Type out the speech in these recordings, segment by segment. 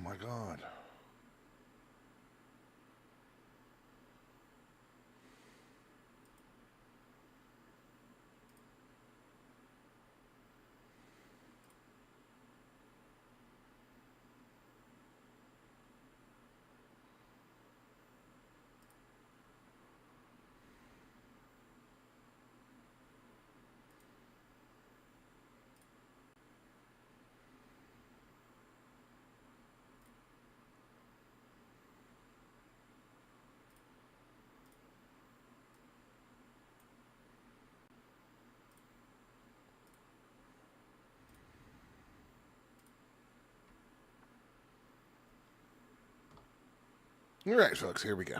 my God. All right, folks, here we go.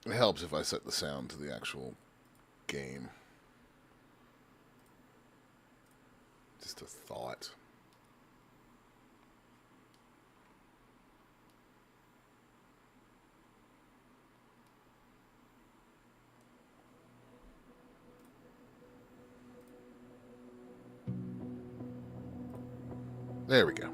It helps if I set the sound to the actual game. Just a thought. There we go.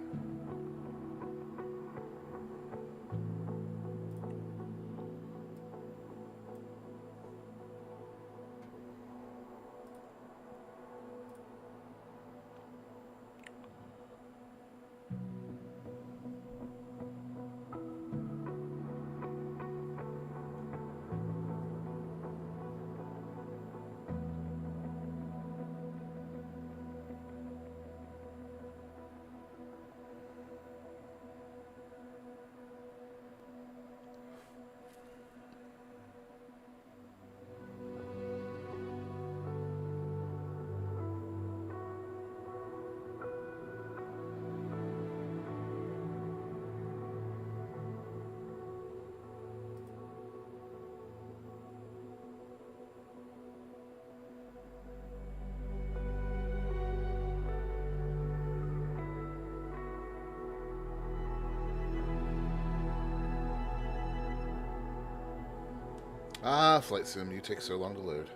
Ah, Flight Sim, you take so long to load.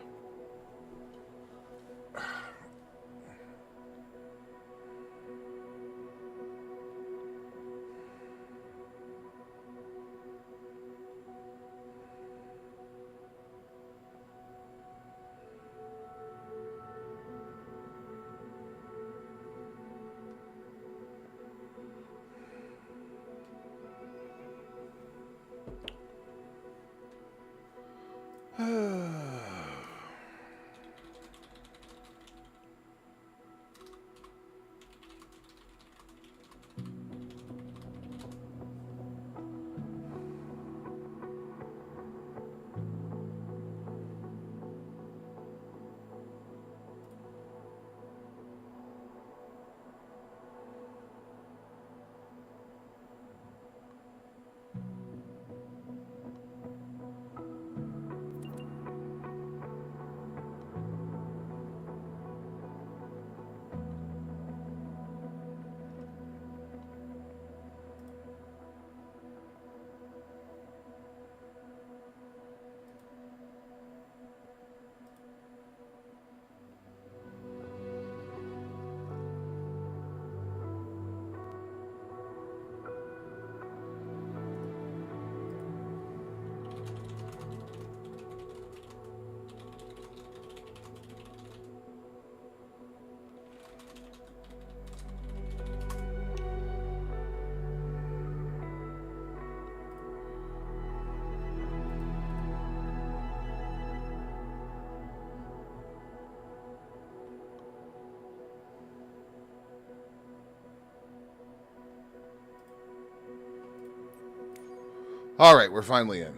All right, we're finally in.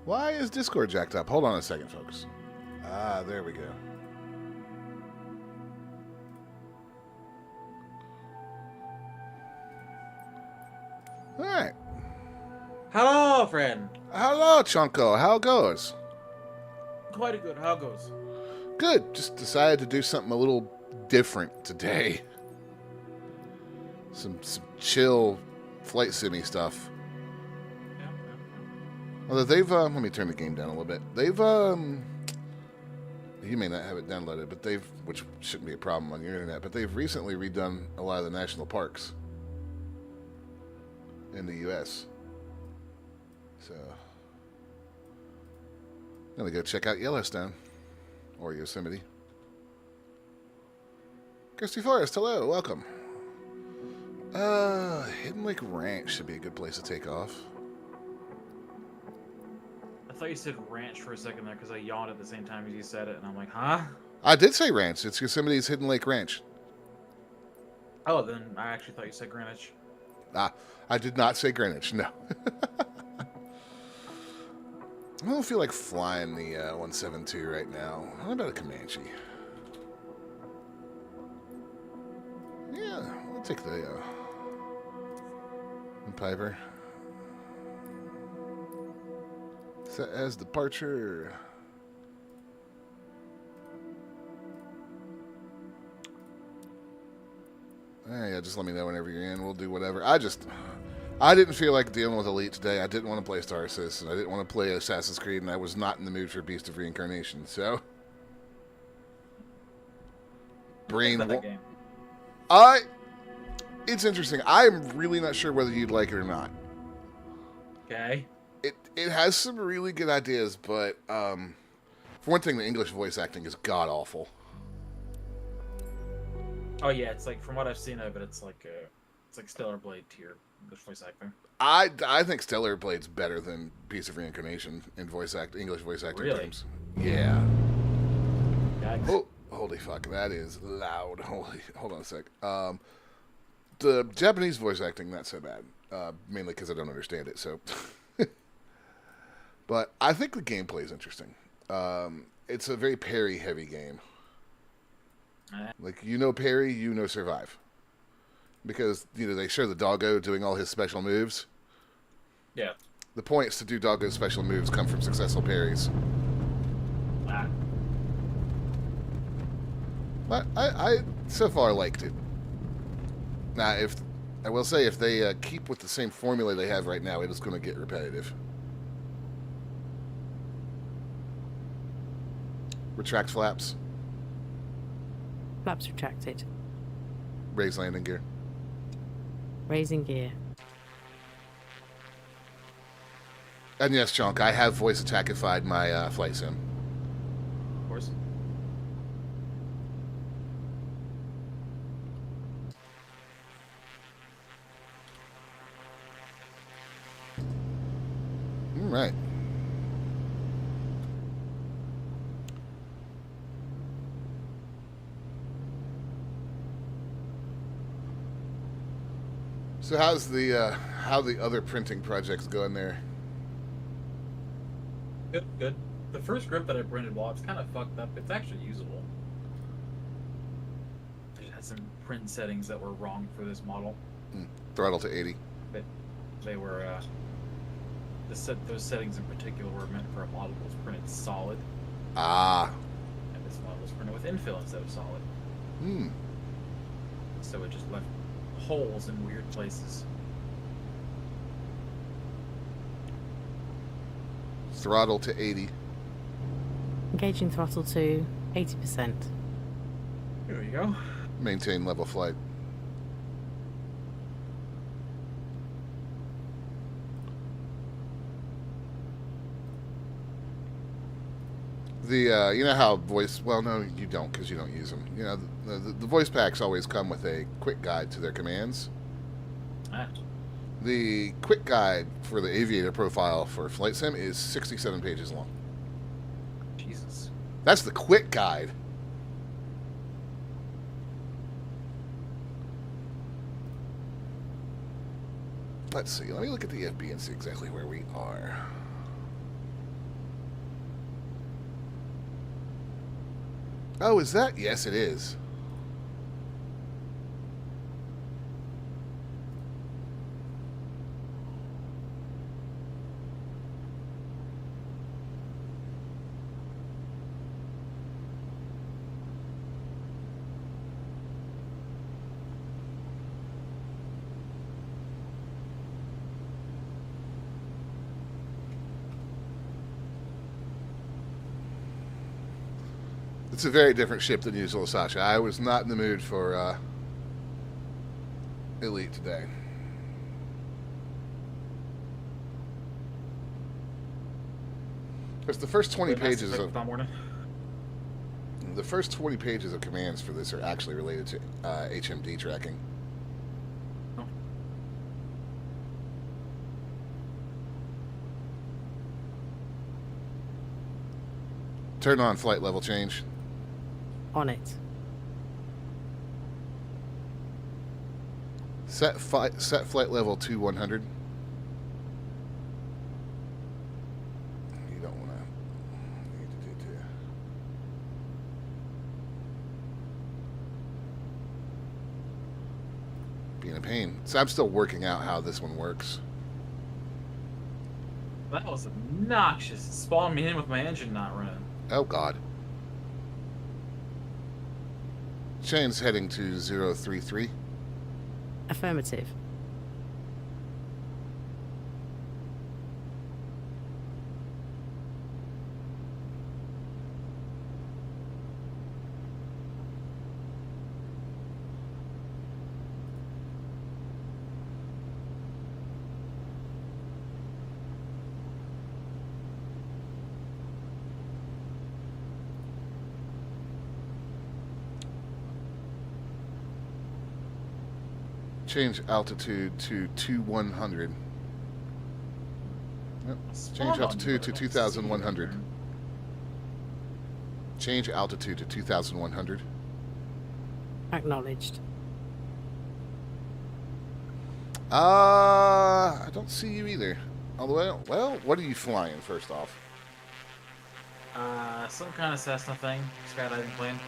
Why is Discord jacked up? Hold on a second, folks. Ah, there we go. All right. Hello, friend. Hello, Chunko. How goes? Quite good. How goes? Good. Just decided to do something a little different today. Some chill flight simmy stuff. Yeah. Although they've, let me turn the game down a little bit. They've, you may not have it downloaded, but they've, which shouldn't be a problem on your internet, but they've recently redone a lot of the national parks in the U.S. So, I'm gonna go check out Yellowstone or Yosemite. Christy Forrest, hello, welcome. Hidden Lake Ranch should be a good place to take off. I thought you said ranch for a second there because I yawned at the same time as you said it, and I'm like, huh? I did say ranch. It's Yosemite's Hidden Lake Ranch. Oh, then I actually thought you said Greenwich. Ah, I did not say Greenwich, no. I don't feel like flying the 172 right now. How about a Comanche? Yeah, I'll take the Piper. Set as departure. Yeah, just let me know whenever you're in. We'll do whatever. I didn't feel like dealing with Elite today. I didn't want to play Star Citizen. I didn't want to play Assassin's Creed, and I was not in the mood for Beast of Reincarnation. So, brain. Game. It's interesting. I'm really not sure whether you'd like it or not. Okay. It has some really good ideas, but for one thing, the English voice acting is god awful. Oh yeah, it's like from what I've seen of it, it's like Stellar Blade tier English voice acting. I think Stellar Blade's better than Beast of Reincarnation in English voice acting terms. Yeah. Yikes. Oh, holy fuck, that is loud. Hold on a sec. The Japanese voice acting, not so bad. Mainly because I don't understand it, so. But I think the gameplay is interesting. It's a very parry-heavy game. Like, you know parry, you know survive. Because, they show the doggo doing all his special moves. Yeah. The points to do doggo's special moves come from successful parries. Ah. But I so far liked it. Now, I will say, if they keep with the same formula they have right now, it is going to get repetitive. Retract flaps. Flaps retracted. Raise landing gear. Raising gear. And yes, Chunk, I have voice attackified my flight sim. Of course. All right. So how's how the other printing projects going there? Good. The first grip that I printed, while it's kind of fucked up, it's actually usable. I just had some print settings that were wrong for this model. Throttle to 80. But they were those settings in particular were meant for a model that was printed solid. Ah. And this model was printed with infill instead of solid. So it just left holes in weird places. Throttle to 80. Engaging throttle to 80%. There you go. Maintain level flight. The you know how voice, well, no, you don't, because you don't use them. The voice packs always come with a quick guide to their commands. The quick guide for the aviator profile for Flight Sim is 67 pages long. Jesus. That's the quick guide. Let's see. Let me look at the FB and see exactly where we are. Oh, is that? Yes, it is. It's a very different ship than usual, Sasha. I was not in the mood for Elite today. Because the first 20 pages of the first 20 pages of commands for this are actually related to HMD tracking. Oh. Turn on flight level change. On it. Set flight level to 100. You don't want to. Need to do too. Being a pain. So I'm still working out how this one works. That was obnoxious. It spawned me in with my engine not running. Oh God. Chain's heading to 033. Affirmative. Change altitude to 2100. Yep. Change altitude to 2100. Change altitude to 2100. Acknowledged. I don't see you either. Although, well, what are you flying first off? Some kind of Cessna thing, skydiving plane.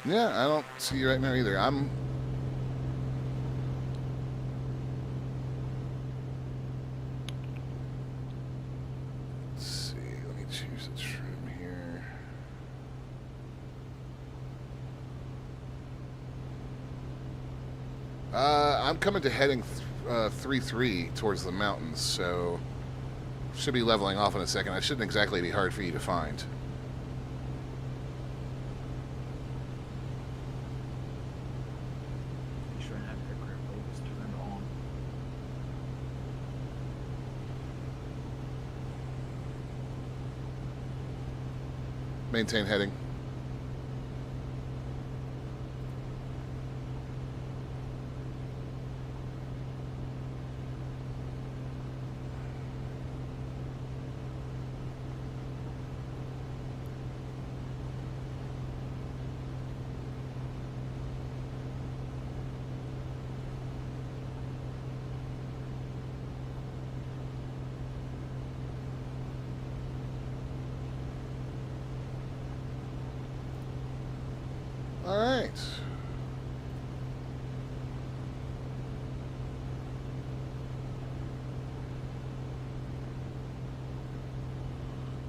Yeah, I don't see you right now either. Let's see. Let me choose a trim here. I'm coming to heading 3-3 towards the mountains, so should be leveling off in a second. It shouldn't exactly be hard for you to find. Maintain heading. All right.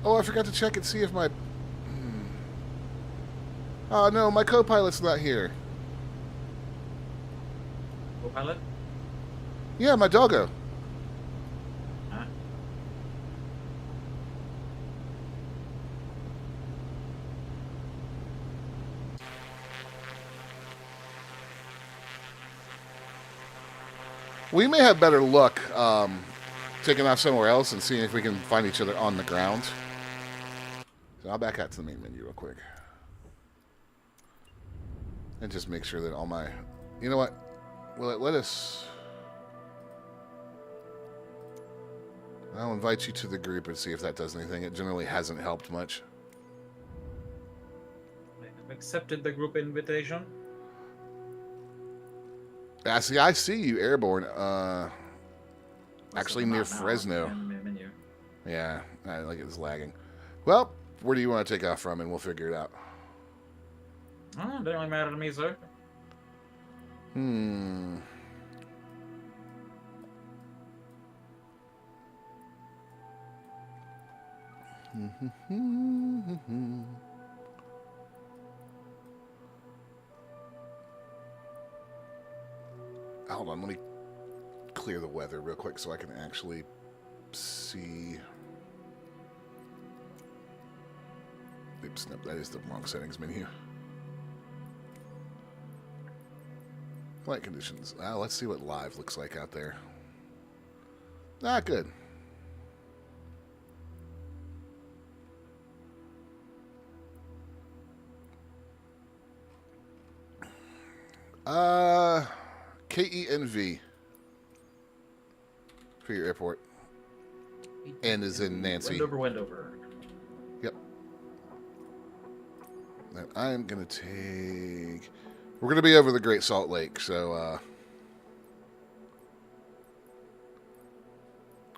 Oh, I forgot to check and see if my... Oh, no, my co-pilot's not here. Co-pilot? Yeah, my doggo. Huh? We may have better luck taking off somewhere else and seeing if we can find each other on the ground. So I'll back out to the main menu real quick. And just make sure that all my... You know what? Will it let us... I'll invite you to the group and see if that does anything. It generally hasn't helped much. I've accepted the group invitation. I see you airborne. Actually, near Fresno. Menu. Yeah, I like it was lagging. Well, where do you want to take off from, and we'll figure it out. Oh, doesn't really matter to me, sir. Hold on, let me clear the weather real quick so I can actually see. Oops, no, that is the wrong settings menu. Flight conditions. Let's see what live looks like out there. Good. KENV for your airport. N is in Nancy. Wendover. Yep. And I'm going to take... We're going to be over the Great Salt Lake, so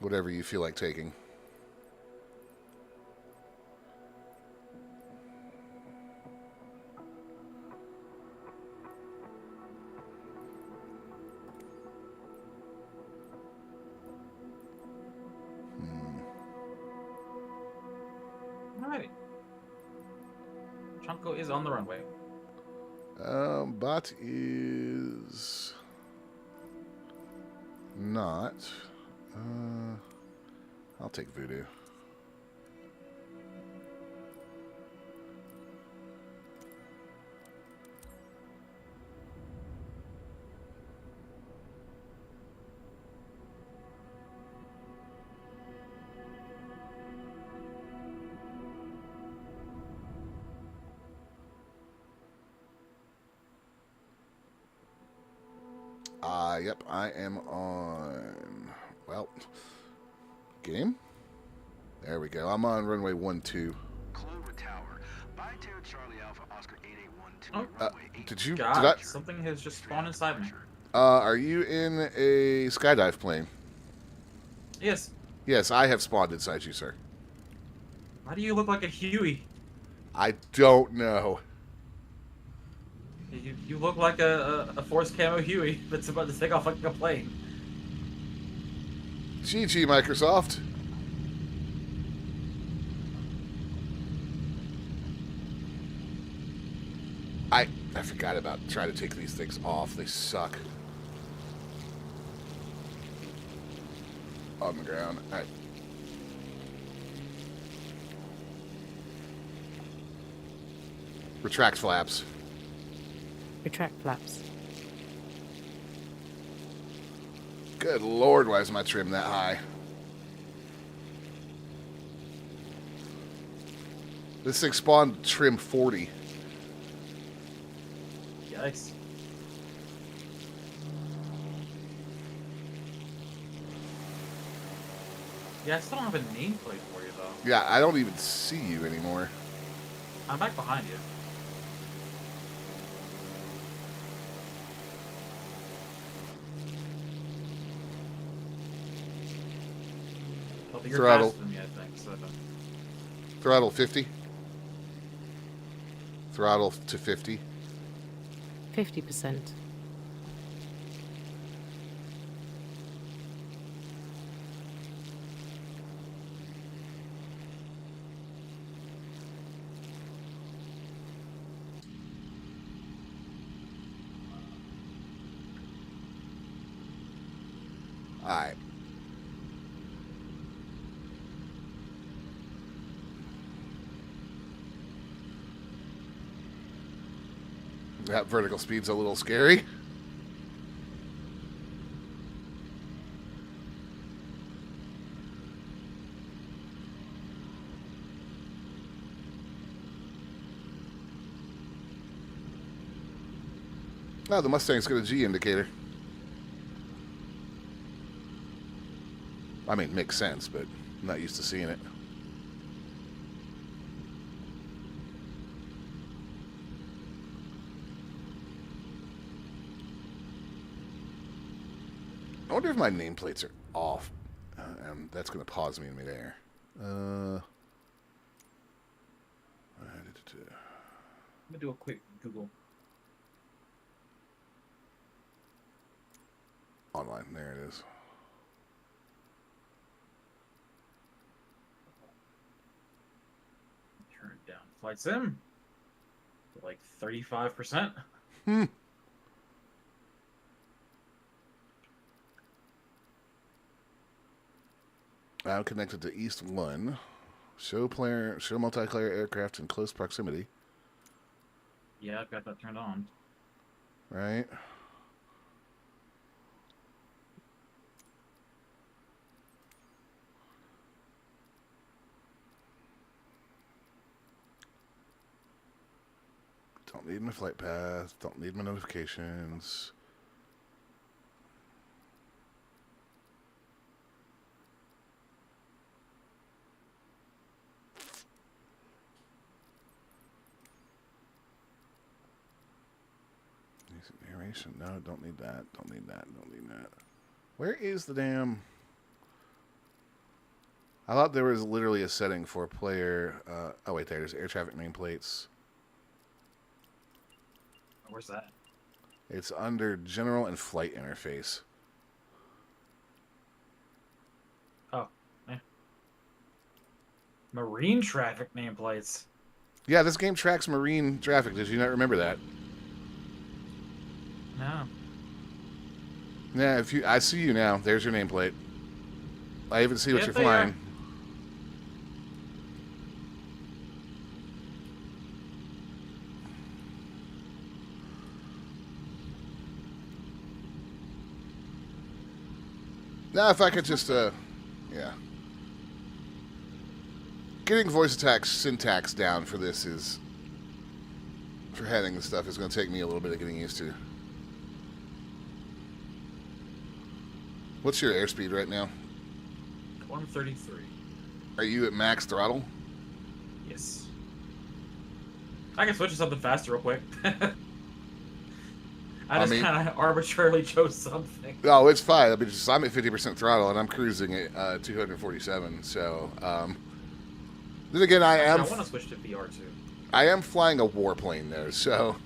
whatever you feel like taking. Alrighty. Chunko is on the runway. Bot is not. I'll take Voodoo. Yep, I am on, well, game? There we go. I'm on runway 12. Clover Tower. By Tower Charlie Alpha Oscar 8812. Did you, God, something has just spawned inside me. Are you in a skydive plane? Yes. Yes, I have spawned inside you, sir. Why do you look like a Huey? I don't know. You look like a Force Camo Huey that's about to take off like a plane. GG, Microsoft. I forgot about trying to take these things off. They suck. On the ground. All right. Retract flaps. Retract flaps. Good Lord, why is my trim that high? This thing spawned trim 40. Yikes. Yeah, I still don't have a nameplate for you, though. Yeah, I don't even see you anymore. I'm back behind you. Well, you're Throttle. faster than me, I think, so... Throttle 50. Throttle to 50. 50%. Alright. That vertical speed's a little scary. Oh, the Mustang's got a G indicator. I mean, makes sense, but I'm not used to seeing it. I wonder if my nameplates are off. and that's going to pause me in midair. Let me do a quick Google. Online, there it is. Turn down flight sim to like 35%. I'm connected to East 1. Show multiplayer aircraft in close proximity. Yeah, I've got that turned on. Right. Don't need my flight path. Don't need my notifications. Narration. No, don't need that. Don't need that. Don't need that. Where is the damn... I thought there was literally a setting for player... oh, wait, there's air traffic nameplates. Where's that? It's under General and Flight Interface. Oh, yeah. Marine traffic nameplates. Yeah, this game tracks marine traffic. Did you not remember that? No. Yeah, I see you now. There's your nameplate. I even see what you're flying. Now, if I could just, yeah. Getting voice attacks syntax down for this is, for heading and stuff, is going to take me a little bit of getting used to. What's your airspeed right now? 133. Are you at max throttle? Yes. I can switch to something faster real quick. I just kind of arbitrarily chose something. Oh, it's fine. I mean, I'm at 50% throttle, and I'm cruising at 247. So, then again, I want to switch to VR too. I am flying a warplane though, so.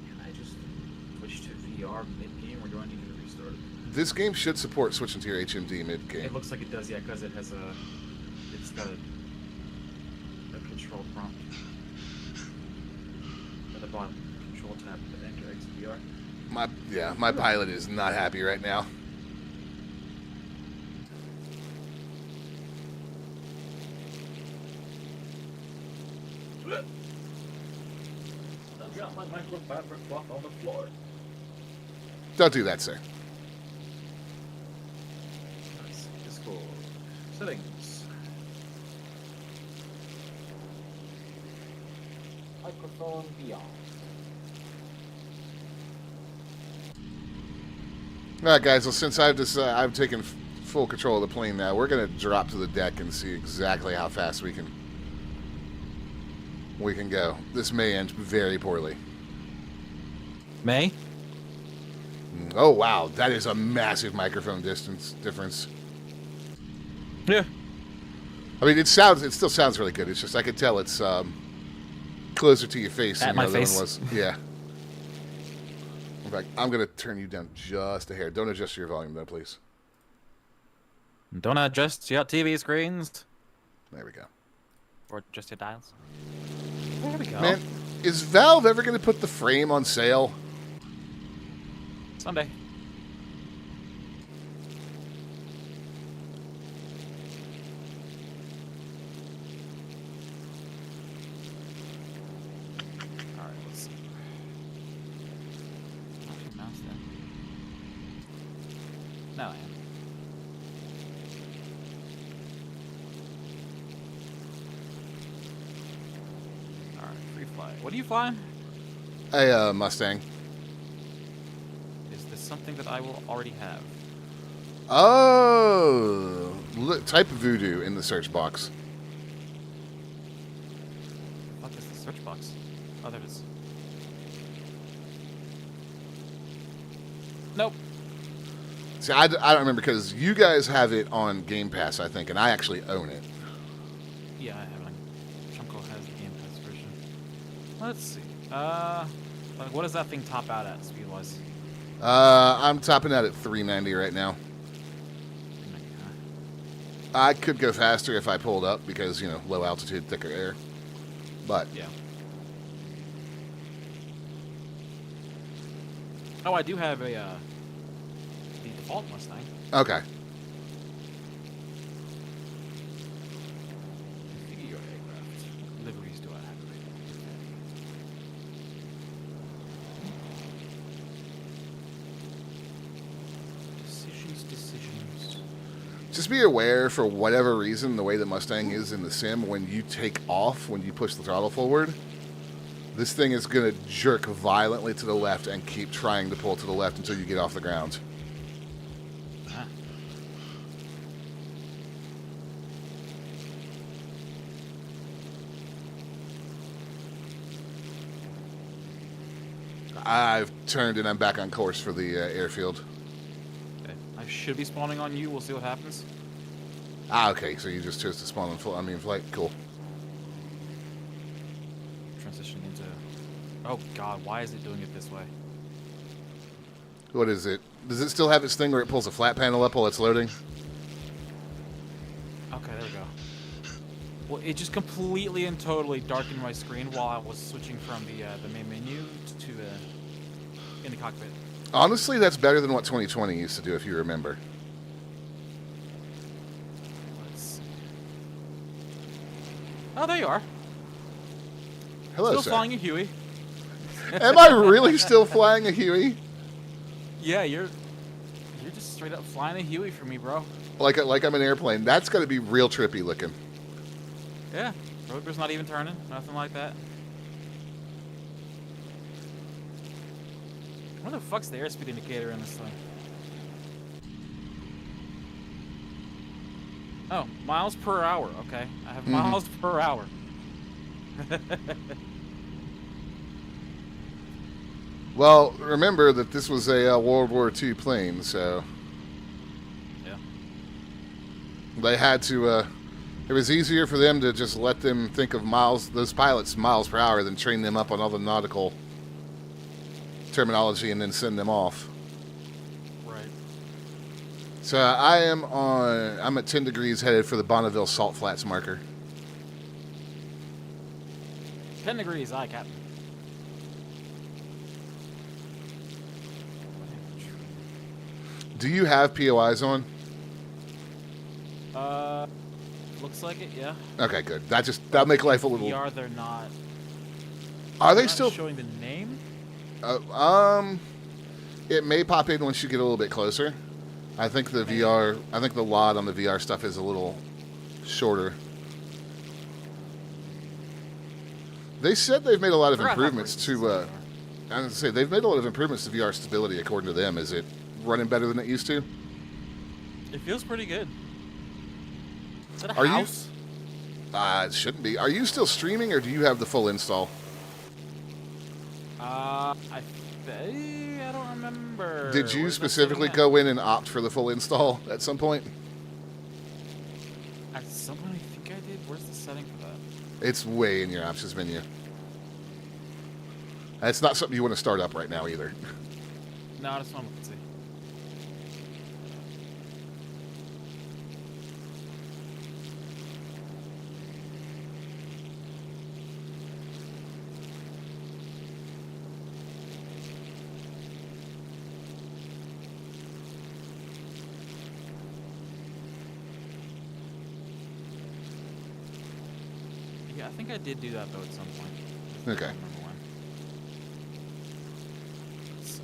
Can I just switch to VR mid-game, or do I need to restart it? This game should support switching to your HMD mid-game. It looks like it does, yeah, because it has it's got a control prompt. At the bottom, control tab, and enter XVR. My pilot is not happy right now. I dropped my microfabric cloth on the floor. Don't do that, sir. Nice. Discord. Settings. Microphone beyond. All right, guys. Well, since I've taken full control of the plane now, we're gonna drop to the deck and see exactly how fast we can go. This may end very poorly. May? Oh wow, that is a massive microphone difference. Yeah. I mean, it still sounds really good. It's just I could tell it's closer to your face than the other one was. Yeah. In fact, I'm gonna turn you down just a hair. Don't adjust your volume though, please. Don't adjust your TV screens. There we go. Or just your dials. There we go. Man, is Valve ever gonna put the frame on sale? Someday. Alright, let's see. Not your mouse then. No, I am. Alright, free fly. What are you flying? A Mustang. Is this something that I will already have? Oh, look, type voodoo in the search box. What is the search box? Oh, there it is. Nope. See, I don't remember because you guys have it on Game Pass, I think, and I actually own it. Yeah, I have it. Chunko has the Game Pass version. Let's see. Like, what does that thing top out at speed-wise? I'm topping out at 390 right now. I could go faster if I pulled up because, you know, low altitude, thicker air. But yeah. Oh, I do have a the default Mustang. okay. Configure your aircraft. Liveries do I have? Decisions. Just be aware, for whatever reason, the way the Mustang is in the sim, when you take off, when you push the throttle forward, this thing is going to jerk violently to the left and keep trying to pull to the left until you get off the ground. I've turned and I'm back on course for the airfield. Okay. I should be spawning on you. We'll see what happens. Okay, so you just chose to spawn on flight. Cool. Transitioning into... Oh, God, why is it doing it this way? What is it? Does it still have its thing where it pulls a flat panel up while it's loading? Okay, there we go. Well, it just completely and totally darkened my screen while I was switching from the main menu to in the cockpit. Honestly, that's better than what 2020 used to do, if you remember. Let's see. Oh, there you are. Hello, Still sir. flying a Huey. Am I really still flying a Huey? Yeah, you're just straight up flying a Huey for me, bro. Like I'm an airplane. That's got to be real trippy looking. Yeah, rotor's not even turning, nothing like that. What the fuck's the airspeed indicator in this thing? Oh, miles per hour. Okay, I have miles per hour. Well, remember that this was a World War II plane, so Yeah. they had to. It was easier for them to just let them think of those pilots miles per hour, than train them up on all the nautical terminology and then send them off. Right. So I'm at 10 degrees headed for the Bonneville Salt Flats marker. 10 degrees, aye, Captain. Do you have POIs on? Looks like it, yeah. Okay, good. That'll make life a little. VR, they're not. Are they not still showing the name? It may pop in once you get a little bit closer. I think the LOD on the VR stuff is a little shorter. They said they've made a lot of improvements to. I was gonna say they've made a lot of improvements to VR stability. According to them, is it running better than it used to? It feels pretty good. Is that a Are house? It shouldn't be. Are you still streaming, or do you have the full install? I don't remember. Did you Where's that specifically sitting at? go in and opt for the full install at some point? At some point, I think I did. Where's the setting for that? It's way in your options menu. It's not something you want to start up right now either. No, I just want to see. Yeah, I think I did do that though at some point. I Okay. don't remember when. Let's see.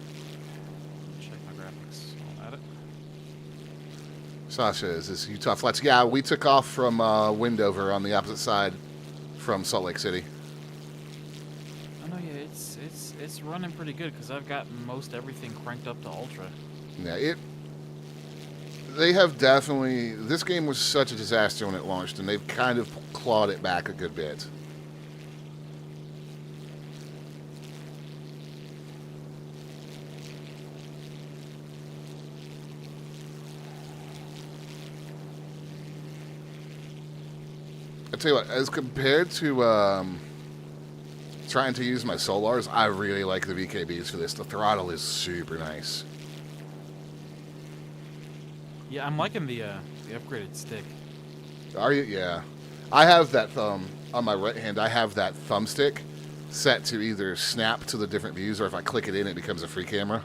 Check my graphics. I'll add it. Sasha, is this Utah Flats? Yeah, we took off from Windover on the opposite side from Salt Lake City. Oh no, yeah, it's running pretty good because I've got most everything cranked up to ultra. Yeah, they have definitely. This game was such a disaster when it launched, and they've kind of clawed it back a good bit. I tell you what, as compared to trying to use my Solars, I really like the VKBs for this. The throttle is super nice. Yeah, I'm liking the upgraded stick. Are you? Yeah. I have that thumb on my right hand. I have that thumbstick set to either snap to the different views, or if I click it in, it becomes a free camera.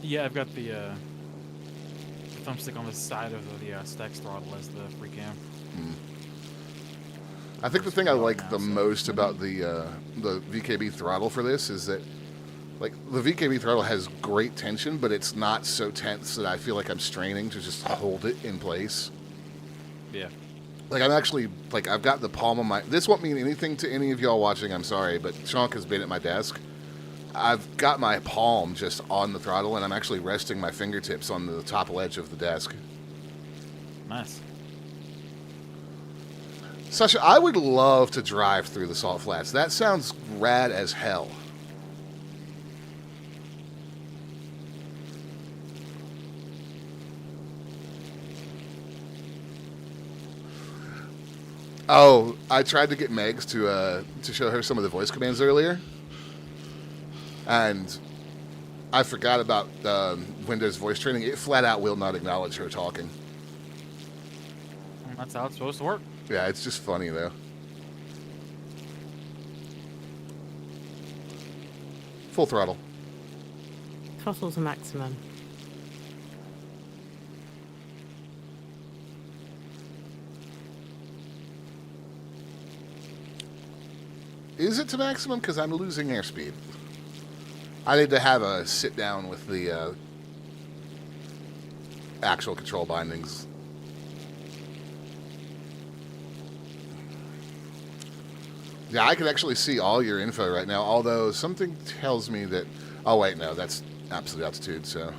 Yeah, I've got the thumbstick on the side of the Stax throttle as the free cam. I think the thing I like the so most about the VKB throttle for this is that, like, the VKB throttle has great tension, but it's not so tense that I feel like I'm straining to just hold it in place. Yeah. Like, I'm actually, like, I've got the palm of my... This won't mean anything to any of y'all watching, I'm sorry, but Shonk has been at my desk. I've got my palm just on the throttle, and I'm actually resting my fingertips on the top ledge of the desk. Nice. Sasha, I would love to drive through the Salt Flats. That sounds rad as hell. Oh, I tried to get Megs to show her some of the voice commands earlier, and I forgot about Windows voice training. It flat out will not acknowledge her talking. That's how it's supposed to work. Yeah, it's just funny though. Full throttle. Throttle's a maximum. Is it to maximum? Because I'm losing airspeed. I need to have a sit down with the actual control bindings. Yeah, I can actually see all your info right now, although something tells me that... Oh, wait, no, that's absolute altitude, so...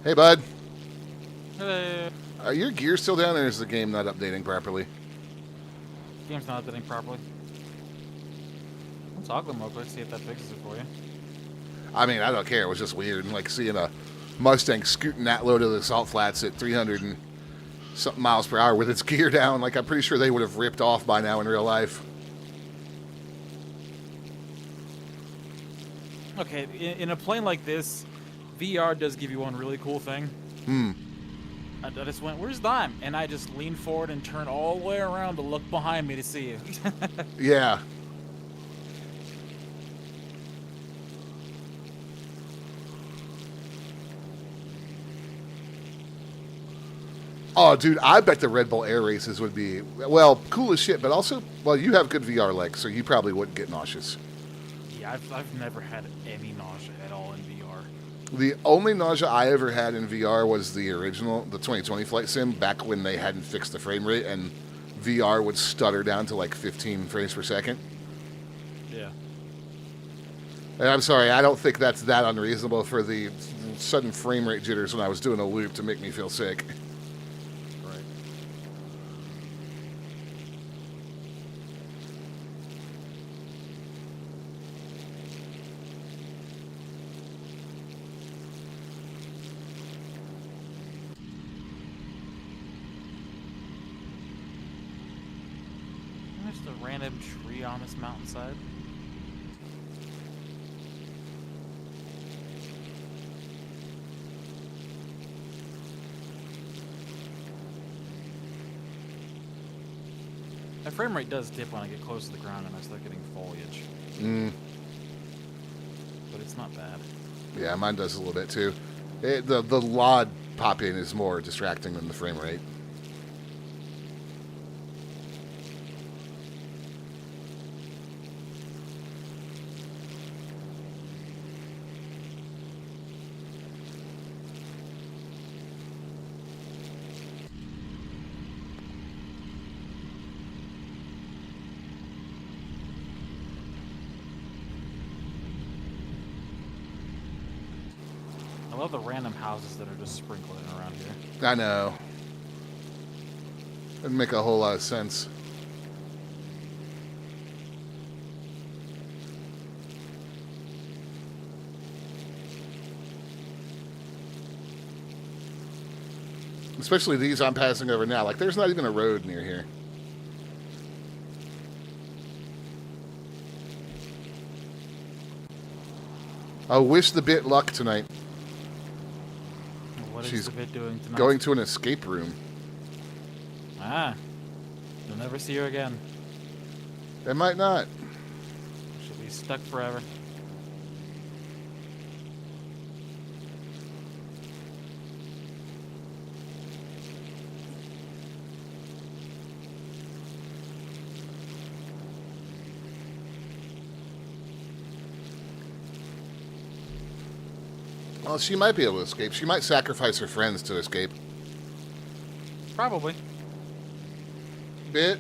Hey, bud. Hello. Are your gears still down, or is the game not updating properly? Game's not updating properly. I'll toggle them real quick, see if that fixes it for you. I mean, I don't care. It was just weird. Like seeing a Mustang scooting that low to the Salt Flats at 300 and something miles per hour with its gear down. Like, I'm pretty sure they would have ripped off by now in real life. Okay, in a plane like this, VR does give you one really cool thing. I just went, where's Dime? And I just leaned forward and turned all the way around to look behind me to see you. Yeah. Oh, dude, I bet the Red Bull Air races would be, well, cool as shit, but also, well, you have good VR legs, so you probably wouldn't get nauseous. Yeah, I've never had any nausea at all in VR. The only nausea I ever had in VR was the original, the 2020 Flight Sim, back when they hadn't fixed the frame rate, and VR would stutter down to like 15 frames per second. Yeah. And I'm sorry, I don't think that's that unreasonable for the sudden frame rate jitters when I was doing a loop to make me feel sick. Right. There's a random tree on this mountainside. My frame rate does dip when I get close to the ground and I start getting foliage. But it's not bad. Yeah, mine does a little bit too. The LOD pop-in is more distracting than the frame rate. I love the random houses that are just sprinkling around here. I know. It'd make a whole lot of sense. Especially these I'm passing over now. Like, there's not even a road near here. I wish the bit luck tonight. What is She's the bit doing tonight? Going to an escape room. Ah. You'll never see her again. It might not. She'll be stuck forever. Well, she might be able to escape. She might sacrifice her friends to escape. Probably. Bit?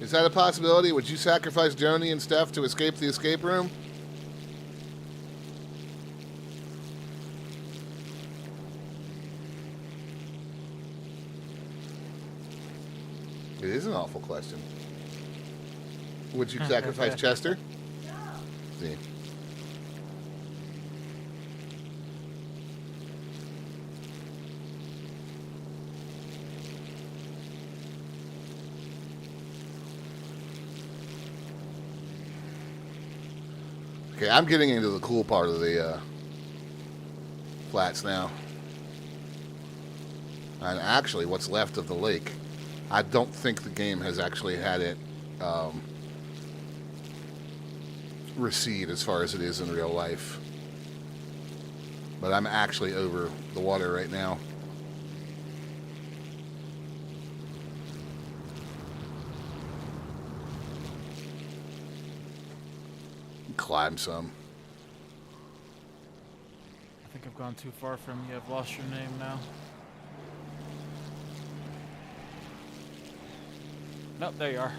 Is that a possibility? Would you sacrifice Joni and Steph to escape the escape room? It is an awful question. Would you sacrifice Chester? No. See. Okay, I'm getting into the cool part of the flats now. And actually, what's left of the lake, I don't think the game has actually had it recede as far as it is in real life. But I'm actually over the water right now. Climb some. I think I've gone too far from you. I've lost your name now. Nope, there you are.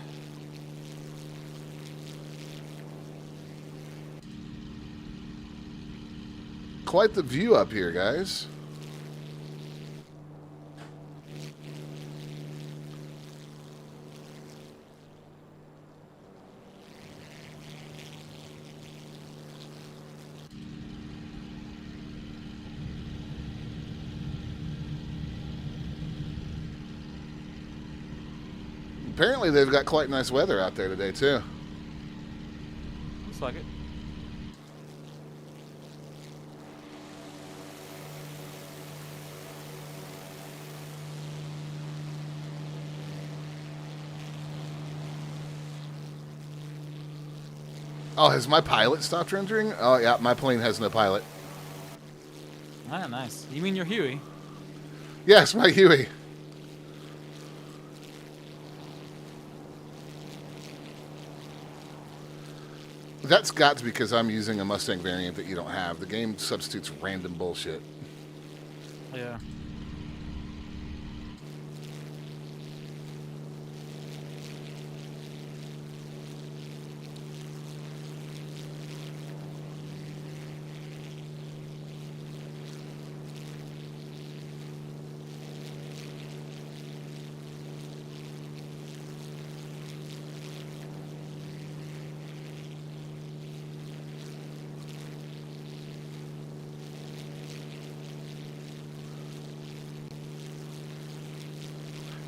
Quite the view up here, guys. Apparently they've got quite nice weather out there today, too. Looks like it. Oh, has my pilot stopped rendering? Oh, yeah, my plane has no pilot. Ah, nice. You mean your Huey? Yes, my Huey. That's got to be because I'm using a Mustang variant that you don't have. The game substitutes random bullshit. Yeah.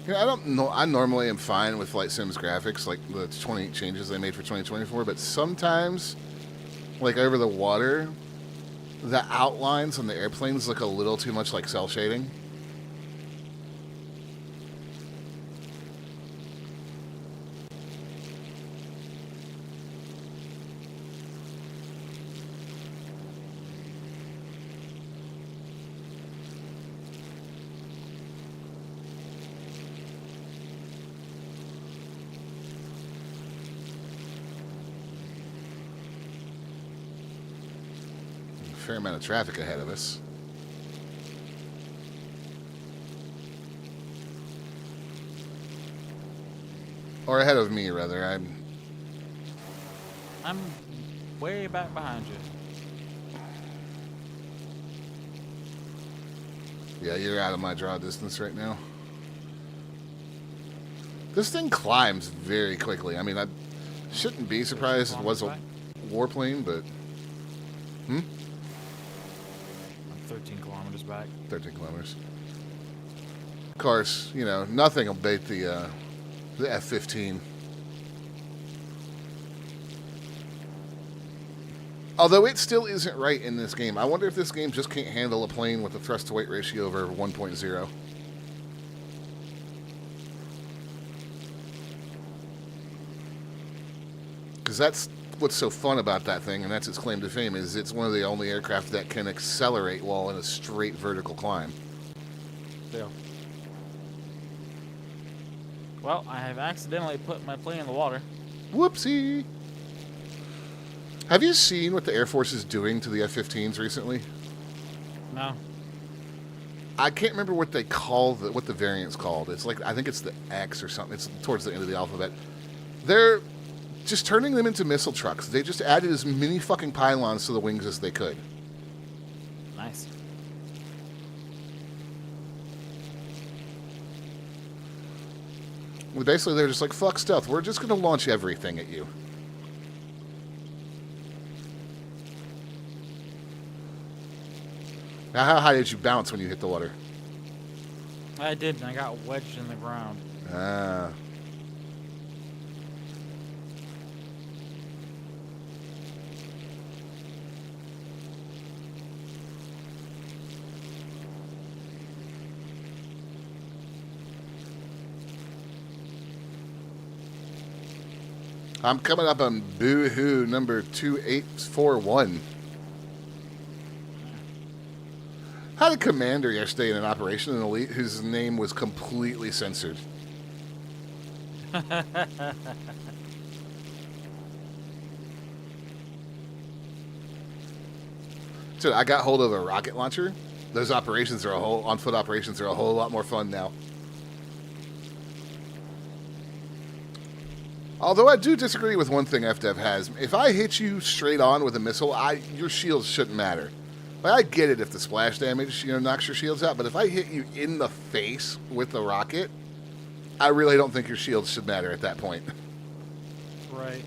Yeah, I don't know. I normally am fine with Flight Sim's graphics, like the 20 changes they made for 2024, but sometimes, like over the water, the outlines on the airplanes look a little too much like cell shading. Fair amount of traffic ahead of us. Or ahead of me, rather. I'm way back behind you. Yeah, you're out of my draw distance right now. This thing climbs very quickly. I mean, I shouldn't be surprised it was a warplane, but... I'm 13 kilometers back. 13 kilometers. Of course, you know, nothing will beat the F-15. Although it still isn't right in this game. I wonder if this game just can't handle a plane with a thrust-to-weight ratio over 1.0. Because that's what's so fun about that thing, and that's its claim to fame, is it's one of the only aircraft that can accelerate while in a straight vertical climb. Yeah. Well, I have accidentally put my plane in the water. Whoopsie! Have you seen what the Air Force is doing to the F-15s recently? No. I can't remember what they call what the variant's called. It's like, I think it's the X or something. It's towards the end of the alphabet. They're just turning them into missile trucks. They just added as many fucking pylons to the wings as they could. Nice. Well, basically, they're just like, fuck stealth. We're just going to launch everything at you. Now, how high did you bounce when you hit the water? I did, and I got wedged in the ground. Ah. I'm coming up on Boo-hoo number 2841. Had a commander yesterday in an operation in Elite whose name was completely censored. So I got hold of a rocket launcher. Those operations are on-foot operations are a whole lot more fun now. Although I do disagree with one thing FDev has. If I hit you straight on with a missile, your shields shouldn't matter. Like, I get it if the splash damage, knocks your shields out, but if I hit you in the face with the rocket, I really don't think your shields should matter at that point. Right.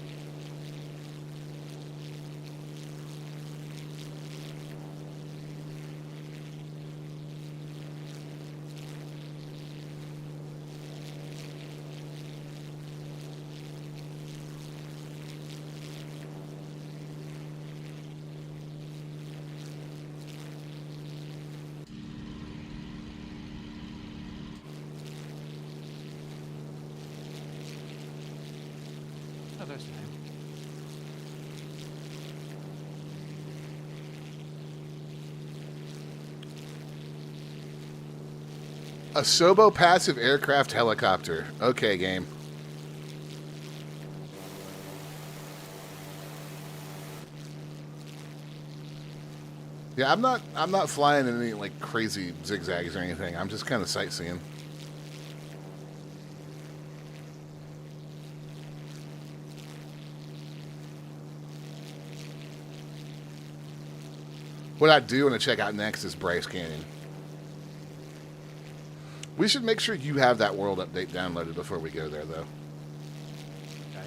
Oh, there's your name. A Sobo passive aircraft helicopter. Okay, game. Yeah, I'm not flying in any like crazy zigzags or anything. I'm just kind of sightseeing. What I do want to check out next is Bryce Canyon. We should make sure you have that world update downloaded before we go there, though. Okay.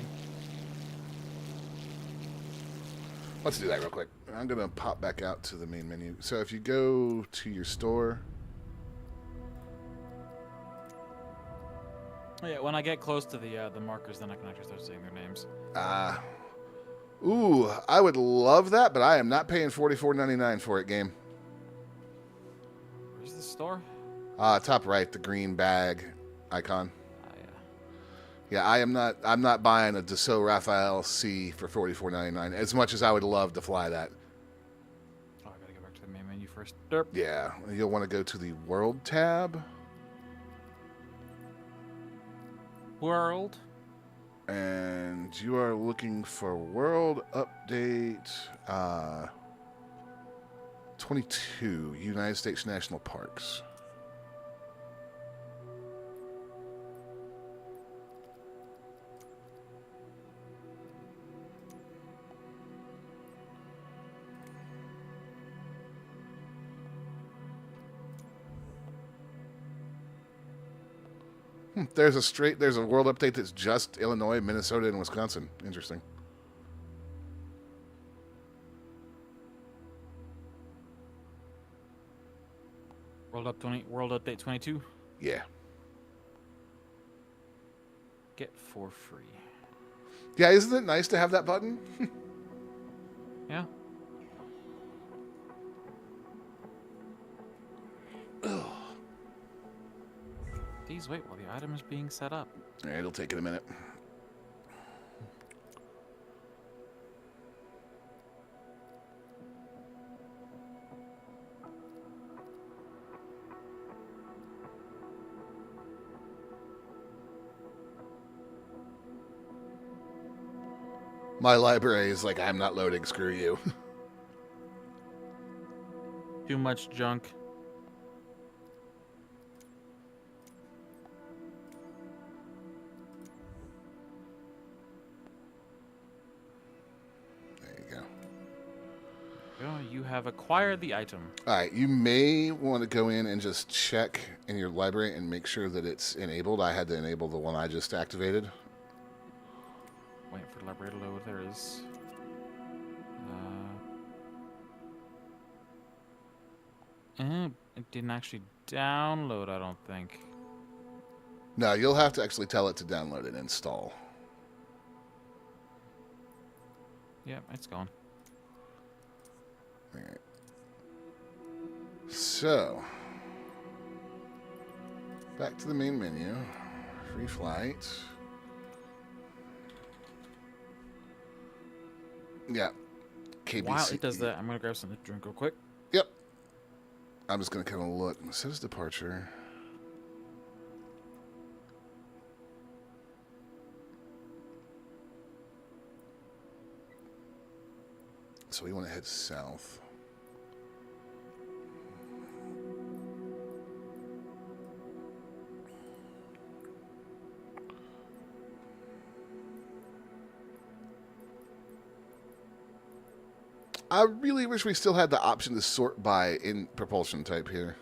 Let's do that real quick. I'm going to pop back out to the main menu. So if you go to your store... Oh, yeah, when I get close to the markers, then I can actually start saying their names. Ooh, I would love that, but I am not paying $44.99 for it, game. Where's the store? Top right, the green bag icon. Yeah. Yeah, I'm not buying a Dassault Raphael C for $44.99, as much as I would love to fly that. Oh, I gotta go back to the main menu first. Derp. Yeah, you'll want to go to the World tab. World. And you are looking for World Update 22, United States National Parks. There's a world update that's just Illinois, Minnesota, and Wisconsin. Interesting. World Update 22. Yeah. Get for free. Yeah, isn't it nice to have that button? Yeah. Please wait while the item is being set up. Yeah, it'll take it a minute. My library is like, I'm not loading, screw you. Too much junk. There you go. Oh, you have acquired the item. All right, you may want to go in and just check in your library and make sure that it's enabled. I had to enable the one I just activated. Wait for the library to load. There it is. It didn't actually download, I don't think. No, you'll have to actually tell it to download and install. Yep, it's gone. All right. So, back to the main menu. Free flight. Yeah. KBC. While it does that, I'm going to grab something to drink real quick. Yep. I'm just going to kind of look. It says departure. So we want to head south. I really wish we still had the option to sort by in propulsion type here.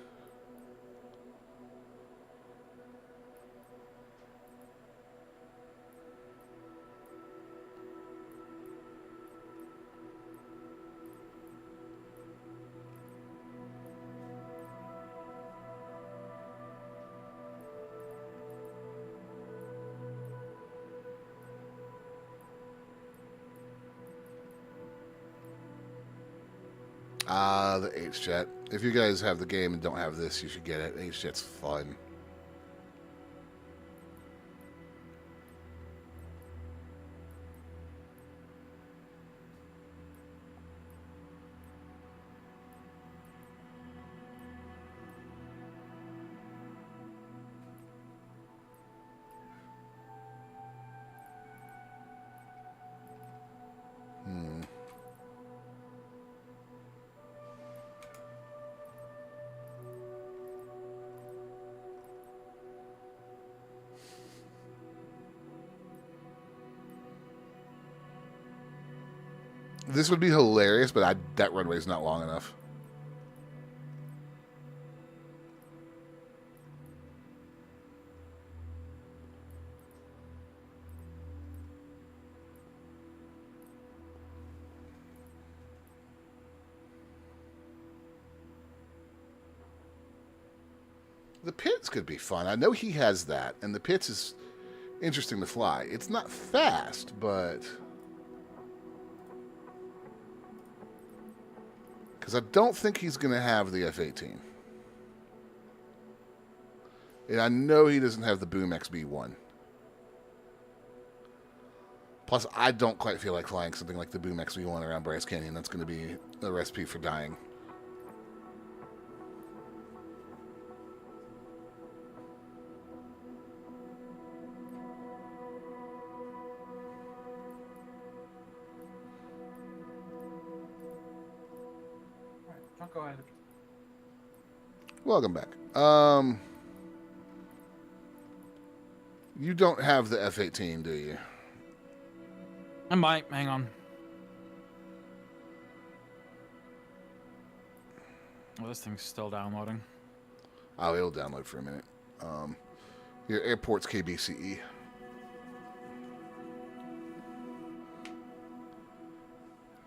The H-Jet. If you guys have the game and don't have this, you should get it. H-Jet's fun. This would be hilarious, but that runway's not long enough. The pits could be fun. I know he has that, and the pits is interesting to fly. It's not fast, but... because I don't think he's going to have the F-18. And I know he doesn't have the Boom XB-1. Plus, I don't quite feel like flying something like the Boom XB-1 around Bryce Canyon. That's going to be a recipe for dying. Go ahead. Welcome back. You don't have the F-18, do you? I might. Hang on. Oh, this thing's still downloading. Oh, it'll download for a minute. Your airport's KBCE.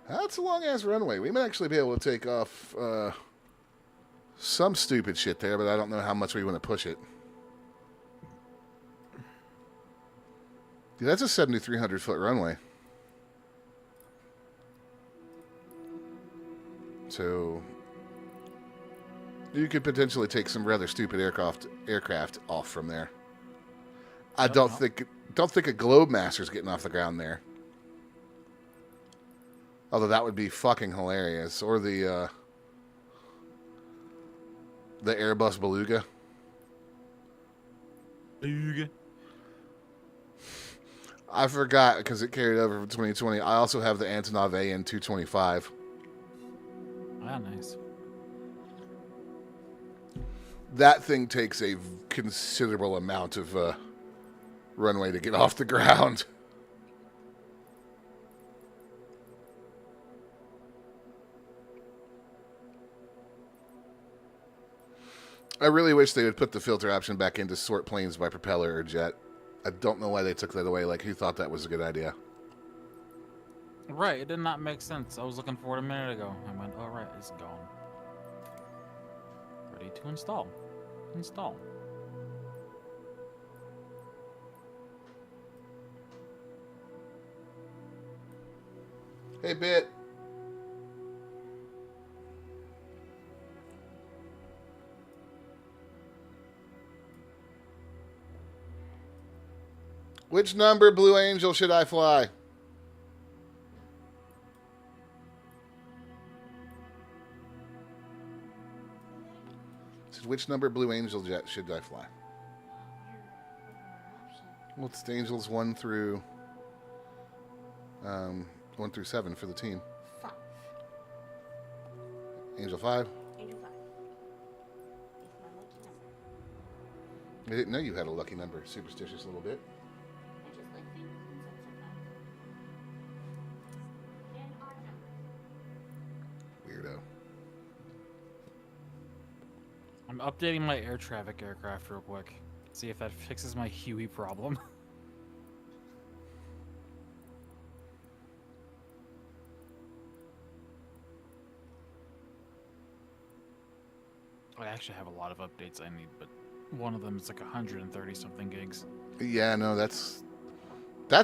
That's a long-ass runway. We might actually be able to take off some stupid shit there, but I don't know how much we want to push it. Yeah, that's a 7,300-foot runway. So you could potentially take some rather stupid aircraft off from there. I don't think a Globemaster's getting off the ground there. Although that would be fucking hilarious. Or the Airbus Beluga. Beluga. I forgot because it carried over from 2020. I also have the Antonov AN 225. Ah, nice. That thing takes a considerable amount of runway to get off the ground. I really wish they would put the filter option back in to sort planes by propeller or jet. I don't know why they took that away. Like, who thought that was a good idea? Right, it did not make sense. I was looking for it a minute ago. I went, oh, right, it's gone. Ready to install. Install. Hey, Bit. Which number Blue Angel should I fly? Which number Blue Angel jet should I fly? Well, it's the Angels 1 through 7 for the team. 5. Angel 5. Angel 5. It's my lucky number. I didn't know you had a lucky number. Superstitious little bit. I just like things and sometimes. And odd numbers. Weirdo. I'm updating my air traffic aircraft real quick. See if that fixes my Huey problem. I actually have a lot of updates I need, but one of them is like 130 something gigs. Yeah, no, that's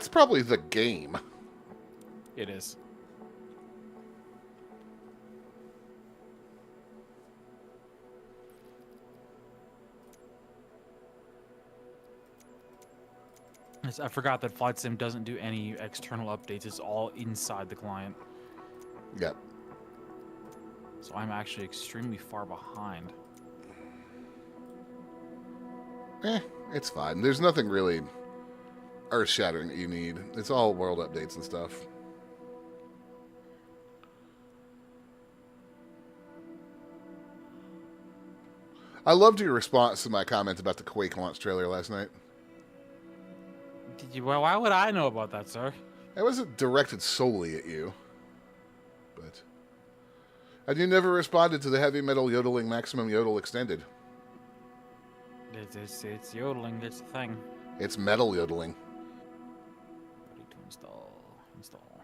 probably the game. It is. Yes, I forgot that Flight Sim doesn't do any external updates. It's all inside the client. Yep. So I'm actually extremely far behind. It's fine. There's nothing really earth-shattering that you need. It's all world updates and stuff. I loved your response to my comment about the Quake launch trailer last night. Did you? Well, why would I know about that, sir? It wasn't directed solely at you. But... And you never responded to the heavy metal yodeling maximum yodel extended. It's yodeling, it's the thing. It's metal yodeling. Ready to install. Install.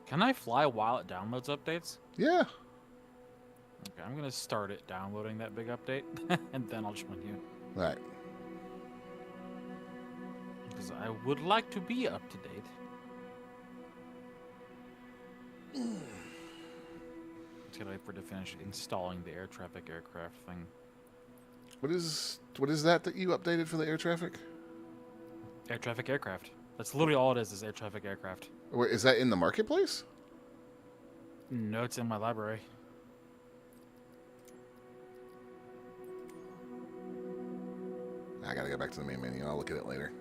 Can I fly while it downloads updates? Yeah. Okay, I'm gonna start it downloading that big update, and then I'll join you. All right. Because I would like to be up to date. Just gotta wait for it to finish installing the air traffic aircraft thing. What is that you updated for the air traffic? Air traffic aircraft. That's literally all it is air traffic aircraft. Wait, is that in the marketplace? No, it's in my library. I gotta go back to the main menu. I'll look at it later.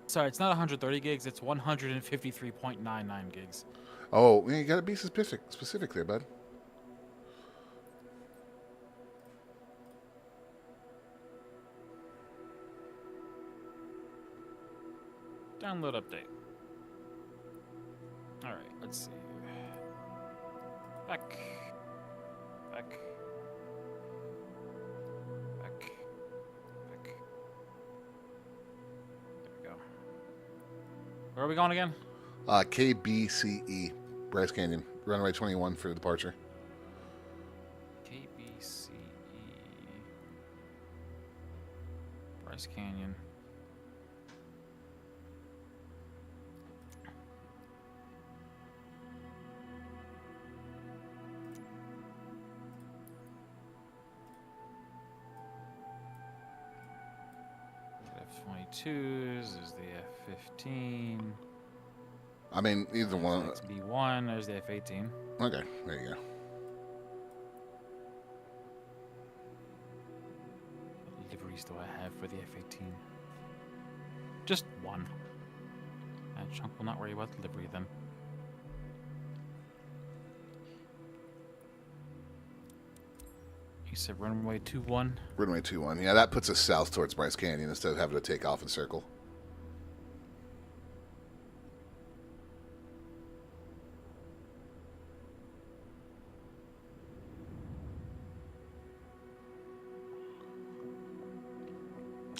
Sorry, it's not 130 gigs. It's 153.99 gigs. Oh, yeah, you gotta be specific there, bud. Download update. All right, let's see. Back. Back. Back. Back. There we go. Where are we going again? KBCE, Bryce Canyon, runway 21 for departure. KBCE. Bryce Canyon. F-22s, there's the F-15. I mean, either one. It's B-1, there's the F-18. Okay, there you go. What liveries do I have for the F-18? Just one. That chunk will not worry about the livery then. You said runway 21? Runway 21. Yeah, that puts us south towards Bryce Canyon instead of having to take off and circle.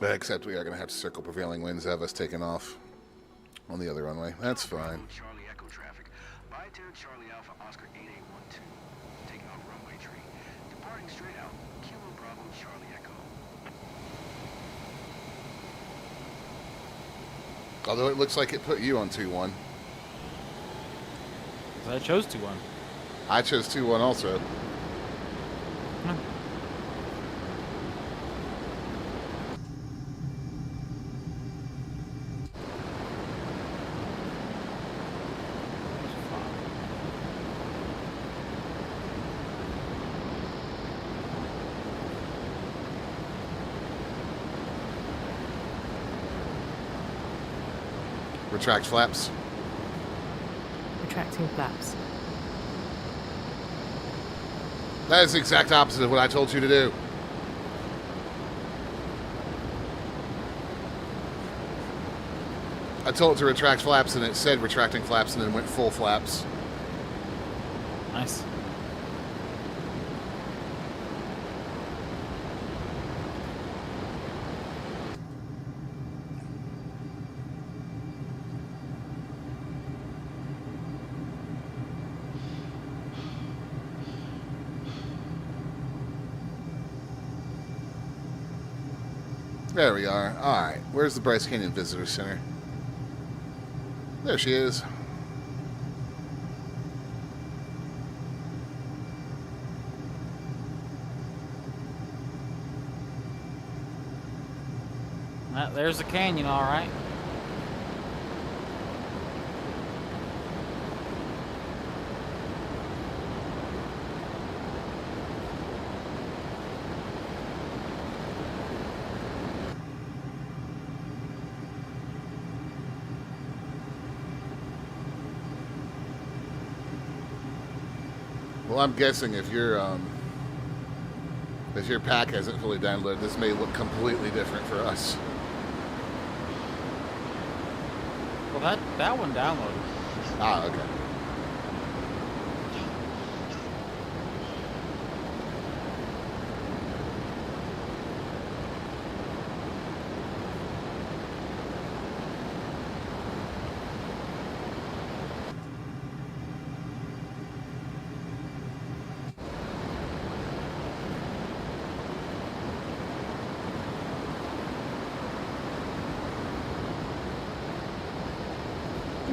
Except we are going to have to circle prevailing winds, have us taken off on the other runway. That's fine. Charlie Echo traffic. By to Charlie Alpha Oscar 8812. Taking off runway 3. Departing straight out. Kilo Bravo Charlie Echo. Although it looks like it put you on 2-1. I chose 2-1. I chose 2-1 also. No. Retract flaps. Retracting flaps. That is the exact opposite of what I told you to do. I told it to retract flaps and it said retracting flaps and then went full flaps. Nice. There we are. Alright, where's the Bryce Canyon Visitor Center? There she is. There's the canyon, all right. Well, I'm guessing if your pack hasn't fully downloaded, this may look completely different for us. Well, that one downloaded. Ah, okay.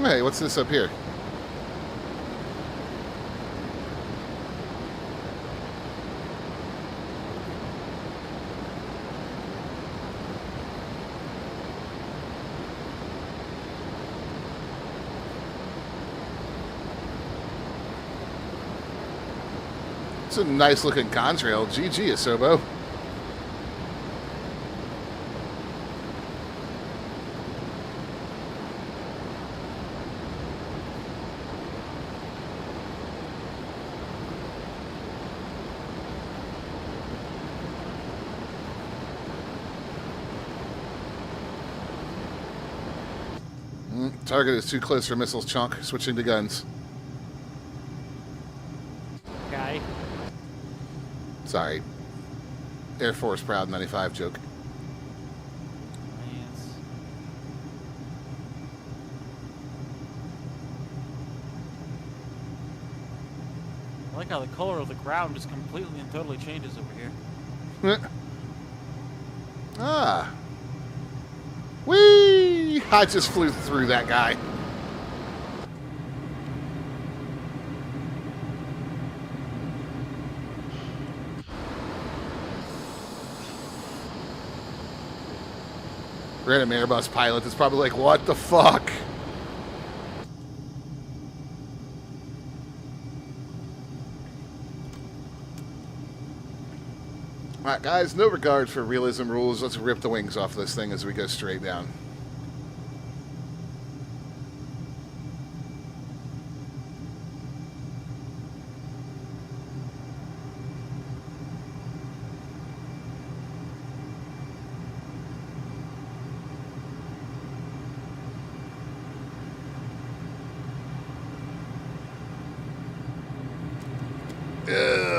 Hey, what's this up here? It's a nice looking contrail. GG, Asobo. Target is too close for missiles, chunk. Switching to guns. Guy. Sorry. Air Force Proud 95 joke. Yes. I like how the color of the ground just completely and totally changes over here. Ah. Whee! I just flew through that guy. Random Airbus pilot is probably like, what the fuck? Alright, guys, no regard for realism rules. Let's rip the wings off this thing as we go straight down.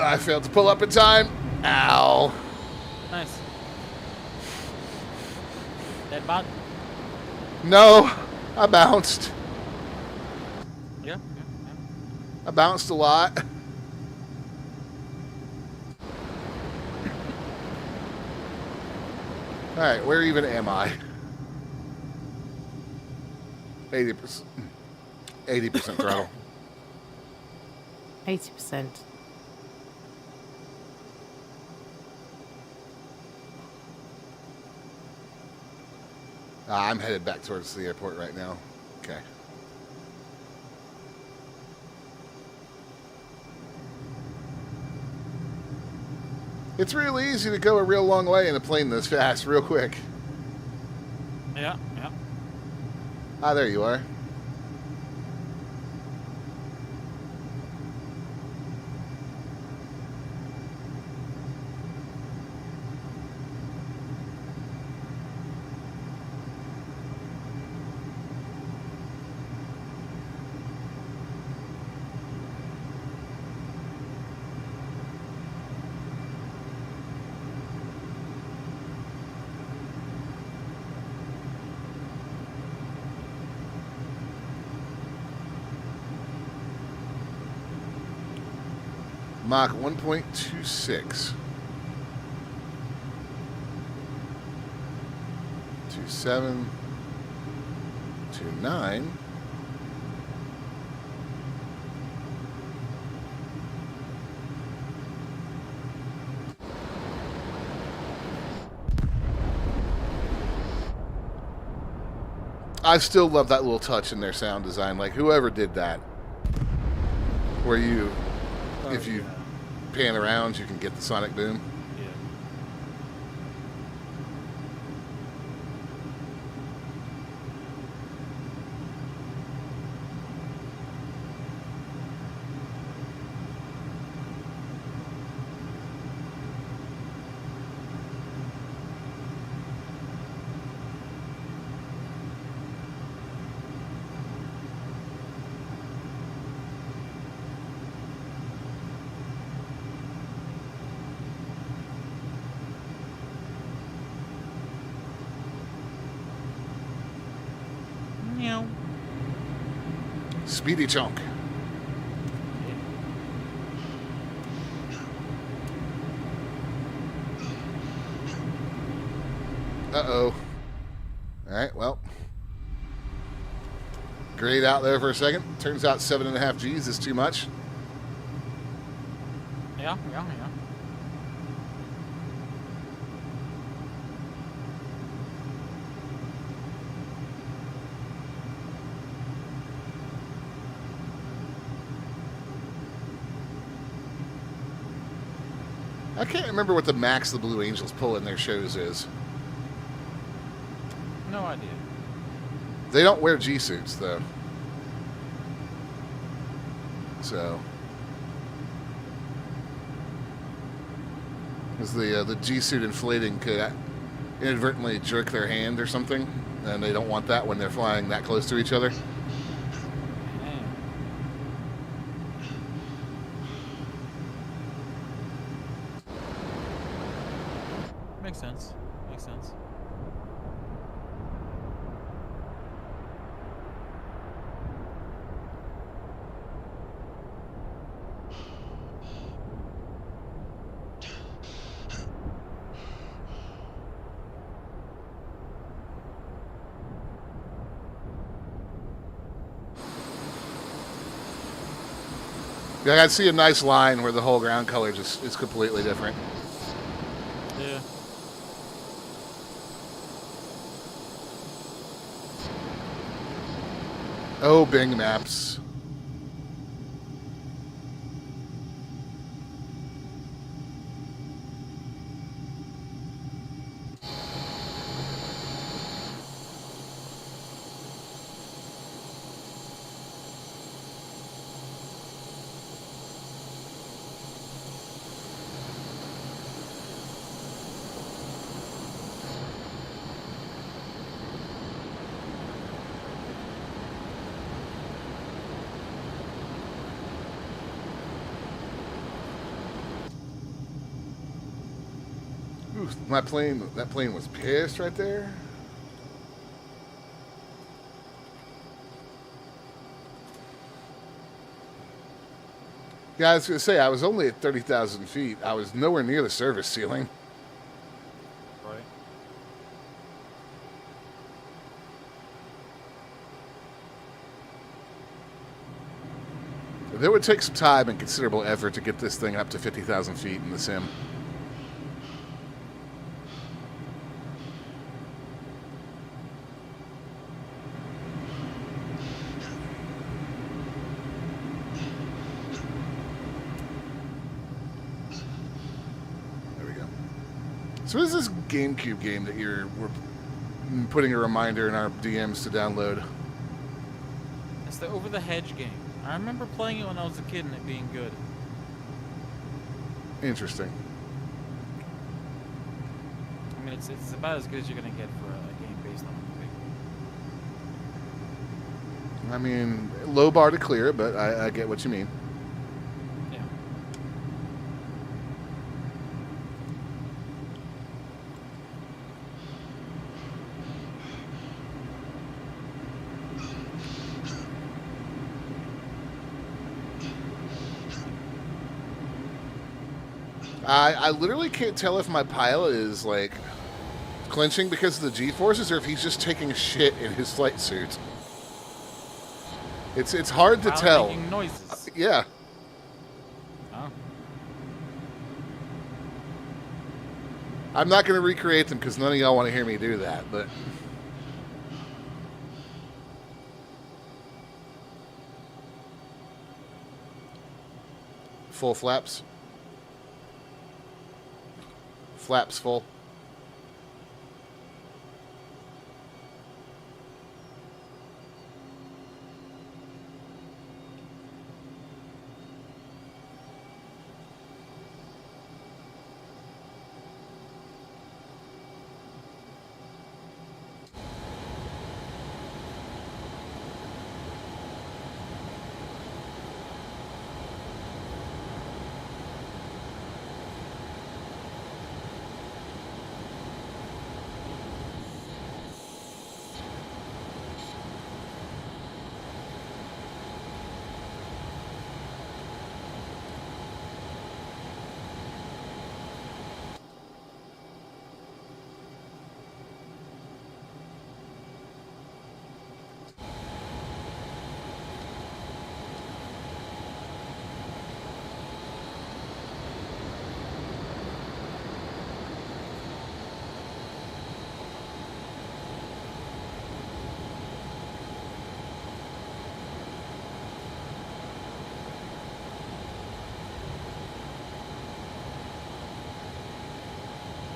I failed to pull up in time. Ow. Nice. Dead bot? No, I bounced. Yeah. I bounced a lot. Alright, where even am I? 80%. 80% throttle. 80%. I'm headed back towards the airport right now. Okay. It's really easy to go a real long way in a plane this fast, real quick. Yeah. Ah, there you are. Mach 1.26. 27. 29. I still love that little touch in their sound design. Like, whoever did that, where you, if you pan around, you can get the sonic boom. Yeah. Meow. Speedy chunk. Uh-oh. Alright, well. Grayed out there for a second. Turns out 7.5 G's is too much. Yeah. I can't remember what the max the Blue Angels pull in their shows is. No idea. They don't wear G-suits, though. So... Because the G-suit inflating could inadvertently jerk their hand or something, and they don't want that when they're flying that close to each other. Makes sense. Yeah, I see a nice line where the whole ground color just is completely different. Yeah. Oh, Bing Maps. Ooh, that plane was pissed right there. Yeah, I was going to say, I was only at 30,000 feet. I was nowhere near the service ceiling. Right. It would take some time and considerable effort to get this thing up to 50,000 feet in the sim. So what is this GameCube game that we're putting a reminder in our DMs to download? It's the Over the Hedge game. I remember playing it when I was a kid and it being good. Interesting. I mean, it's about as good as you're gonna get for a game based on a movie. I mean, low bar to clear, but I get what you mean. Yeah. I literally can't tell if my pilot is, like, clenching because of the G-forces or if he's just taking a shit in his flight suit. It's hard to tell. Making noises. Yeah. Oh. I'm not going to recreate them because none of y'all want to hear me do that, but... Full flaps. Flaps full.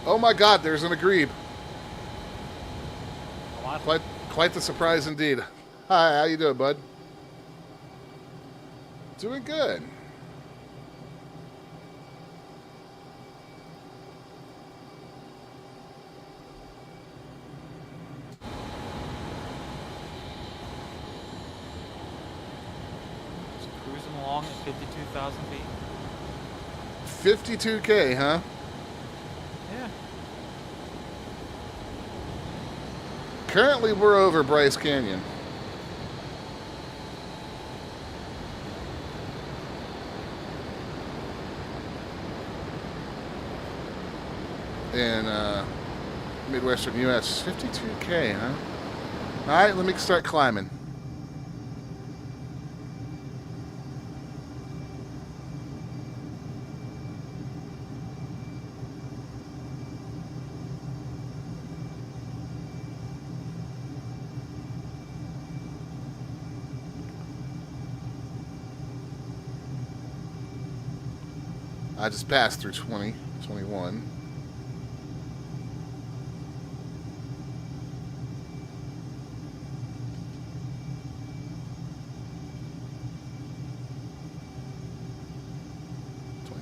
Oh my God, there's an Agrebe. Quite the surprise indeed. Hi, how you doing, bud? Doing good. Just cruising along at 52,000 feet. 52K, huh? Yeah. Currently, we're over Bryce Canyon. In Midwestern U.S. 52K, huh? All right, let me start climbing. I just passed through 20, 21.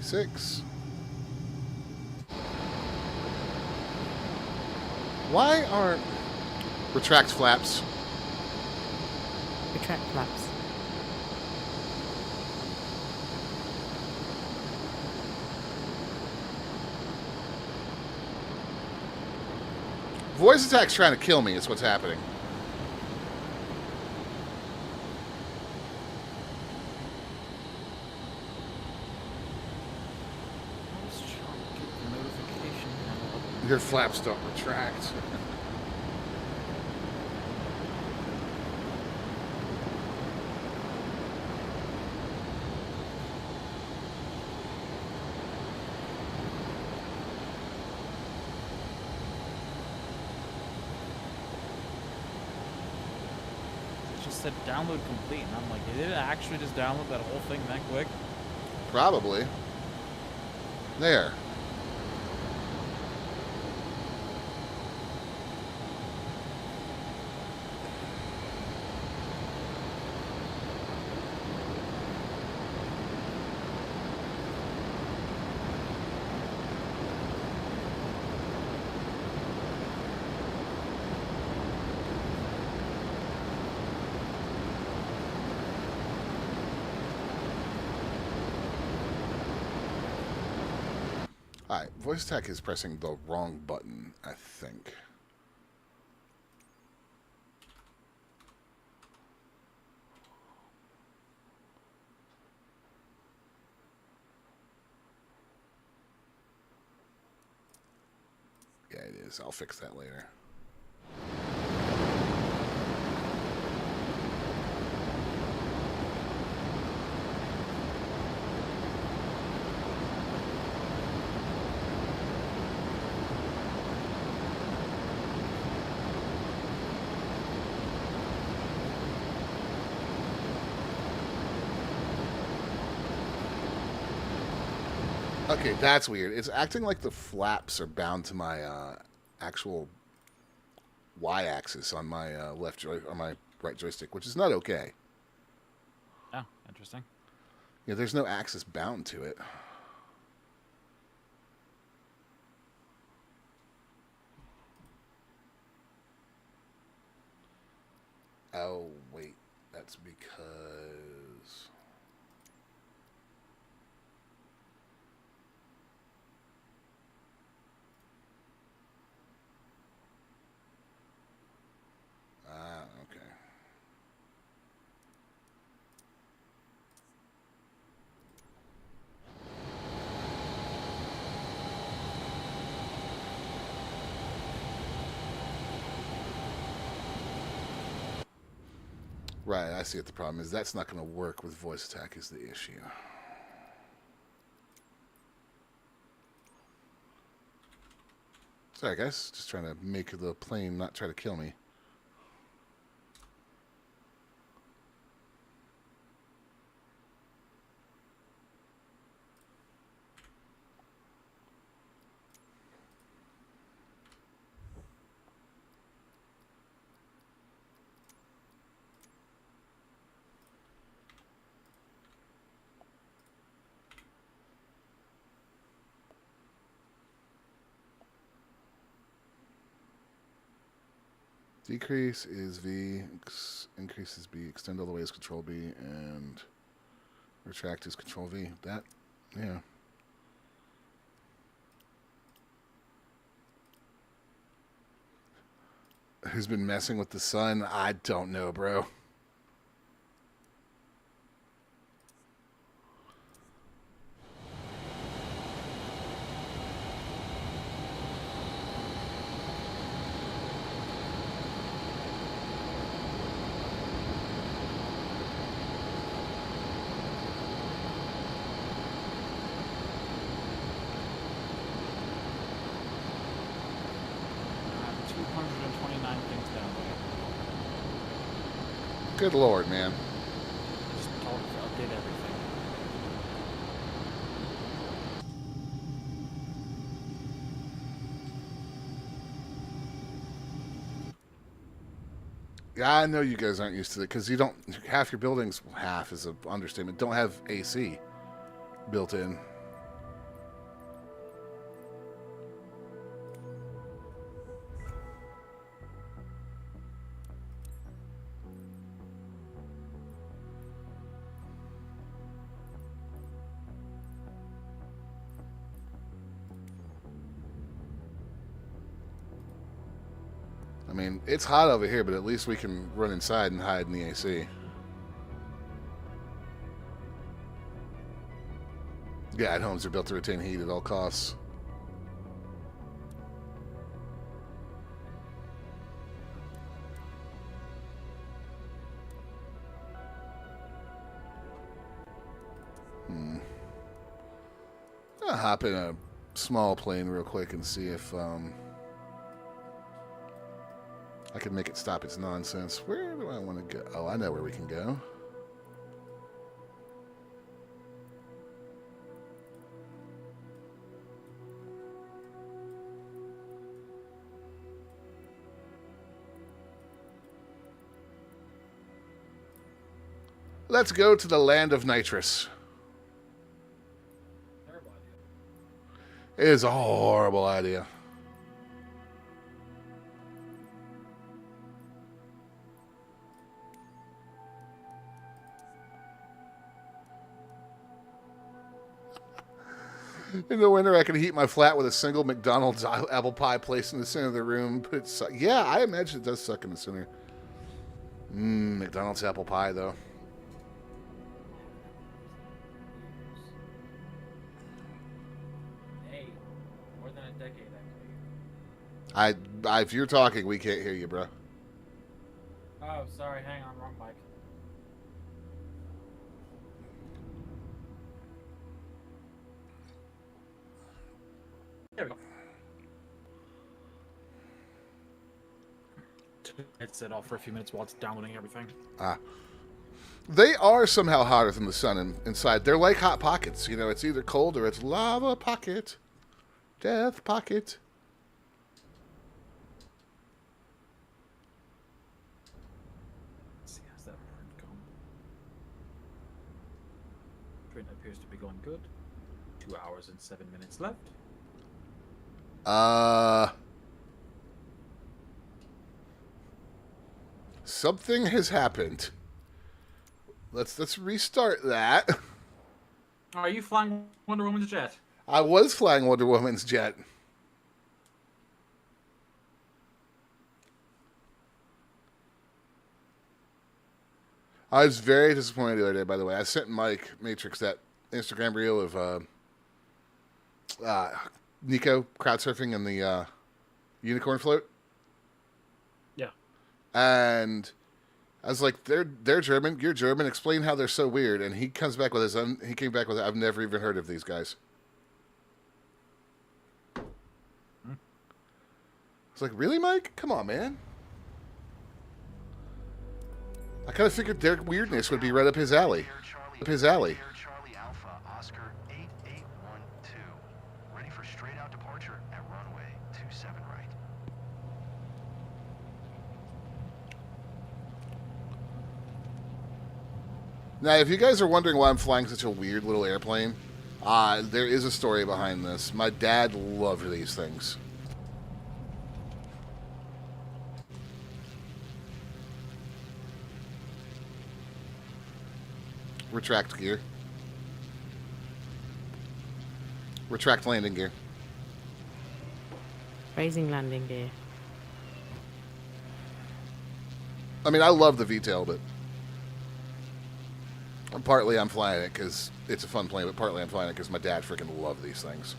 Six. Why aren't retract flaps? Retract flaps. Voice attack's trying to kill me is what's happening. Your flaps don't retract. It just said download complete, and I'm like, did it actually just download that whole thing that quick? Probably. There. Alright, voice attack is pressing the wrong button, I think. Yeah, it is. I'll fix that later. Okay, that's weird. It's acting like the flaps are bound to my actual y-axis on my left or my right joystick, which is not okay. Oh, interesting. Yeah, there's no axis bound to it. Oh, wait. That's because... okay. Right, I see what the problem is. That's not going to work with voice attack is the issue. Sorry, guys. Just trying to make the plane not try to kill me. Decrease is V, increase is B, extend all the way is Control B, and retract is Control V. That, yeah. Who's been messing with the sun? I don't know, bro. Good Lord, man. Just told to update everything. Yeah, I know you guys aren't used to it because you don't. Half your buildings, half is an understatement, don't have AC built in. I mean, it's hot over here, but at least we can run inside and hide in the AC. Yeah, at homes are built to retain heat at all costs. I'll hop in a small plane real quick and see if I can make it stop its nonsense. Where do I want to go? Oh, I know where we can go. Let's go to the land of nitrous. Terrible idea. It is a horrible idea. In the winter, I can heat my flat with a single McDonald's apple pie placed in the center of the room. But it's, yeah, I imagine it does suck in the center. McDonald's apple pie, though. Hey, more than a decade, actually. If you're talking, we can't hear you, bro. Oh, sorry. Hang on, wrong mic. There we go. Headset off for a few minutes while it's downloading everything. They are somehow hotter than the sun inside. They're like hot pockets. You know, it's either cold or it's lava pocket. Death pocket. Let's see, how's that burn going? Train appears to be going good. 2 hours and 7 minutes left. Something has happened. Let's restart that. Are you flying Wonder Woman's jet? I was flying Wonder Woman's jet. I was very disappointed the other day, by the way. I sent Mike Matrix that Instagram reel of Nico crowd surfing in the unicorn float. Yeah. And I was like, they're German. You're German. Explain how they're so weird. And he comes back with his own. He came back with, I've never even heard of these guys. I was like, really, Mike? Come on, man. I kind of figured their weirdness would be right up his alley. Up his alley. Charlie Alpha, Oscar 8812. Ready for straight out departure at runway 27 right. Now, if you guys are wondering why I'm flying such a weird little airplane, there is a story behind this. My dad loved these things. Retract gear. Retract landing gear. Raising landing gear. I mean, I love the VTOL, but partly I'm flying it because it's a fun plane, but partly I'm flying it because my dad freaking loved these things.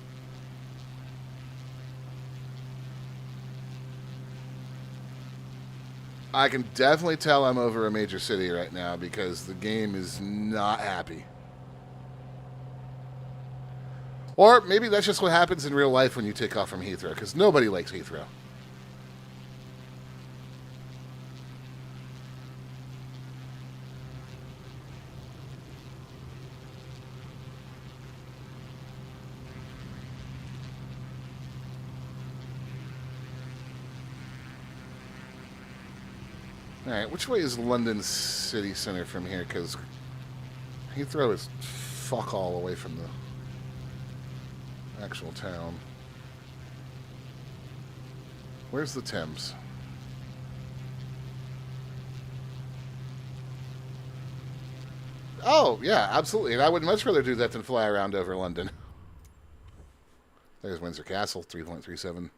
I can definitely tell I'm over a major city right now because the game is not happy. Or maybe that's just what happens in real life when you take off from Heathrow, because nobody likes Heathrow. Alright, which way is London city center from here? Because Heathrow is fuck all away from the actual town. Where's the Thames? Oh, yeah, absolutely. And I would much rather do that than fly around over London. There's Windsor Castle, 3.37.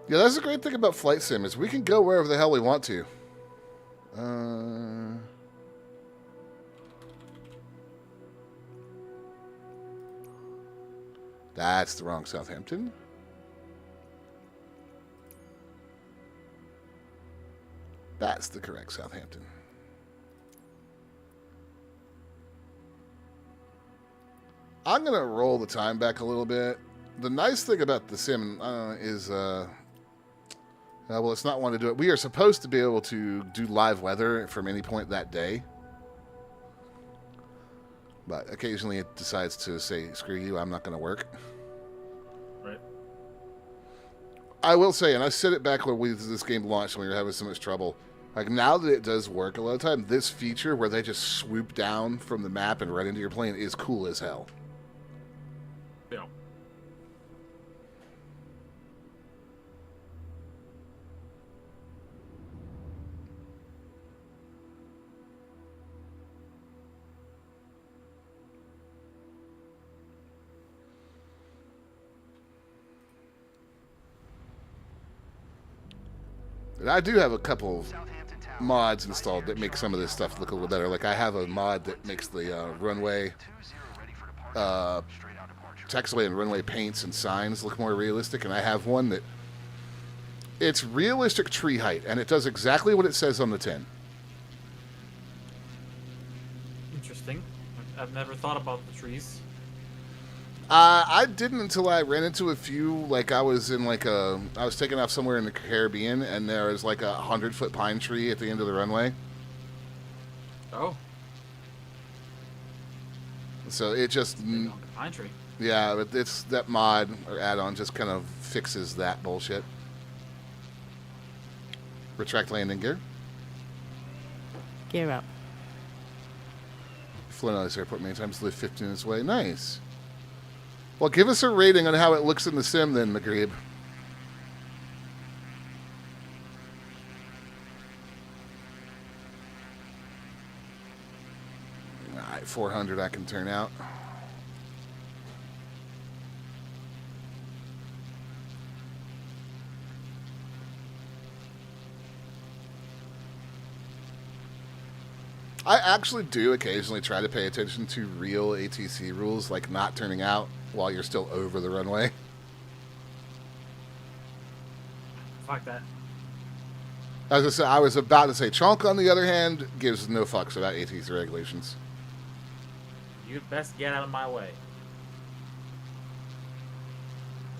Yeah, that's the great thing about Flight Sim is we can go wherever the hell we want to. That's the wrong Southampton. That's the correct Southampton. I'm going to roll the time back a little bit. The nice thing about the sim is, well, it's not one to do it. We are supposed to be able to do live weather from any point that day. But occasionally it decides to say, screw you, I'm not going to work. Right. I will say, and I said it back when this game launched when we were having so much trouble, like now that it does work a lot of time, this feature where they just swoop down from the map and right into your plane is cool as hell. Yeah. And I do have a couple of mods installed that make some of this stuff look a little better. Like I have a mod that makes the runway, taxiway and runway paints and signs look more realistic, and I have one that it's realistic tree height, and it does exactly what it says on the tin. Interesting. I've never thought about the trees. I didn't until I ran into a few. Like I was taking off somewhere in the Caribbean, and there was like 100-foot pine tree at the end of the runway. Oh. So it just, Pine tree. yeah, but it's that mod or add-on just kind of fixes that bullshit. Retract landing gear. Gear up. Flown out of this airport many times, live 15 minutes away. Nice. Well, give us a rating on how it looks in the sim then, McGreeb. Alright, 400 I can turn out. I actually do occasionally try to pay attention to real ATC rules, like not turning out while you're still over the runway. Fuck that. As I was about to say, Chonk, on the other hand, gives no fucks about ATC regulations. You'd best get out of my way.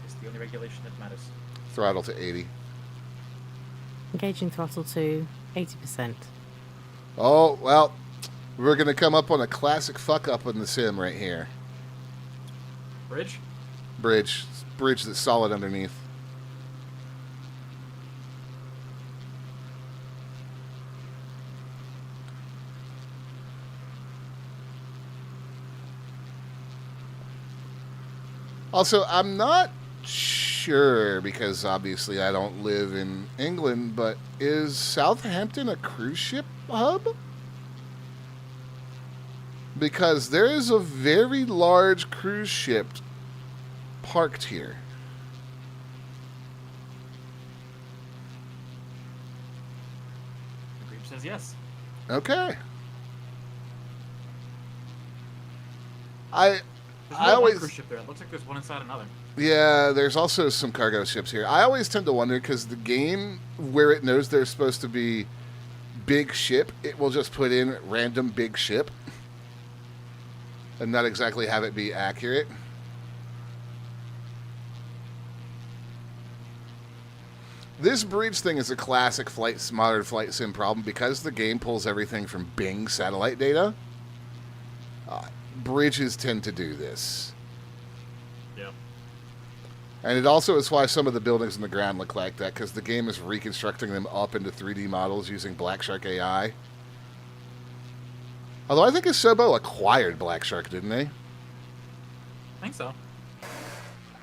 It's the only regulation that matters. Throttle to 80. Engaging throttle to 80%. Oh, well, we're going to come up on a classic fuck-up in the sim right here. Bridge? Bridge. Bridge that's solid underneath. Also, I'm not sure, because obviously I don't live in England, but is Southampton a cruise ship hub? Because there is a very large cruise ship parked here. The group says yes. Okay. I There's more than always... one cruise ship there. It looks like there's one inside another. Yeah, there's also some cargo ships here. I always tend to wonder, because the game, where it knows there's supposed to be big ship, it will just put in random big ship and not exactly have it be accurate. This bridge thing is a classic modern flight sim problem, because the game pulls everything from Bing satellite data. Bridges tend to do this. Yeah. And it also is why some of the buildings in the ground look like that, because the game is reconstructing them up into 3D models using Black Shark AI. Although I think Asobo acquired Black Shark, didn't they? I think so.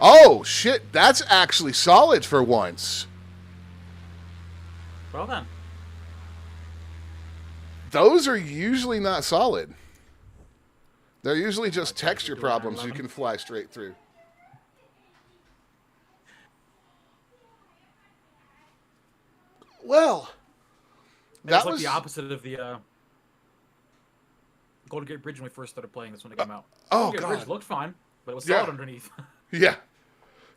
Oh, shit. That's actually solid for once. Well then. Those are usually not solid. They're usually just texture problems you can fly straight through. Well, That was like the opposite of the Golden Gate Bridge when we first started playing this when it came out. Oh, Golden Gate God. Bridge looked fine, but it was Yeah. solid underneath. Yeah.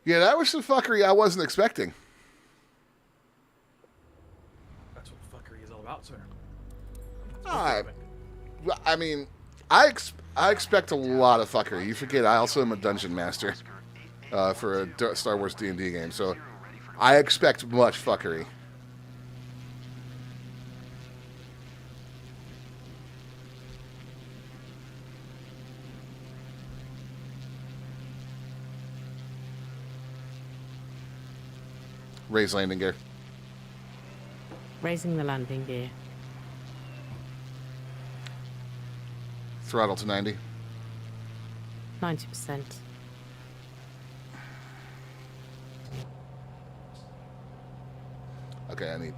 Yeah, that was some fuckery I wasn't expecting. That's what fuckery is all about, sir. I mean, I expect a lot of fuckery. You forget, I also am a dungeon master for a Star Wars D&D game, so I expect much fuckery. Raise landing gear. Raising the landing gear. Throttle to 90. 90%. Okay, I need...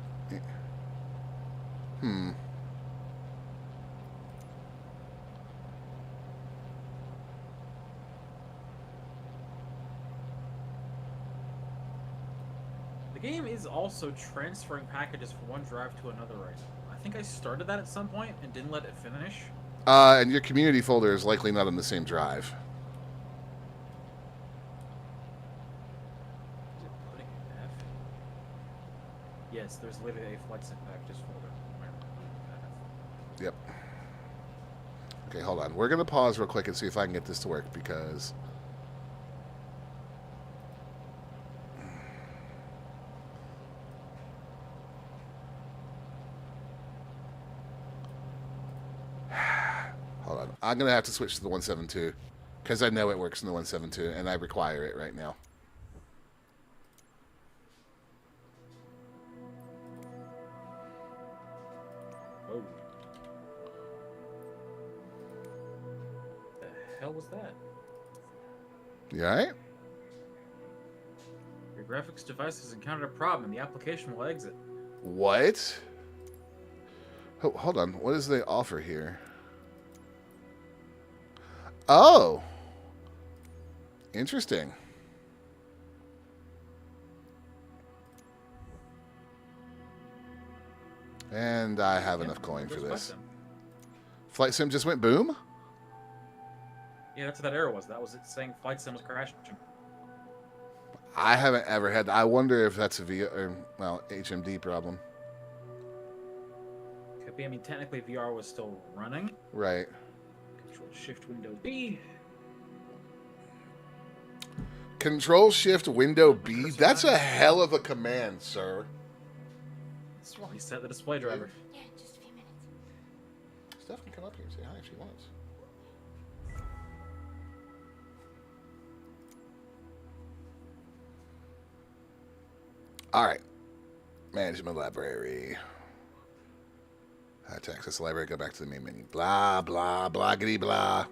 The game is also transferring packages from one drive to another right now. I think I started that at some point and didn't let it finish. And your community folder is likely not on the same drive. Is it putting an F? Yes, there's literally a flight sim packages folder. Yep. Okay, hold on. We're going to pause real quick and see if I can get this to work, because... Hold on. I'm going to have to switch to the 172, because I know it works in the 172, and I require it right now. Oh. The hell was that? You alright? Your graphics device has encountered a problem and the application will exit. What? Oh, hold on. What does they offer here? Oh. Interesting. And I have enough coin for this. Flight sim just went boom? Yeah, that's what that error was. That was it saying flight sim was crashing. I haven't ever had... I wonder if that's a HMD problem. Could be. I mean, technically VR was still running. Right. Shift window B. Control Shift Window B? That's a hell of a command, sir. That's why he set the display driver. Yeah, just a few minutes. Steph can come up here and say hi if she wants. Alright. Management library. To access the library, go back to the main menu. Blah, blah, bloggity, blah.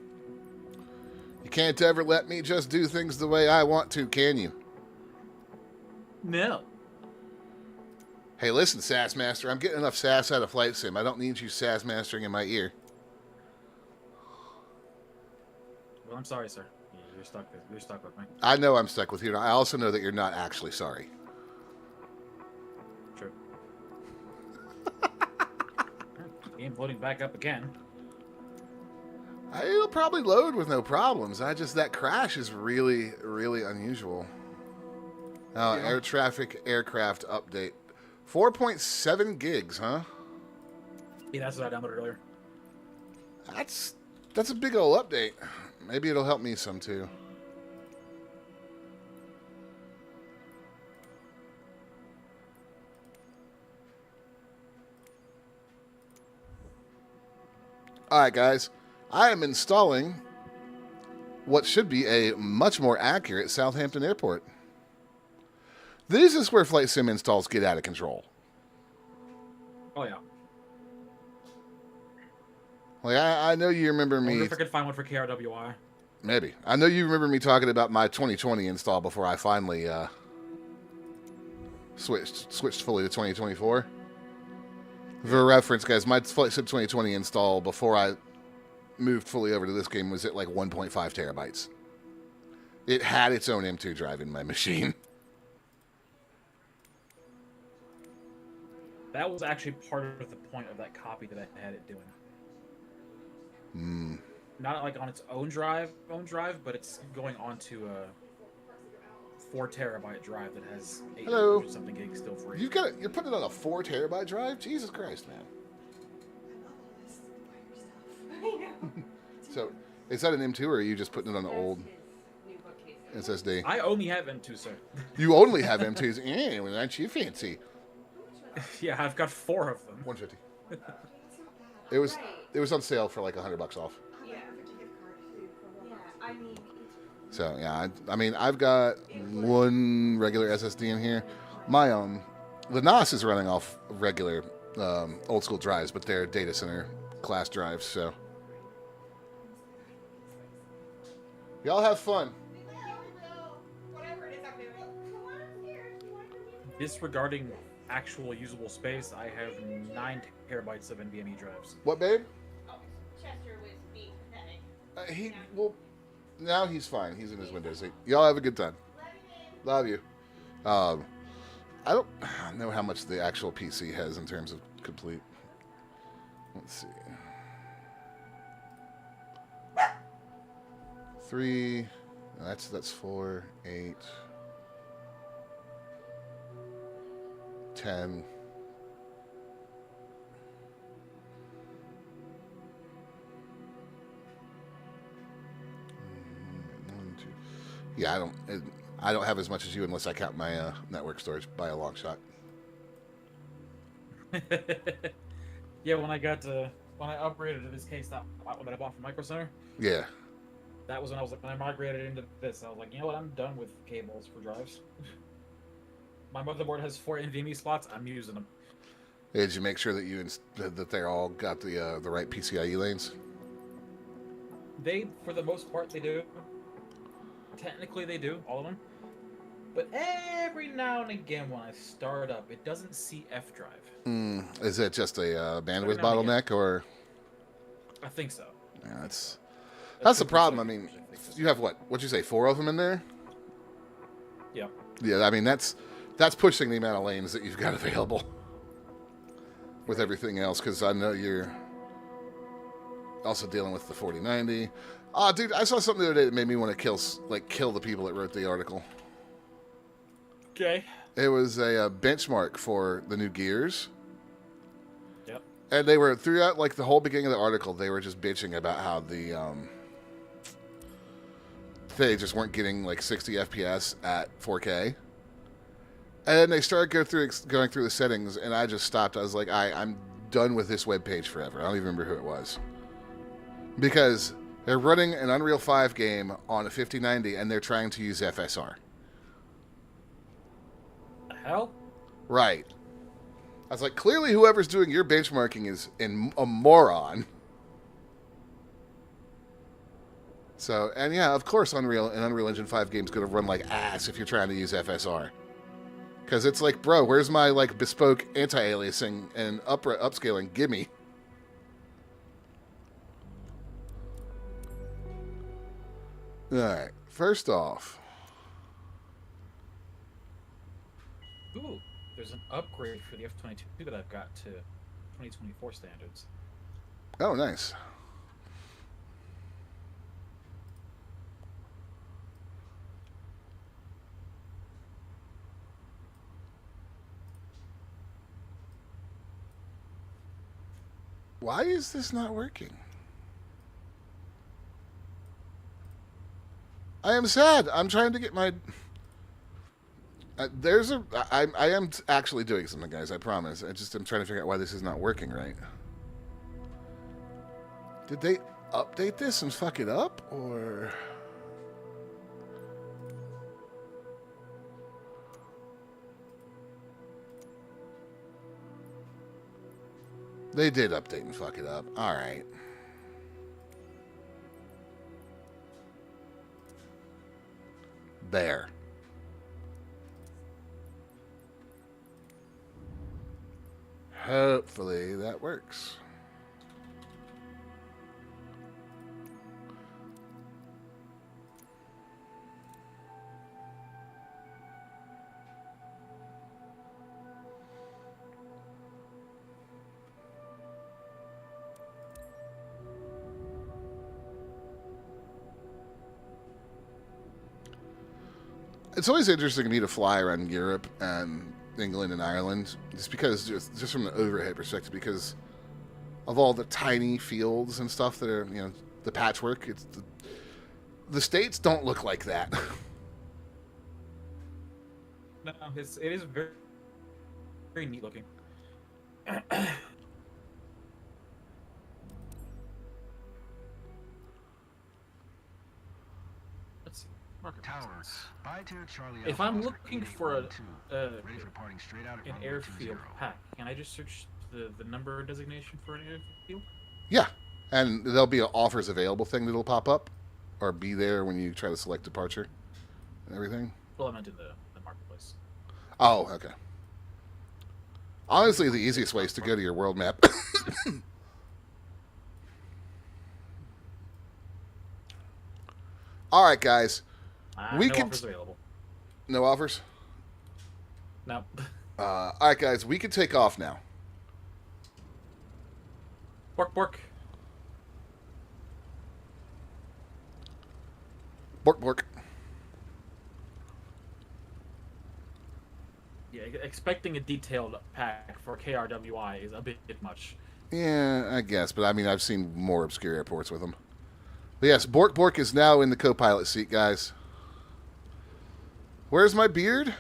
You can't ever let me just do things the way I want to, can you? No. Hey, listen, Sass Master. I'm getting enough sass out of Flight Sim. I don't need you sass mastering in my ear. Well, I'm sorry, sir. You're stuck. You're stuck with me. I know I'm stuck with you. I also know that you're not actually sorry. True. Game loading back up again. It'll probably load with no problems. That crash is really, really unusual. Oh, Yeah. air traffic aircraft update. 4.7 gigs, huh? Yeah, that's what I downloaded earlier. That's a big old update. Maybe it'll help me some too. Alright, guys. I am installing what should be a much more accurate Southampton Airport. This is where flight sim installs get out of control. Oh yeah. Like I know you remember I wonder me. if I could find one for KRWI. Maybe I know you remember me talking about my 2020 install before I finally switched fully to 2024. For reference, guys, my Flight Sim 2020 install before I moved fully over to this game was at like 1.5 terabytes. It had its own M2 drive in my machine. That was actually part of the point of that copy that I had it doing. Not like on its own drive, but it's going onto a 4 terabyte drive that has 800 something gigs still free. You're putting it on a 4 terabyte drive? Jesus Christ, man. So, is that an M2 or are you just putting it on an old SSD? I only have M2, sir. You only have M2s? Well, aren't you fancy? Yeah, I've got 4 of them. 150. It was on sale for like $100 off. Yeah. Yeah, I mean... So yeah, I mean I've got one regular SSD in here. My the NAS is running off regular old school drives, but they're data center class drives. So y'all have fun. Disregarding actual usable space, I have 9 terabytes of NVMe drives. What, babe? Oh, Chester was being pathetic. Now he's fine. He's in his Windows 8. Y'all have a good time. Love you. I don't know how much the actual PC has in terms of complete. Let's see. 3. That's 4, 8, 10. Yeah, I don't have as much as you unless I count my network storage by a long shot. Yeah, when I upgraded to this case that I bought from Micro Center, Yeah. that was when I migrated into this. I was like, you know what? I'm done with cables for drives. My motherboard has 4 NVMe slots. I'm using them. Did you make sure that they all got the right PCIe lanes? They, for the most part, they do. Technically, they do, all of them. But every now and again, when I start up, it doesn't see F drive. Is it just a bandwidth bottleneck, or? I think so. Yeah, that's the problem. I mean, you have what'd you say, 4 of them in there? Yeah. Yeah, I mean that's pushing the amount of lanes that you've got available with everything else, because I know you're also dealing with the 4090. Oh, dude, I saw something the other day that made me want to kill the people that wrote the article. Okay. It was a benchmark for the new Gears. Yep. And they were, throughout like the whole beginning of the article, they were just bitching about how they just weren't getting like 60 FPS at 4K. And they started going through the settings, and I just stopped. I was like, I'm done with this web page forever. I don't even remember who it was. Because they're running an Unreal 5 game on a 5090, and they're trying to use FSR. The hell? Right. I was like, clearly whoever's doing your benchmarking is a moron. So, and yeah, of course an Unreal Engine 5 game's going to run like ass if you're trying to use FSR. Because it's like, bro, where's my like bespoke anti-aliasing and upscaling? Gimme. Alright, first off. Ooh, there's an upgrade for the F-22 that I've got to 2024 standards. Oh, nice. Why is this not working? I am sad. I'm trying to get my... I am actually doing something, guys. I promise. I'm trying to figure out why this is not working right. Did they update this and fuck it up, or... They did update and fuck it up. All right. There. Hopefully that works. It's always interesting to me to fly around Europe and England and Ireland, just because, just from an overhead perspective, because of all the tiny fields and stuff that are, you know, the patchwork. It's the states don't look like that. No, it is very, very neat looking. Let's see. Tower. By to Charlie If Alpha, I'm Oscar looking for ready for departing straight out at an runway airfield 20. pack, can I just search the number designation for an airfield? Yeah, and there'll be an offers available thing that'll pop up, or be there when you try to select departure and everything. Well, I meant in the marketplace. Oh, okay. Honestly, the easiest way is to go to your world map. All right, guys. We no can offers available. No offers? No. All right, guys. We can take off now. Bork, bork. Bork, bork. Yeah, expecting a detailed pack for KRWI is a bit much. Yeah, I guess. But, I mean, I've seen more obscure airports with them. But, yes, Bork Bork is now in the co-pilot seat, guys. Where's my beard?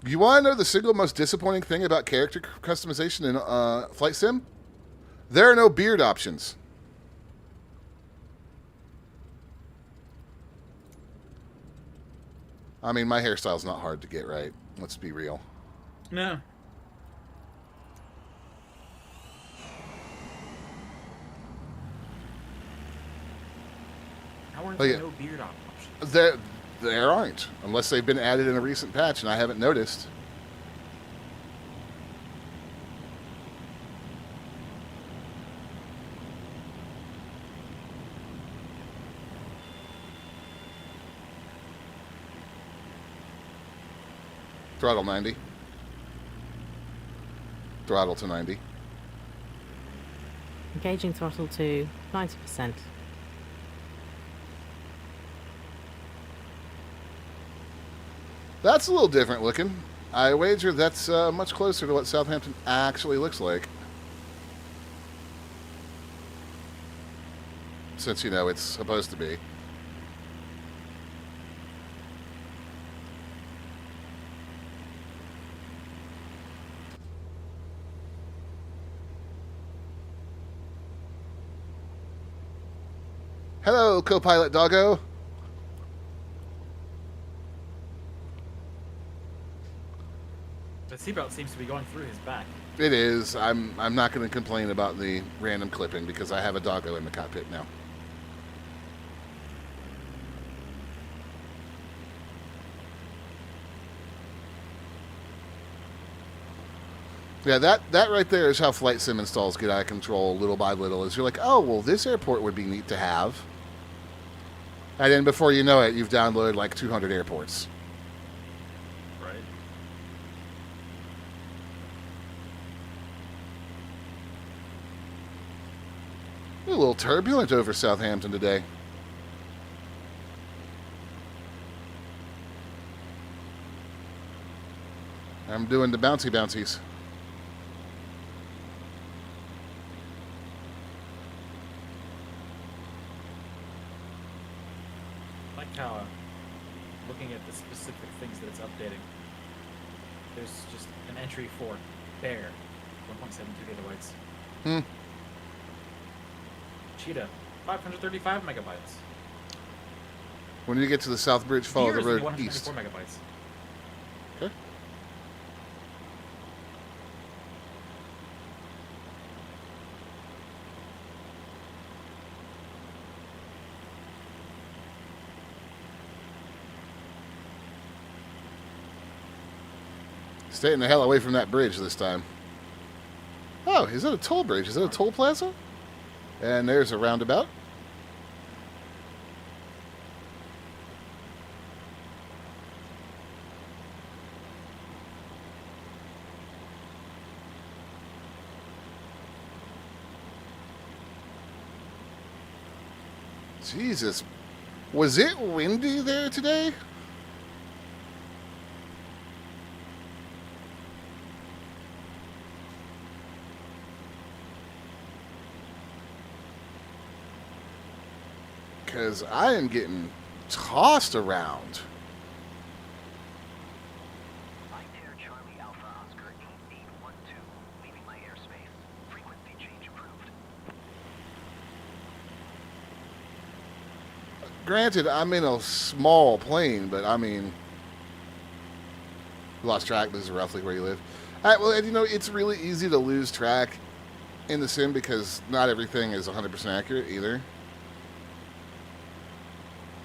You want to know the single most disappointing thing about character customization in Flight Sim? There are no beard options. I mean, my hairstyle's not hard to get right. Let's be real. No. How are there no beard options? There aren't, unless they've been added in a recent patch, and I haven't noticed. Throttle 90. Throttle to 90. Engaging throttle to 90%. That's a little different looking. I wager that's much closer to what Southampton actually looks like. Since, you know, it's supposed to be. Hello, co-pilot doggo. The seatbelt seems to be going through his back. It is. I'm not going to complain about the random clipping because I have a doggo in the cockpit now. Yeah, that right there is how Flight Sim installs get out of control little by little. Is you're like, oh, well, this airport would be neat to have. And then before you know it, you've downloaded like 200 airports. Right. A little turbulent over Southampton today. I'm doing the bouncy bouncies. I like how, looking at the specific things that it's updating, there's just an entry for Bear, 1.72 gigabytes. Cheetah, 535 megabytes. When you get to the South Bridge, follow Deer the is road only east. 124 megabytes. Okay. Staying the hell away from that bridge this time. Oh, is that a toll bridge? Is that a toll plaza? And there's a roundabout. Jesus. Was it windy there today? Because I am getting tossed around. Charlie Alpha Oscar 8812, leaving my airspace. Frequency change approved. Granted, I'm in a small plane, but I mean, lost track. This is roughly where you live. Well, and you know, it's really easy to lose track in the sim because not everything is 100% accurate either.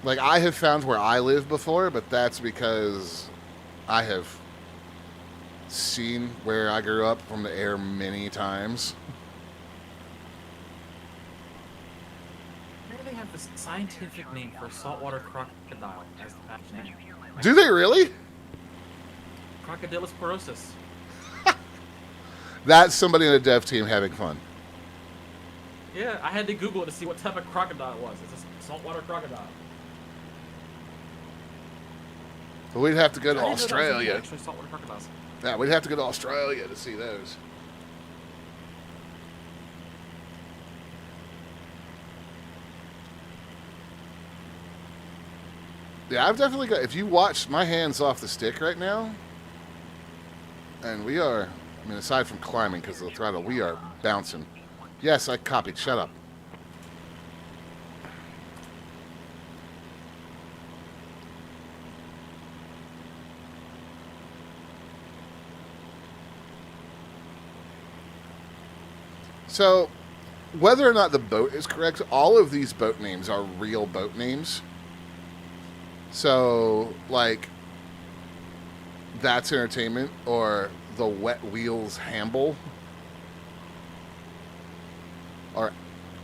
Like, I have found where I live before, but that's because I have seen where I grew up from the air many times. Maybe they have this scientific name for saltwater crocodile as the patch name. Do they really? Crocodilus porosus. That's somebody in a dev team having fun. Yeah, I had to Google it to see what type of crocodile it was. It's a saltwater crocodile. But we'd have to go to I didn't know that was Australia. actually saltwater crocodiles. Yeah, we'd have to go to Australia to see those. Yeah, I've definitely got... If you watch my hands off the stick right now, and we are... I mean, aside from climbing because of the throttle, we are bouncing. Yes, I copied. Shut up. So, whether or not the boat is correct, all of these boat names are real boat names. So, like, That's Entertainment or the Wet Wheels Hamble are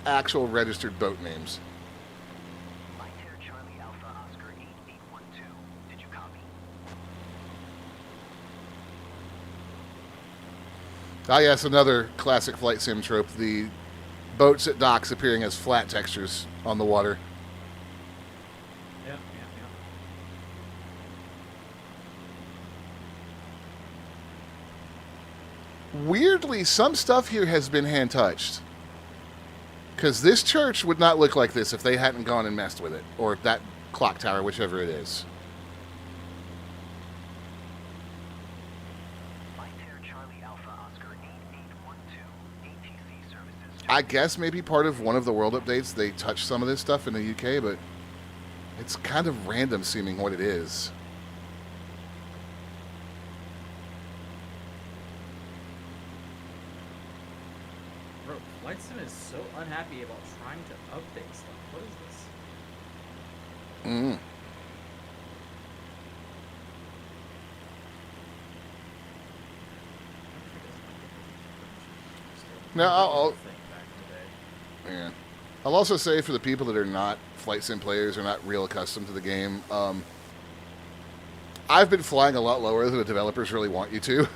actual registered boat names. Charlie Alpha Oscar 8812. Did you copy? Ah, yes, another classic flight sim trope. The boats at docks appearing as flat textures on the water. Yeah. Weirdly, some stuff here has been hand-touched. Because this church would not look like this if they hadn't gone and messed with it. Or that clock tower, whichever it is. Charlie Alpha Oscar 8812. ATC services. I guess maybe part of one of the world updates, they touched some of this stuff in the UK, but it's kind of random seeming what it is. Bro, Flight Sim is so unhappy about trying to update stuff. What is this? Now, yeah. I'll also say for the people that are not Flight Sim players or not real accustomed to the game, I've been flying a lot lower than the developers really want you to.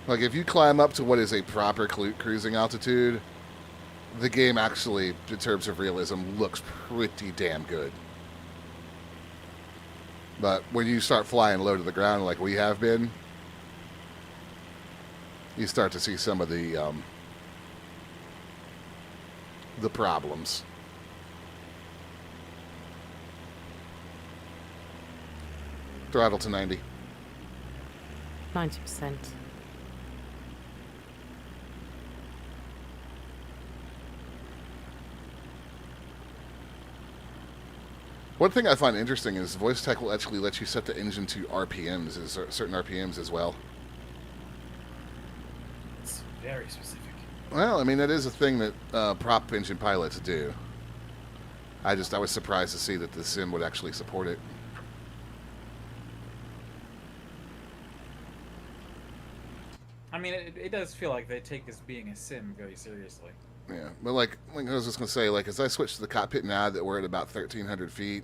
Like, if you climb up to what is a proper cruising altitude, the game actually, in terms of realism, looks pretty damn good. But when you start flying low to the ground like we have been, you start to see some of the problems. Throttle to 90. 90%. One thing I find interesting is voice tech will actually let you set the engine to RPMs, certain RPMs as well. It's very specific. Well, I mean, that is a thing that prop engine pilots do. I was surprised to see that the sim would actually support it. I mean, it does feel like they take this being a sim very seriously. Yeah, but like I was just gonna say, like as I switch to the cockpit now that we're at about 1,300 feet,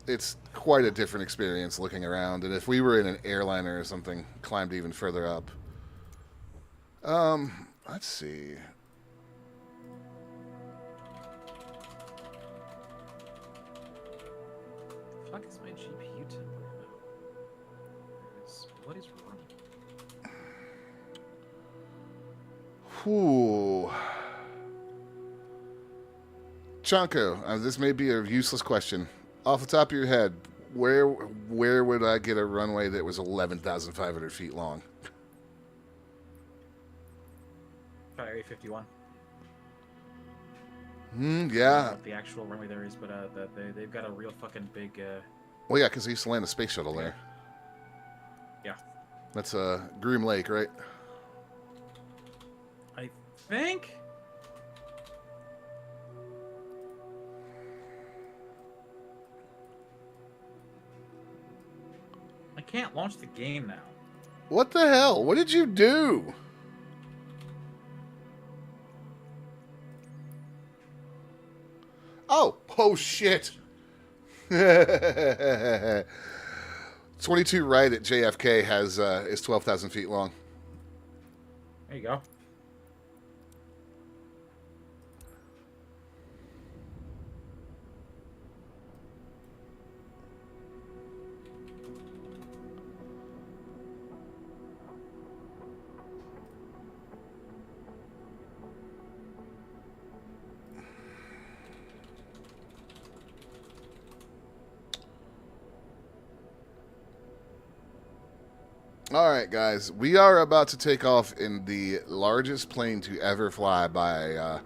it's quite a different experience looking around. And if we were in an airliner or something, climbed even further up. Let's see. Fuck is my GPU temper now? What is wrong? Whew. Chanko, this may be a useless question. Off the top of your head, where would I get a runway that was 11,500 feet long? Probably Area 51. Yeah. I don't know what the actual runway there is, but they've got a real fucking big. Well, yeah, because they used to land a space shuttle there. Yeah. That's Groom Lake, right? I think. I can't launch the game now. What the hell? What did you do? Oh shit. 22 right at JFK has is 12,000 feet long. There you go. All right, guys. We are about to take off in the largest plane to ever fly by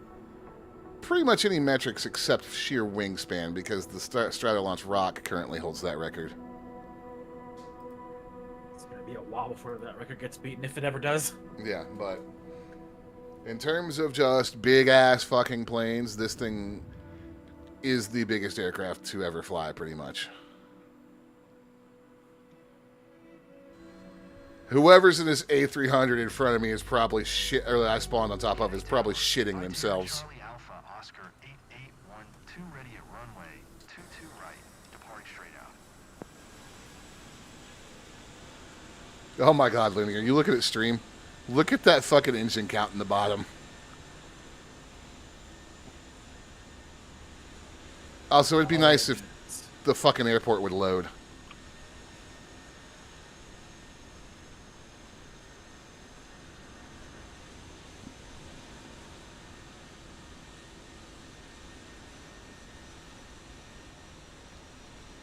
pretty much any metrics except sheer wingspan, because the Stratolaunch Rock currently holds that record. It's going to be a while before that record gets beaten, if it ever does. Yeah, but in terms of just big-ass fucking planes, this thing is the biggest aircraft to ever fly, pretty much. Whoever's in this A300 in front of me is probably shit, or that I spawned on top of is probably shitting themselves. Charlie Alpha, Oscar 8812, ready at runway 22 right, departing straight out. Oh my god, Linear, you look at it stream. Look at that fucking engine count in the bottom. Also, it'd be nice if the fucking airport would load.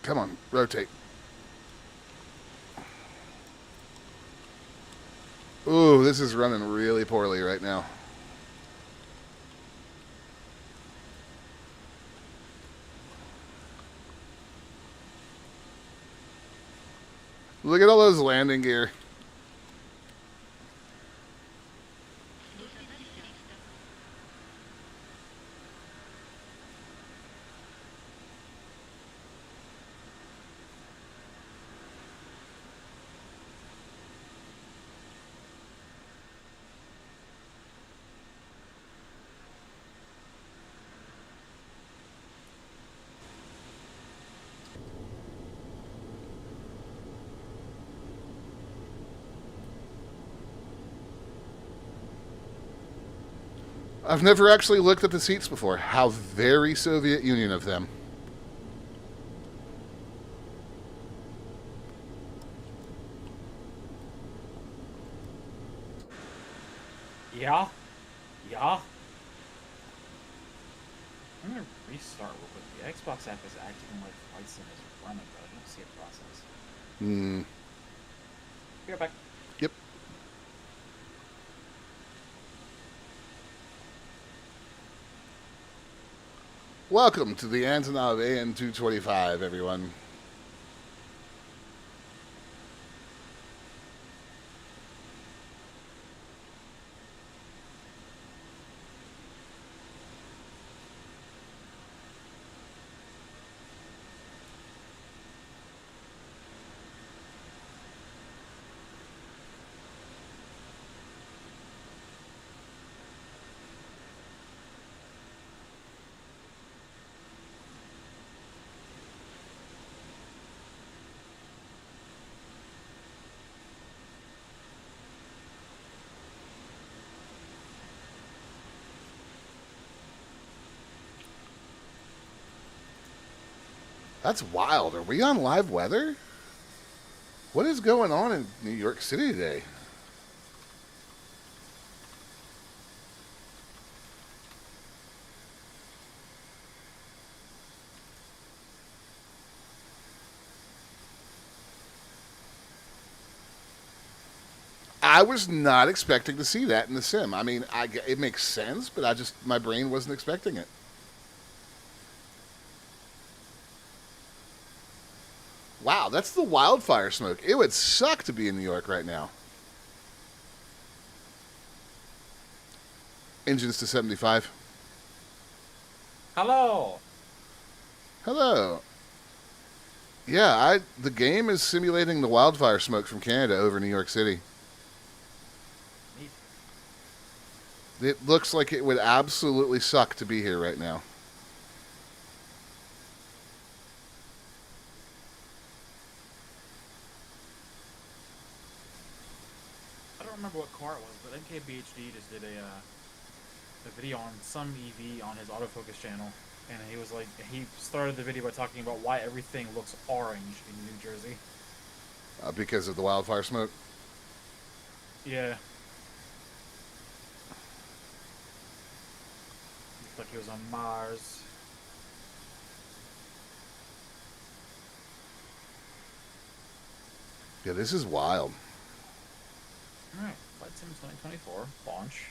Come on, rotate. Ooh, this is running really poorly right now. Look at all those landing gear. I've never actually looked at the seats before. How very Soviet Union of them. Yeah. Yeah. I'm gonna restart real quick. The Xbox app is acting like Flight Sim is running, but I don't see a process. Be right back. Yep. Welcome to the Antonov AN-225, everyone. That's wild. Are we on live weather? What is going on in New York City today? I was not expecting to see that in the sim. I mean, it makes sense, but my brain wasn't expecting it. Wow, that's the wildfire smoke. It would suck to be in New York right now. Engines to 75. Hello. Hello. Yeah, the game is simulating the wildfire smoke from Canada over New York City. Neat. It looks like it would absolutely suck to be here right now. I don't remember what car it was, but NKBHD just did a video on some EV on his autofocus channel, and he started the video by talking about why everything looks orange in New Jersey. Because of the wildfire smoke? Yeah. Looked like he was on Mars. Yeah, this is wild. Alright, Flight Sim 2024, launch.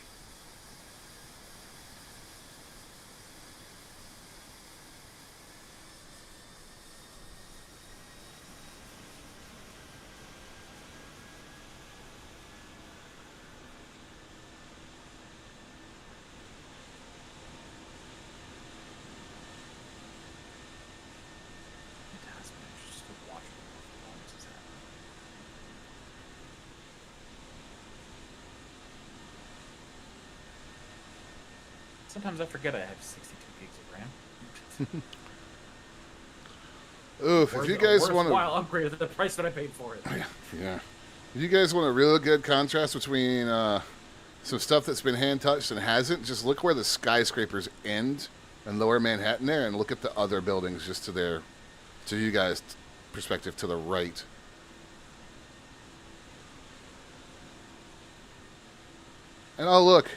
Sometimes I forget I have 62 gigs of RAM. Oof, if you guys want to... Worthwhile upgrade at the price that I paid for it. Yeah. If you guys want a real good contrast between some stuff that's been hand-touched and hasn't, just look where the skyscrapers end in lower Manhattan there and look at the other buildings just to you guys' perspective to the right. And oh, look.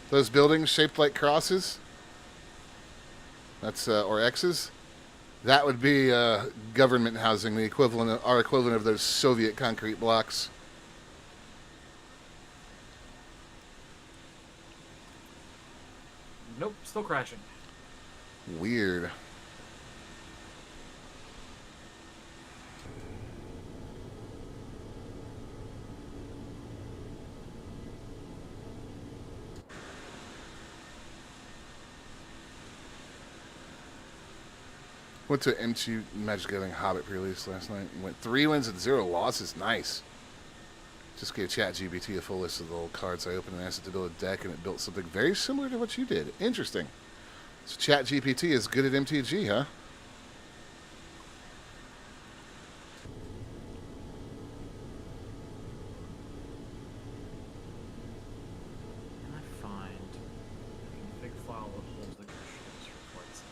Those buildings shaped like crosses, that's or X's, that would be government housing, our equivalent of those Soviet concrete blocks. Nope, still crashing. Weird. Went to M2 Magic Gathering Hobbit release last night. Went 3 wins and 0 losses. Nice. Just gave ChatGPT a full list of the old cards I opened and asked it to build a deck, and it built something very similar to what you did. Interesting. So ChatGPT is good at MTG, huh? Can I find a config file that holds the controls for Flight Sim?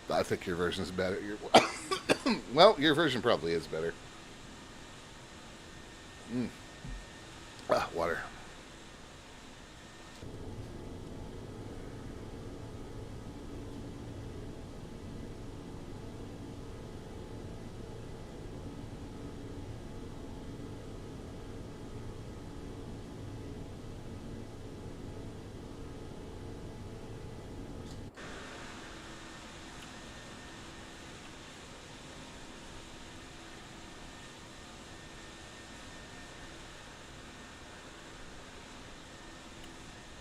I think your version is better. Well, your version probably is better. Water.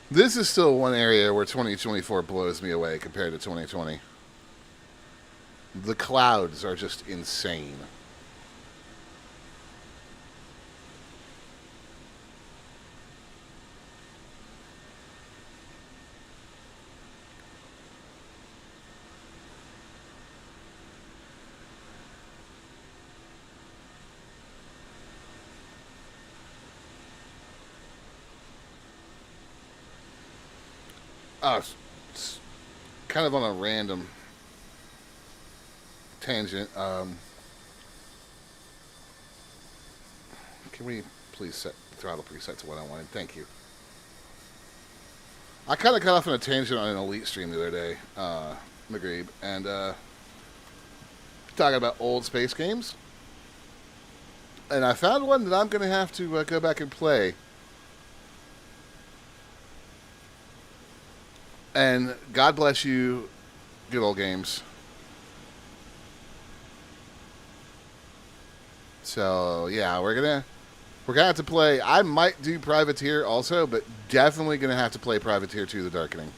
This is still one area where 2024 blows me away compared to 2020. The clouds are just insane. It's kind of on a random tangent. Can we please set the throttle preset to what I wanted? Thank you. I kind of got off on a tangent on an Elite stream the other day, McGreeb, and talking about old space games. And I found one that I'm going to have to go back and play. And God bless you, good old games. So yeah, we're gonna have to play. I might do Privateer also, but definitely gonna have to play Privateer 2: The Darkening.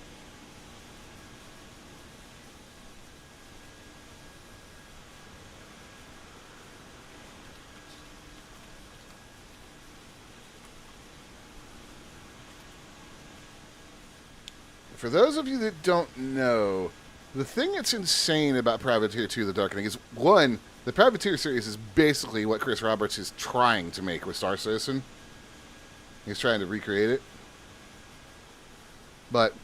For those of you that don't know, the thing that's insane about Privateer 2: The Darkening is, one, the Privateer series is basically what Chris Roberts is trying to make with Star Citizen. He's trying to recreate it. But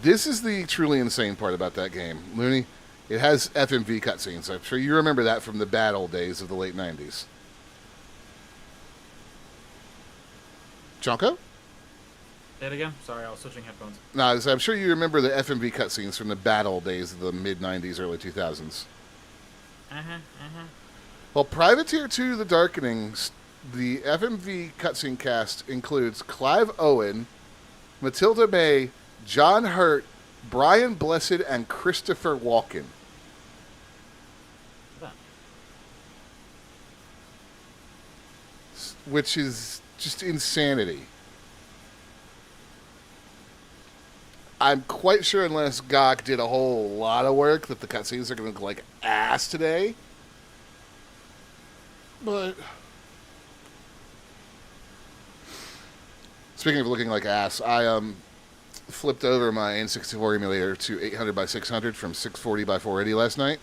this is the truly insane part about that game. Looney, it has FMV cutscenes. I'm sure you remember that from the bad old days of the late 90s. Jonko? Say it again? Sorry, I was switching headphones. No, I'm sure you remember the FMV cutscenes from the bad old days of the mid-90s, early 2000s. Well, Privateer 2: The Darkening, the FMV cutscene cast includes Clive Owen, Matilda May, John Hurt, Brian Blessed, and Christopher Walken. Which is just insanity. I'm quite sure unless Gok did a whole lot of work that the cutscenes are going to look like ass today. But speaking of looking like ass, I flipped over my N64 emulator to 800 by 600 from 640 by 480 last night.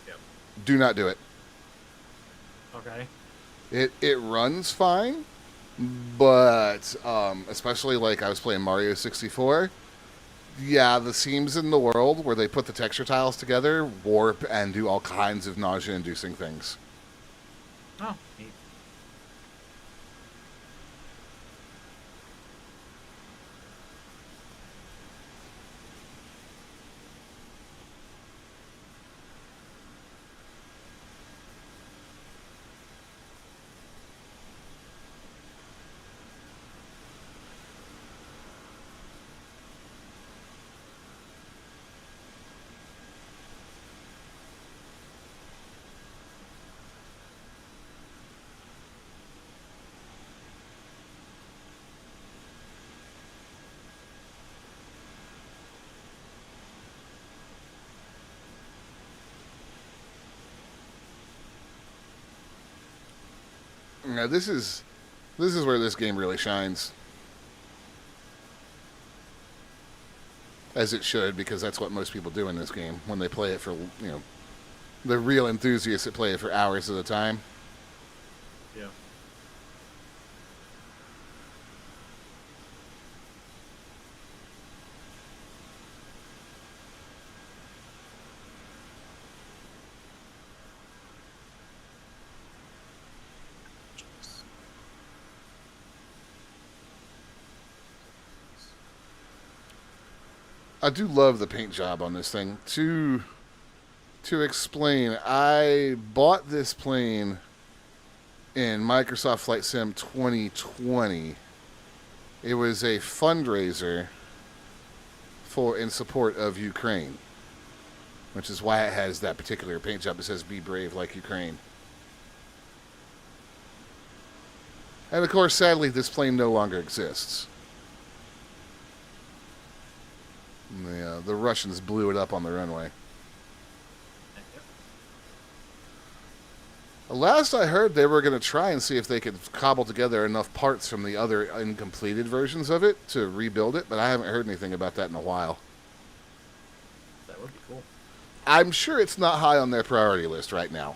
Yep. Do not do it. Okay. It runs fine, but especially like I was playing Mario 64. Yeah, the seams in the world where they put the texture tiles together warp and do all kinds of nausea-inducing things. Oh, neat. Now, this is where this game really shines. As it should, because that's what most people do in this game when they play it for, the real enthusiasts that play it for hours at a time. Yeah. I do love the paint job on this thing. To explain, I bought this plane in Microsoft Flight Sim 2020. It was a fundraiser in support of Ukraine, which is why it has that particular paint job that says "Be brave like Ukraine." And of course, sadly, this plane no longer exists. The Russians blew it up on the runway. Last I heard, they were going to try and see if they could cobble together enough parts from the other uncompleted versions of it to rebuild it, but I haven't heard anything about that in a while. That would be cool. I'm sure it's not high on their priority list right now.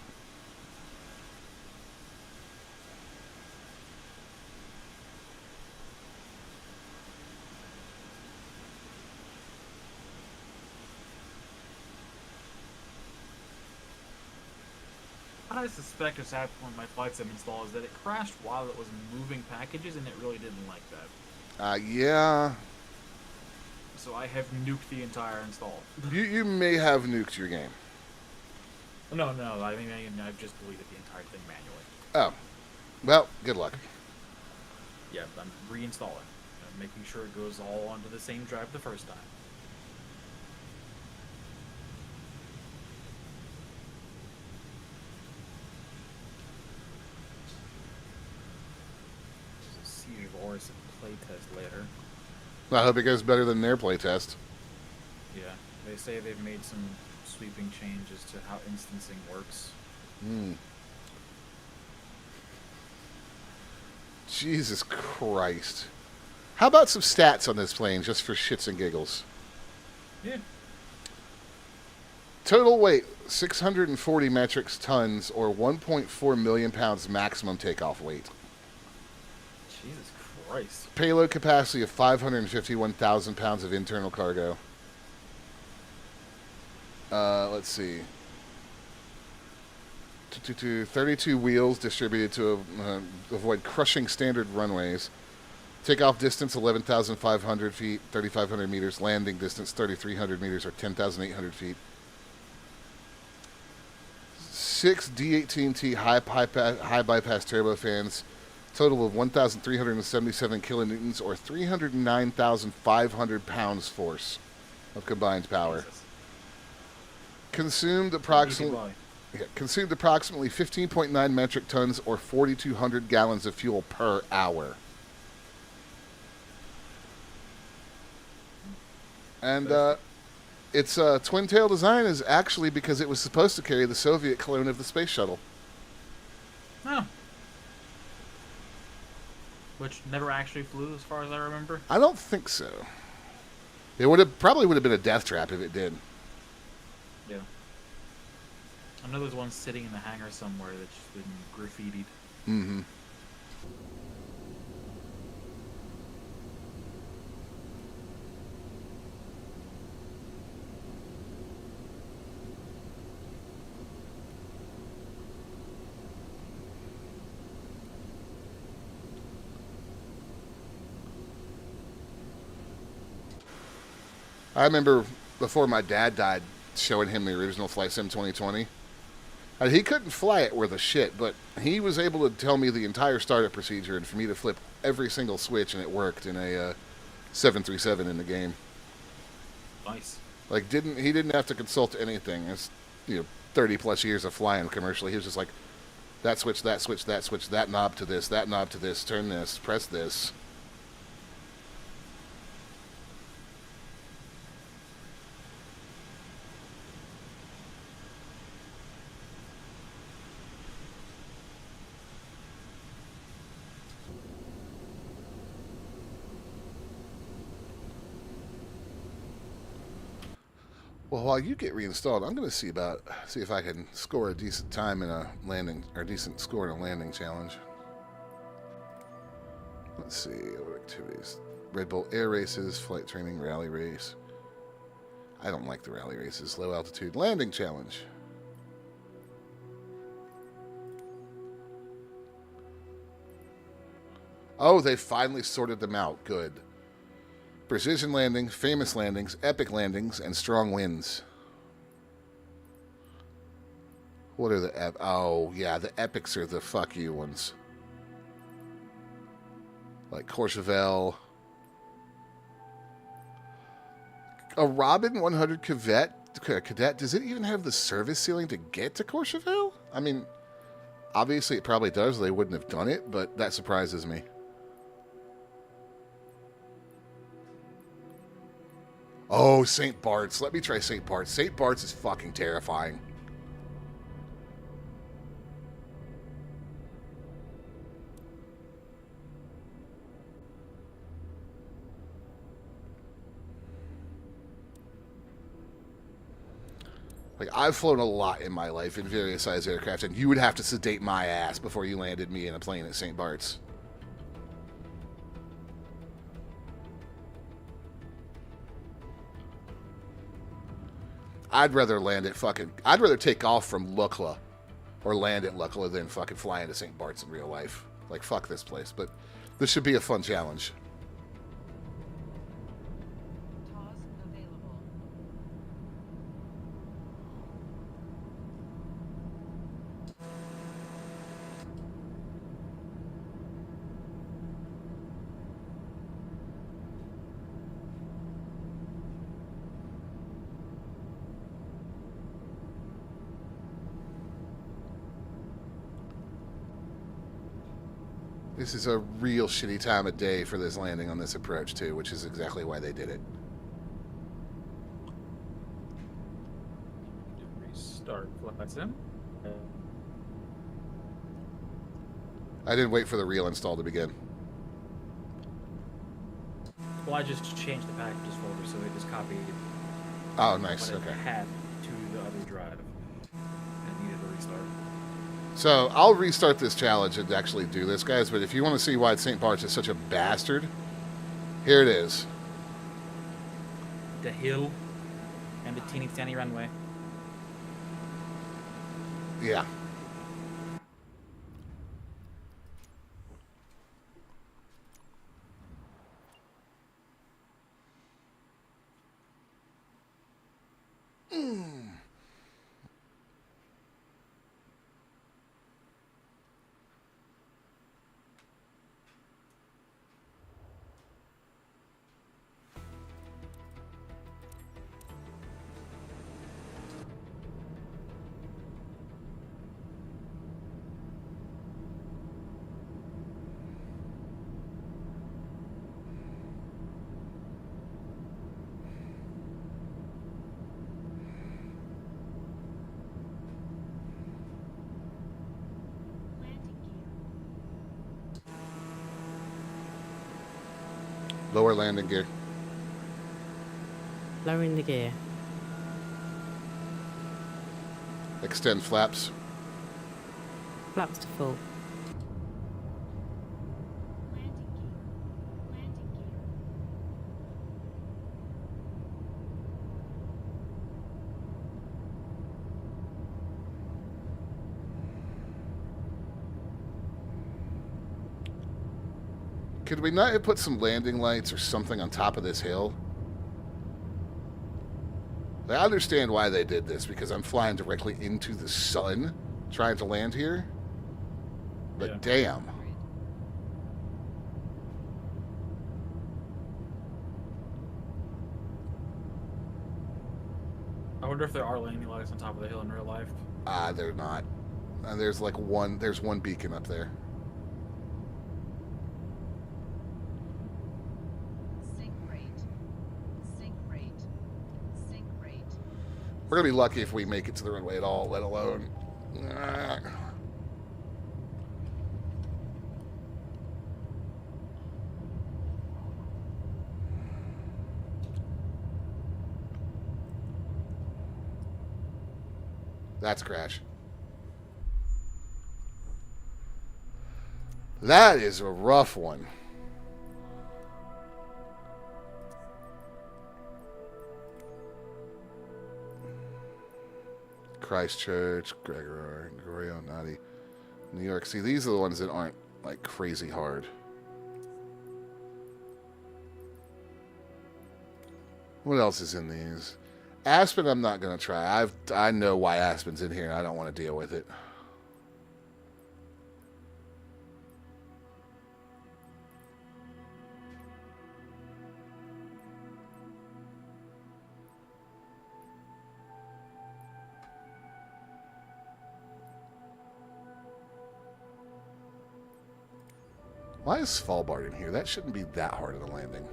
What I suspect has happened with my flight sim install is that it crashed while it was moving packages, and it really didn't like that. Yeah. So I have nuked the entire install. You may have nuked your game. No, I mean, I've just deleted the entire thing manually. Oh. Well, good luck. Yeah, I'm reinstalling. I'm making sure it goes all onto the same drive the first time. There's a Siege of Horus playtest later. I hope it goes better than their playtest. Yeah, they say they've made some sweeping changes to how instancing works. Jesus Christ. How about some stats on this plane, just for shits and giggles? Yeah. Total weight, 640 metric tons, or 1.4 million pounds maximum takeoff weight. Jesus Christ. Payload capacity of 551,000 pounds of internal cargo. Let's see. 32 wheels distributed to avoid crushing standard runways. Takeoff distance 11,500 feet, 3,500 meters. Landing distance 3,300 meters, or 10,800 feet. 6 D18T high bypass turbofans. Total of 1,377 kilonewtons, or 309,500 pounds force of combined power. Jesus. Consumed approximately 15.9 metric tons, or 4,200 gallons of fuel per hour. And its twin-tail design is actually because it was supposed to carry the Soviet clone of the space shuttle. Oh. Which never actually flew, as far as I remember. I don't think so. It probably would have been a death trap if it did. Yeah. I know there's one sitting in the hangar somewhere that's just been graffitied. Mm-hmm. I remember before my dad died, showing him the original Flight Sim 2020. And he couldn't fly it worth a shit, but he was able to tell me the entire startup procedure and for me to flip every single switch, and it worked in a 737 in the game. Nice. Like, he didn't have to consult anything. It's 30 plus years of flying commercially. He was just like, that switch, that switch, that switch, that knob to this, turn this, press this. Well, while you get reinstalled, I'm going to see if I can score a decent time in a landing, or decent score in a landing challenge. Let's see, what activities? Red Bull Air Races, Flight Training, Rally Race. I don't like the rally races. Low Altitude Landing Challenge. Oh, they finally sorted them out. Good. Precision landing, famous landings, epic landings, and strong winds. What are the oh, yeah, the epics are the fuck you ones. Like Courchevel. A Robin 100 Cadet, does it even have the service ceiling to get to Courchevel? I mean, obviously it probably does, or they wouldn't have done it, but that surprises me. Oh, St. Bart's. Let me try St. Bart's. St. Bart's is fucking terrifying. Like, I've flown a lot in my life in various size aircraft, and you would have to sedate my ass before you landed me in a plane at St. Bart's. I'd rather take off from Lukla or land at Luckily than fucking fly into St. Bart's in real life. Like, fuck this place. But this should be a fun challenge. This is a real shitty time of day for this landing on this approach, too, which is exactly why they did it. Restart flight sim. I didn't wait for the real install to begin. Well, I just changed the packages folder, so it just copied Oh, nice. what Okay. it had to the other drive. And needed a restart. So I'll restart this challenge and actually do this, guys. But if you want to see why St. Bart's is such a bastard, here it is. The hill and the teeny tiny runway. Yeah. Lower landing gear. Lowering the gear. Extend flaps. Flaps to full. Could we not have put some landing lights or something on top of this hill? I understand why they did this, because I'm flying directly into the sun trying to land here. But Yeah. damn. I wonder if there are landing lights on top of the hill in real life. They're not. There's like there's one beacon up there. We're going to be lucky if we make it to the runway at all, let alone... That's crash. That is a rough one. Christchurch, Gregorio, Nadi, New York. See, these are the ones that aren't like crazy hard. What else is in these? Aspen, I'm not gonna try. I know why Aspen's in here. I don't want to deal with it. Why is Svalbard in here? That shouldn't be that hard of a landing.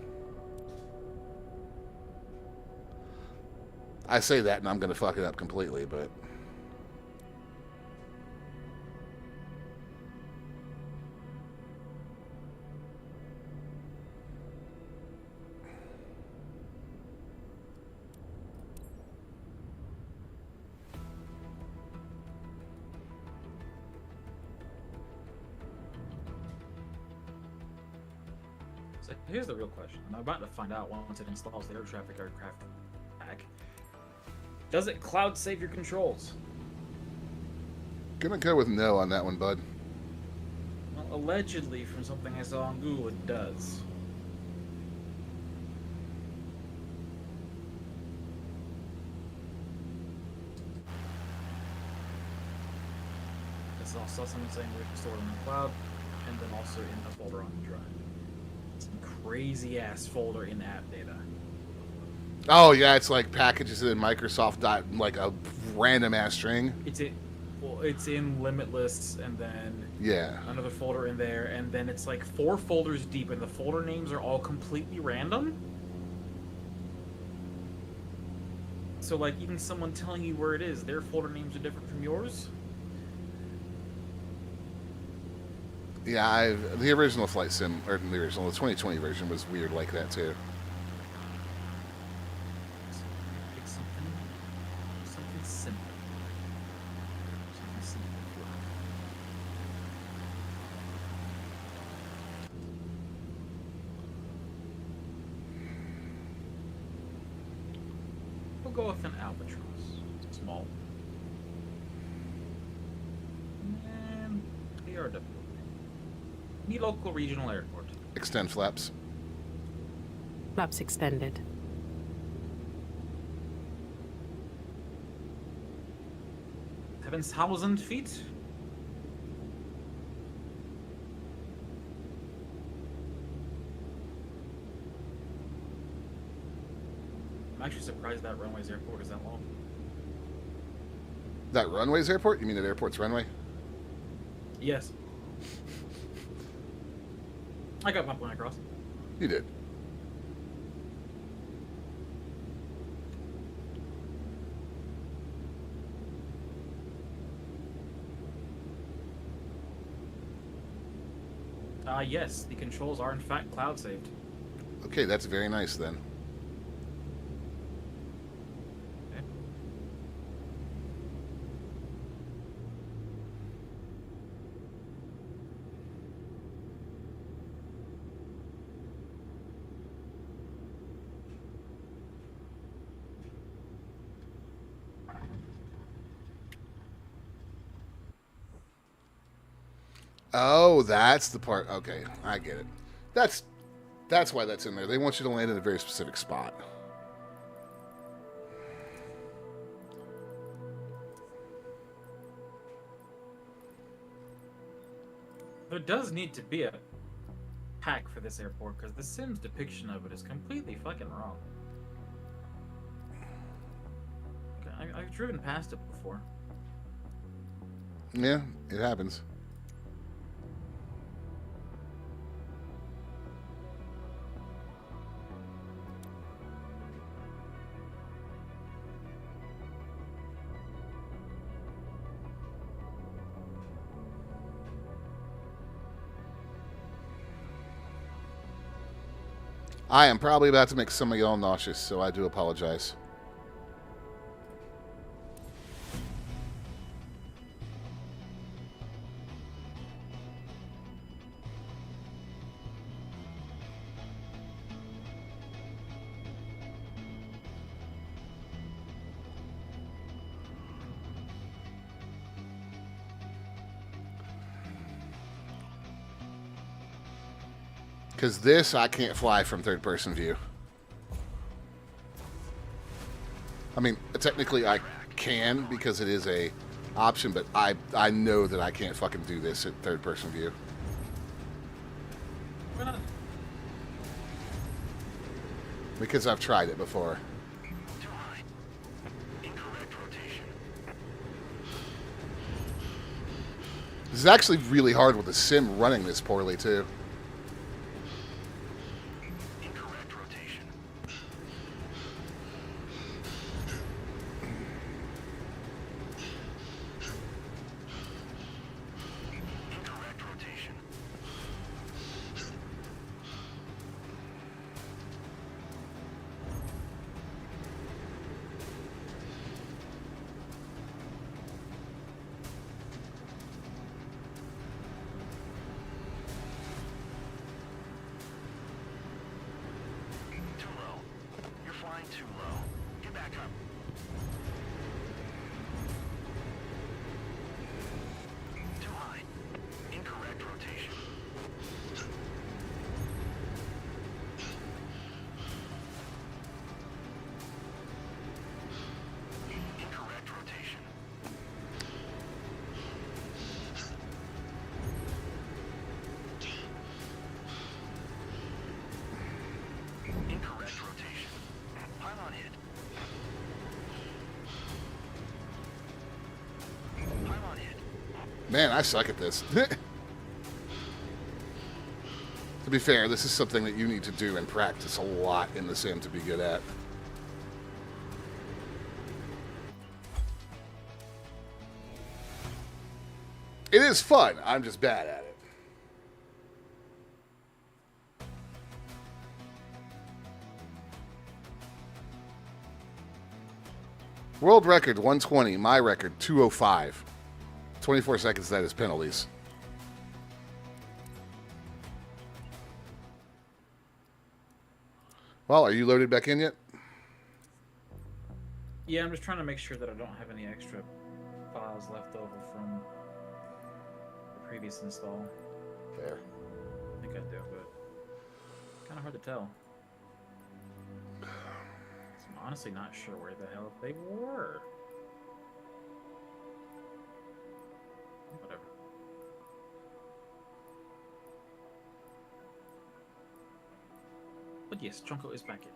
I say that and I'm going to fuck it up completely, but... So here's the real question, and I'm about to find out once it installs the air traffic aircraft pack. Does it cloud save your controls? Gonna go with no on that one, bud. Well, allegedly, from something I saw on Google, it does. I saw someone saying we can store it in the cloud, and then also in the folder on the drive. Some crazy ass folder in app data. Oh yeah, it's like packages in Microsoft dot like a random ass string. It's in Limitless, and then Yeah. another folder in there, and then it's like 4 folders deep, and the folder names are all completely random. So like even someone telling you where it is, their folder names are different from yours. Yeah, the original Flight Sim, or the 2020 version was weird like that too. Pick something simple. Something simple. We'll go with an albatross. Small. And PRW. The local regional airport. Extend flaps. Flaps extended. Heaven's 1,000 feet. I'm actually surprised that runway's airport is that long. That runway's airport? You mean that airport's runway? Yes. I got my point across. You did. Yes, the controls are in fact cloud saved. Okay, that's very nice then. Okay. Oh, that's the part. Okay, I get it. That's why that's in there. They want you to land in a very specific spot. There does need to be a hack for this airport, because the Sims depiction of it is completely fucking wrong. Okay, I've driven past it before. Yeah, it happens. I am probably about to make some of y'all nauseous, so I do apologize. Because this, I can't fly from third-person view. I mean, technically I can because it is a option, but I know that I can't fucking do this at third-person view. Why not? Because I've tried it before. Too high. Incorrect rotation. This is actually really hard with the sim running this poorly, too. Incorrect rotation. Incorrect rotation. Too low. You're flying too low. Get back up. Man, I suck at this. To be fair, this is something that you need to do and practice a lot in the sim to be good at. It is fun. I'm just bad at it. World record 120. My record 205. 24 seconds, that is penalties. Well, are you loaded back in yet? Yeah, I'm just trying to make sure that I don't have any extra files left over from the previous install. Fair. I think I do, but kind of hard to tell. So I'm honestly not sure where the hell they were. Whatever. But yes, Chunko is back in.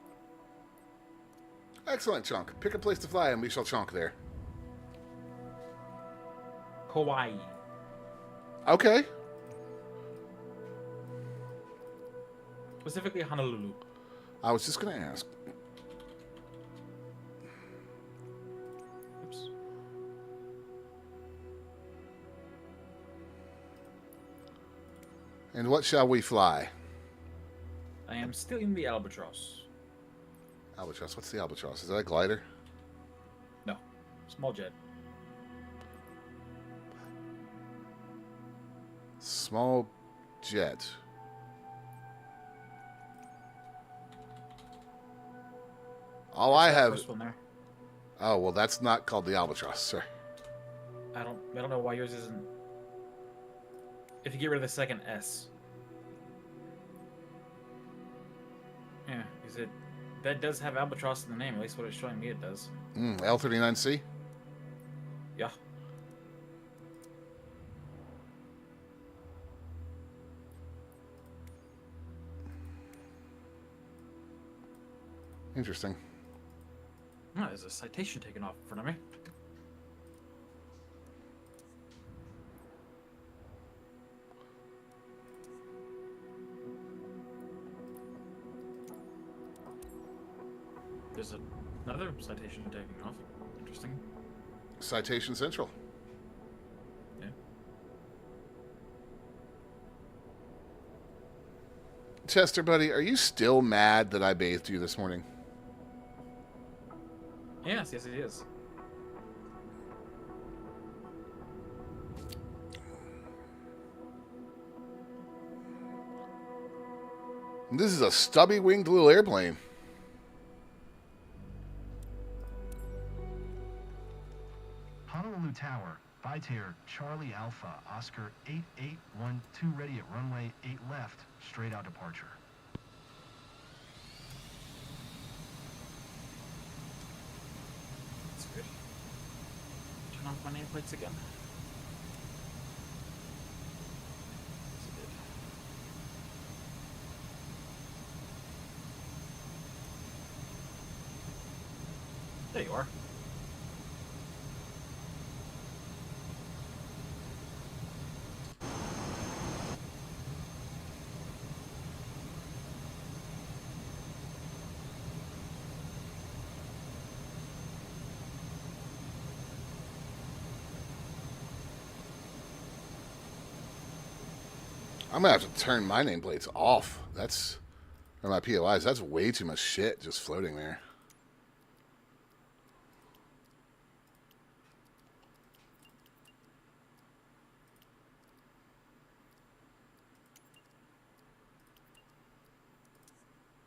Excellent, Chunk. Pick a place to fly and we shall chunk there. Hawaii. Okay. Specifically Honolulu. I was just going to ask. Oops. And what shall we fly? I am still in the Albatross. Albatross. What's the Albatross? Is that a glider? No. Small jet. Small jet. All I have. First one there. Oh well, that's not called the Albatross, sir. I don't know why yours isn't. If you get rid of the second S. Yeah, is it? That does have Albatross in the name. At least what it's showing me, it does. L39C. Yeah. Interesting. Oh, there's a citation taken off in front of me. There's another citation taken off. Interesting. Citation Central. Yeah. Chester, buddy, are you still mad that I bathed you this morning? Yes, it is. This is a stubby-winged little airplane. Honolulu Tower, Vietair, Charlie Alpha, Oscar 8812, ready at runway 8 left, straight out departure. That's good. Turn off my nameplates again. Yes, it did. There you are. I'm gonna have to turn my nameplates off. That's, or my POIs. That's way too much shit just floating there.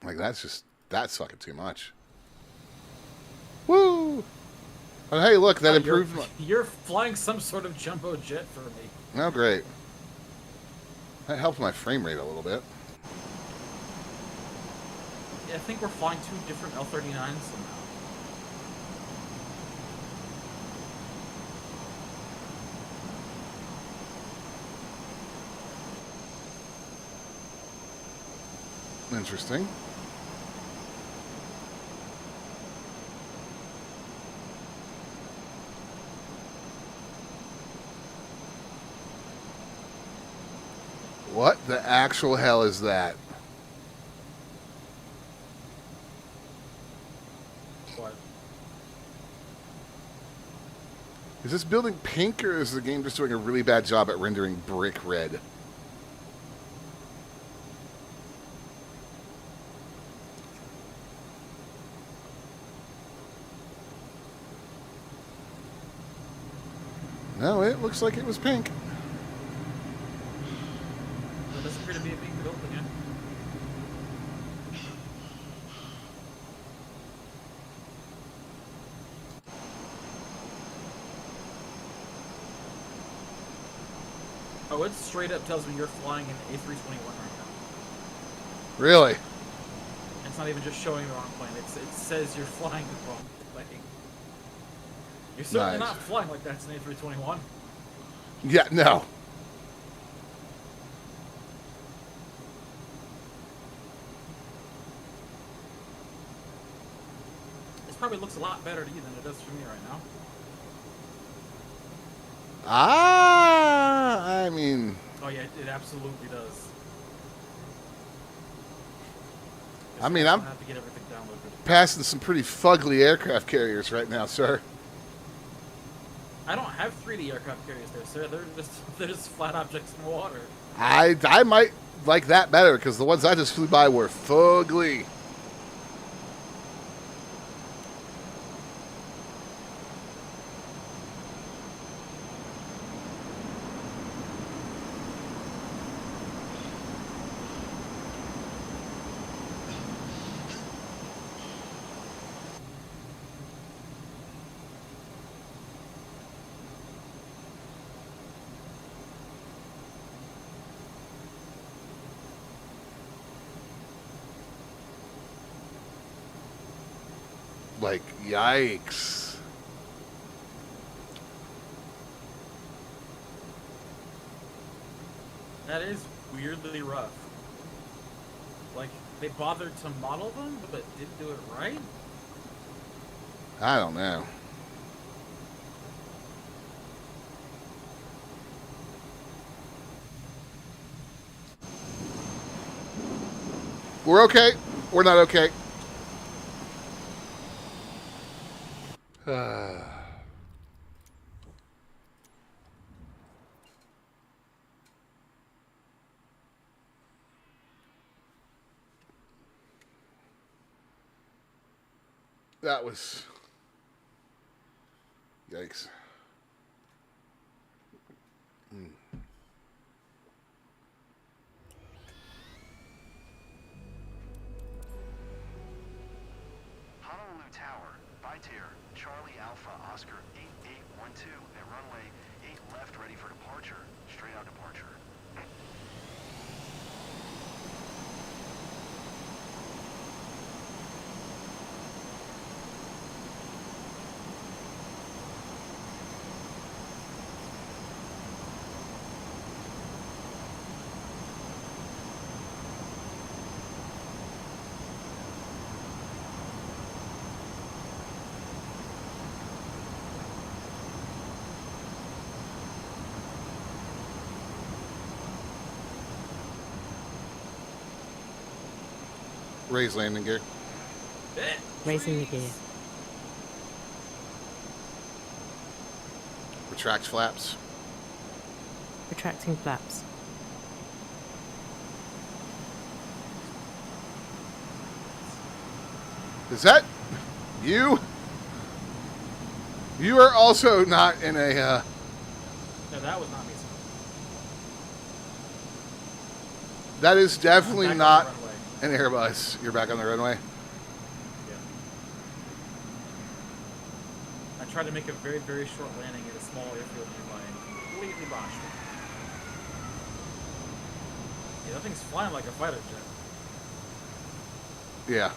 Like that's fucking too much. Woo! And hey, look, that improved. You're flying some sort of jumbo jet for me. Oh, great. That helped my frame rate a little bit. Yeah, I think we're flying two different L-39s somehow. Interesting. What the actual hell is that? What? Is this building pink, or is the game just doing a really bad job at rendering brick red? No, it looks like it was pink. It doesn't appear to be being built again. Oh, it straight up tells me you're flying an A321 right now. Really? It's not even just showing the wrong plane. It says you're flying the wrong plane. You're certainly Nice. not flying like that's an A321. Yeah, no. This probably looks a lot better to you than it does for me right now. I mean, Oh yeah, it absolutely does. I mean, I'm have to get everything downloaded. passing some pretty fugly aircraft carriers right now, sir. I don't have 3D aircraft carriers there, sir. They're just flat objects in the water. I might like that better, because the ones I just flew by were fugly. Like, yikes. That is weirdly rough. Like, they bothered to model them, but didn't do it right? I don't know. We're okay. We're not okay. That was... Yikes. Honolulu Tower, Bitier, Charlie Alpha, Oscar 8812 at runway 8 left, ready for departure. Straight out departure. Raise landing gear. Raising the gear. Retract flaps. Retracting flaps. Is that you? You are also not in a... No, that was not me. That is definitely Back on not the runway. an Airbus. You're back on the runway. Yeah. I tried to make a very, very short landing at a small airfield nearby and completely botched it. Yeah, that thing's flying like a fighter jet. Yeah.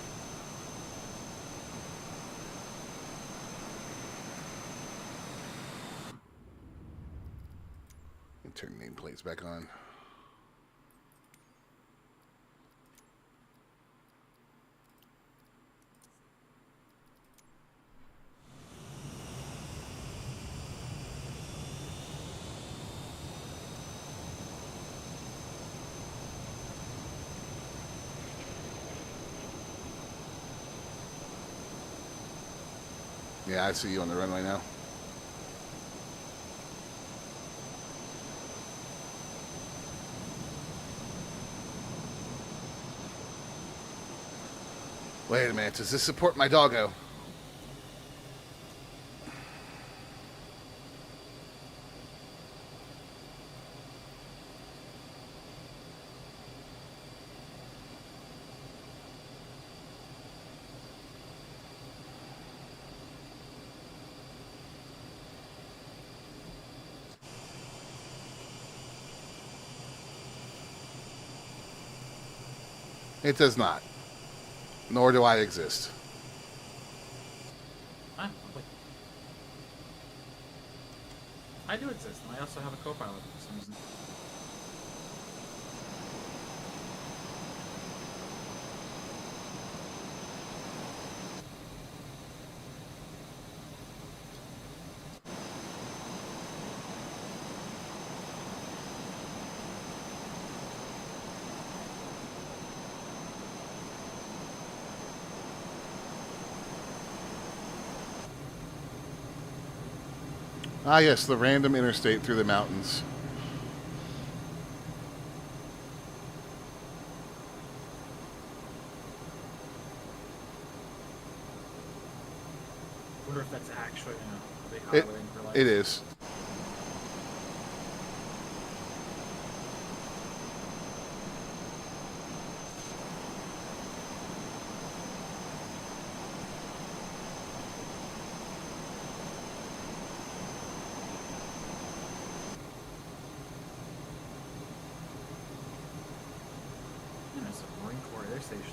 Turn nameplates back on. Yeah, I see you on the runway now. Wait a minute, does this support my doggo? It does not. Nor do I exist. Ah, lovely. I do exist, and I also have a co-pilot for some reason. Ah, yes, the random interstate through the mountains. I wonder if that's actually, a big highway in real life. It is. There's a Marine Corps air station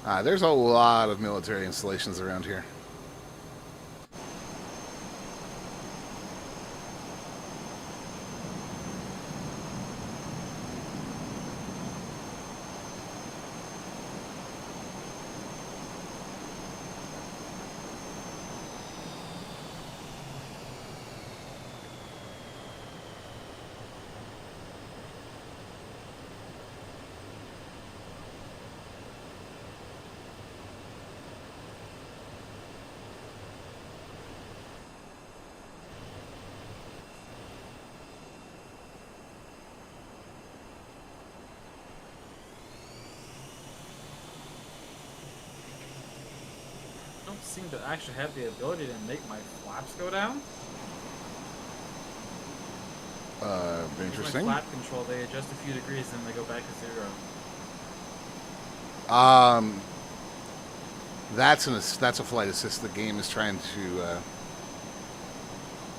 there. There's a lot of military installations around here. I don't seem to actually have the ability to make my flaps go down. Interesting. My flap control, they adjust a few degrees, then they go back to 0. That's a flight assist. The game is trying to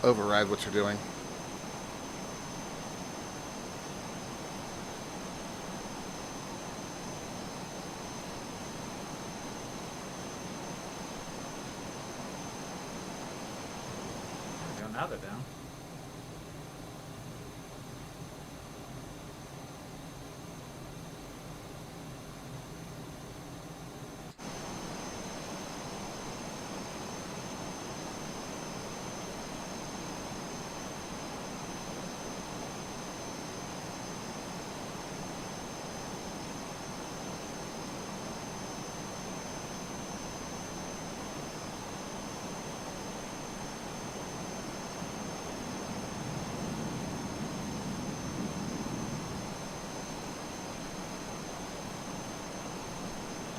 override what you're doing. There we go, now they're down.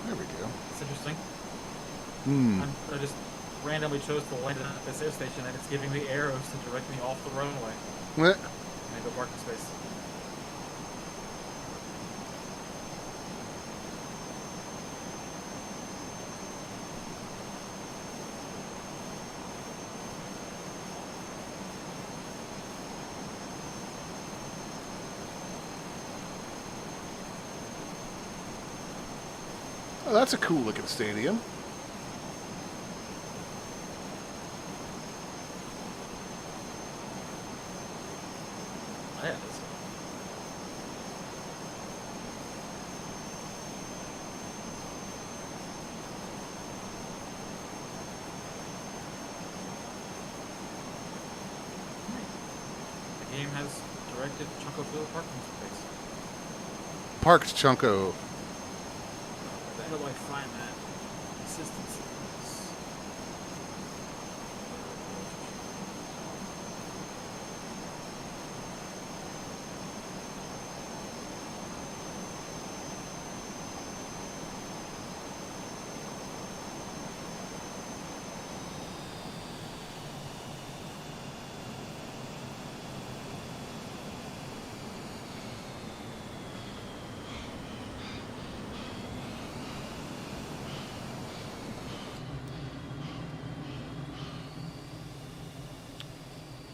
There we go. That's interesting. Hmm. I just randomly chose to land at this air station, and it's giving me arrows to direct me off the runway. What? And I go parking space. Oh, that's a cool looking stadium. Yeah, it is. The game has directed Chunko to a parking space. Parked Chunko. Where the hell do I find that? consistency.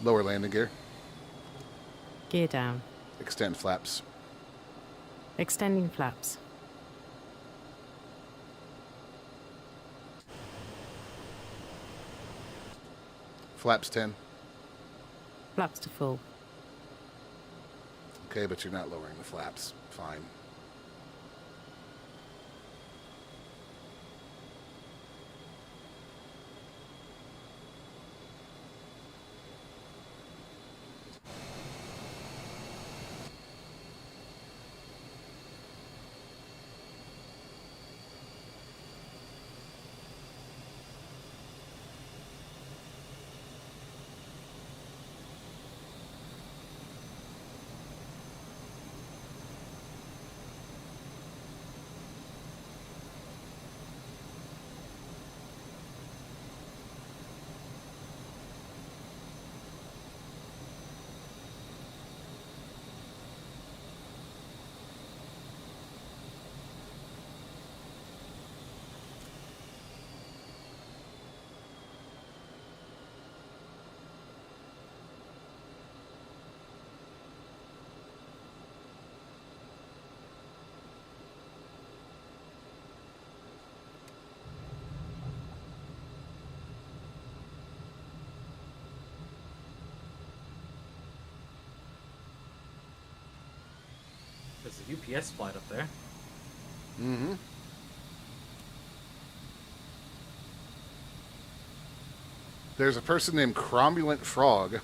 Lower landing gear. Gear down. Extend flaps. Extending flaps. Flaps 10. Flaps to full. Okay, but you're not lowering the flaps. Fine. There's a UPS flight up there. Mm-hmm. There's a person named Cromulent Frog.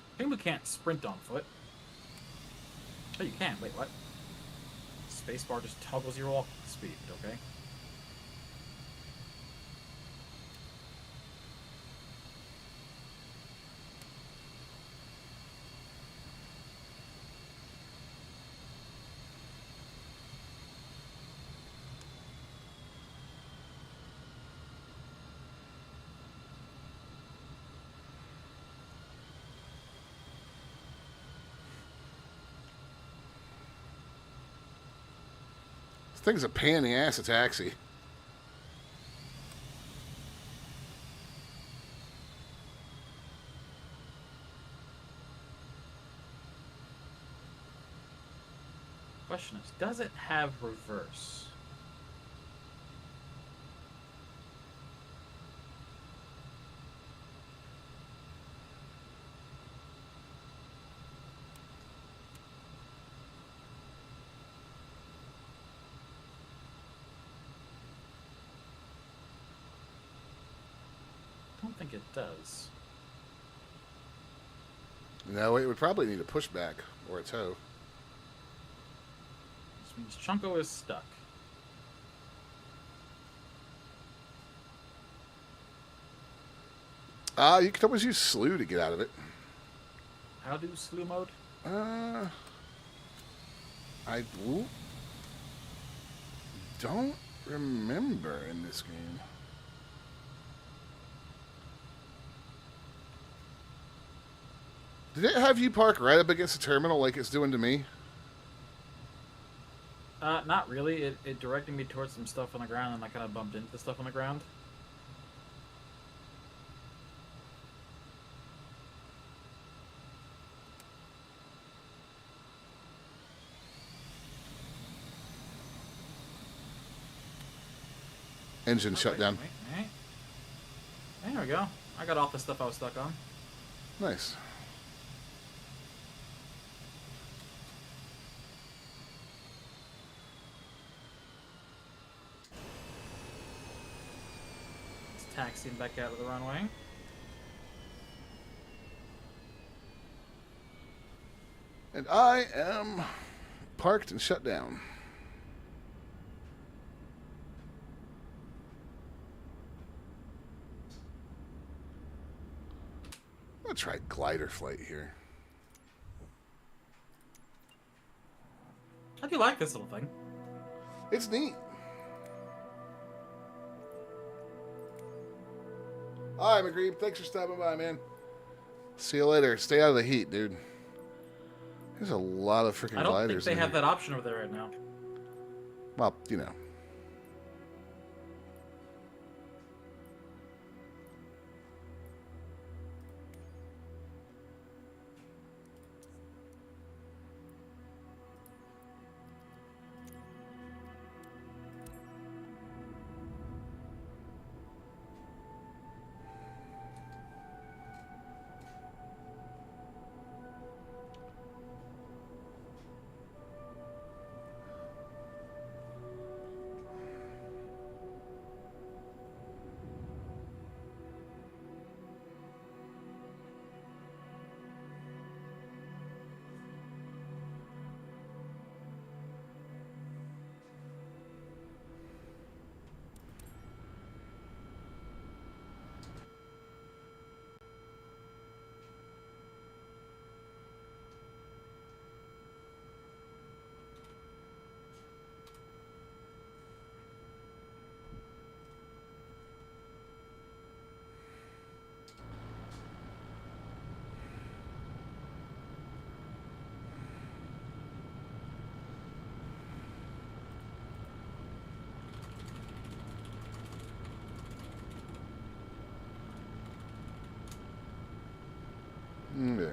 I think we can't sprint on foot. Oh, you can. Wait, what? Spacebar just toggles your walk speed, okay? This thing's a pain in the ass to taxi. Question is, does it have reverse? I don't think it does. No, it would probably need a pushback or a tow. This means Chunko is stuck. You could always use slew to get out of it. How do slew mode? I don't remember in this game. Did it have you park right up against the terminal like it's doing to me? Not really. It directed me towards some stuff on the ground, and I kind of bumped into the stuff on the ground. Engine shut down. Wait. There we go. I got off the stuff I was stuck on. Nice. It's taxiing back out of the runway. And I am parked and shut down. I'm going to try glider flight here. I do like this little thing. It's neat. Hi, McGreeb. Thanks for stopping by, man. See you later. Stay out of the heat, dude. There's a lot of freaking I don't gliders think they in have here. that option over there right now. Well, you know. Okay.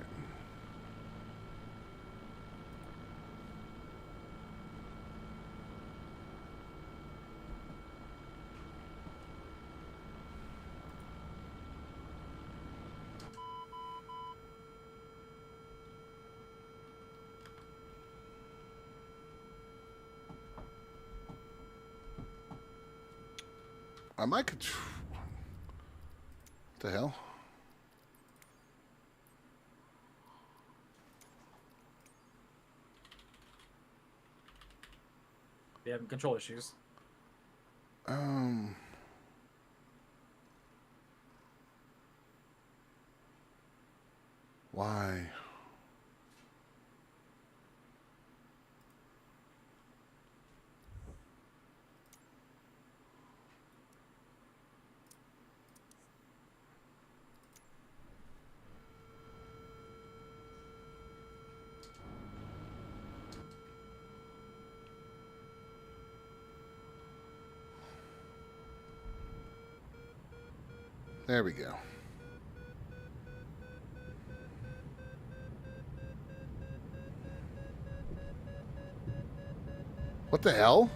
I might control. What the hell? They have control issues. Why? There we go. What the hell?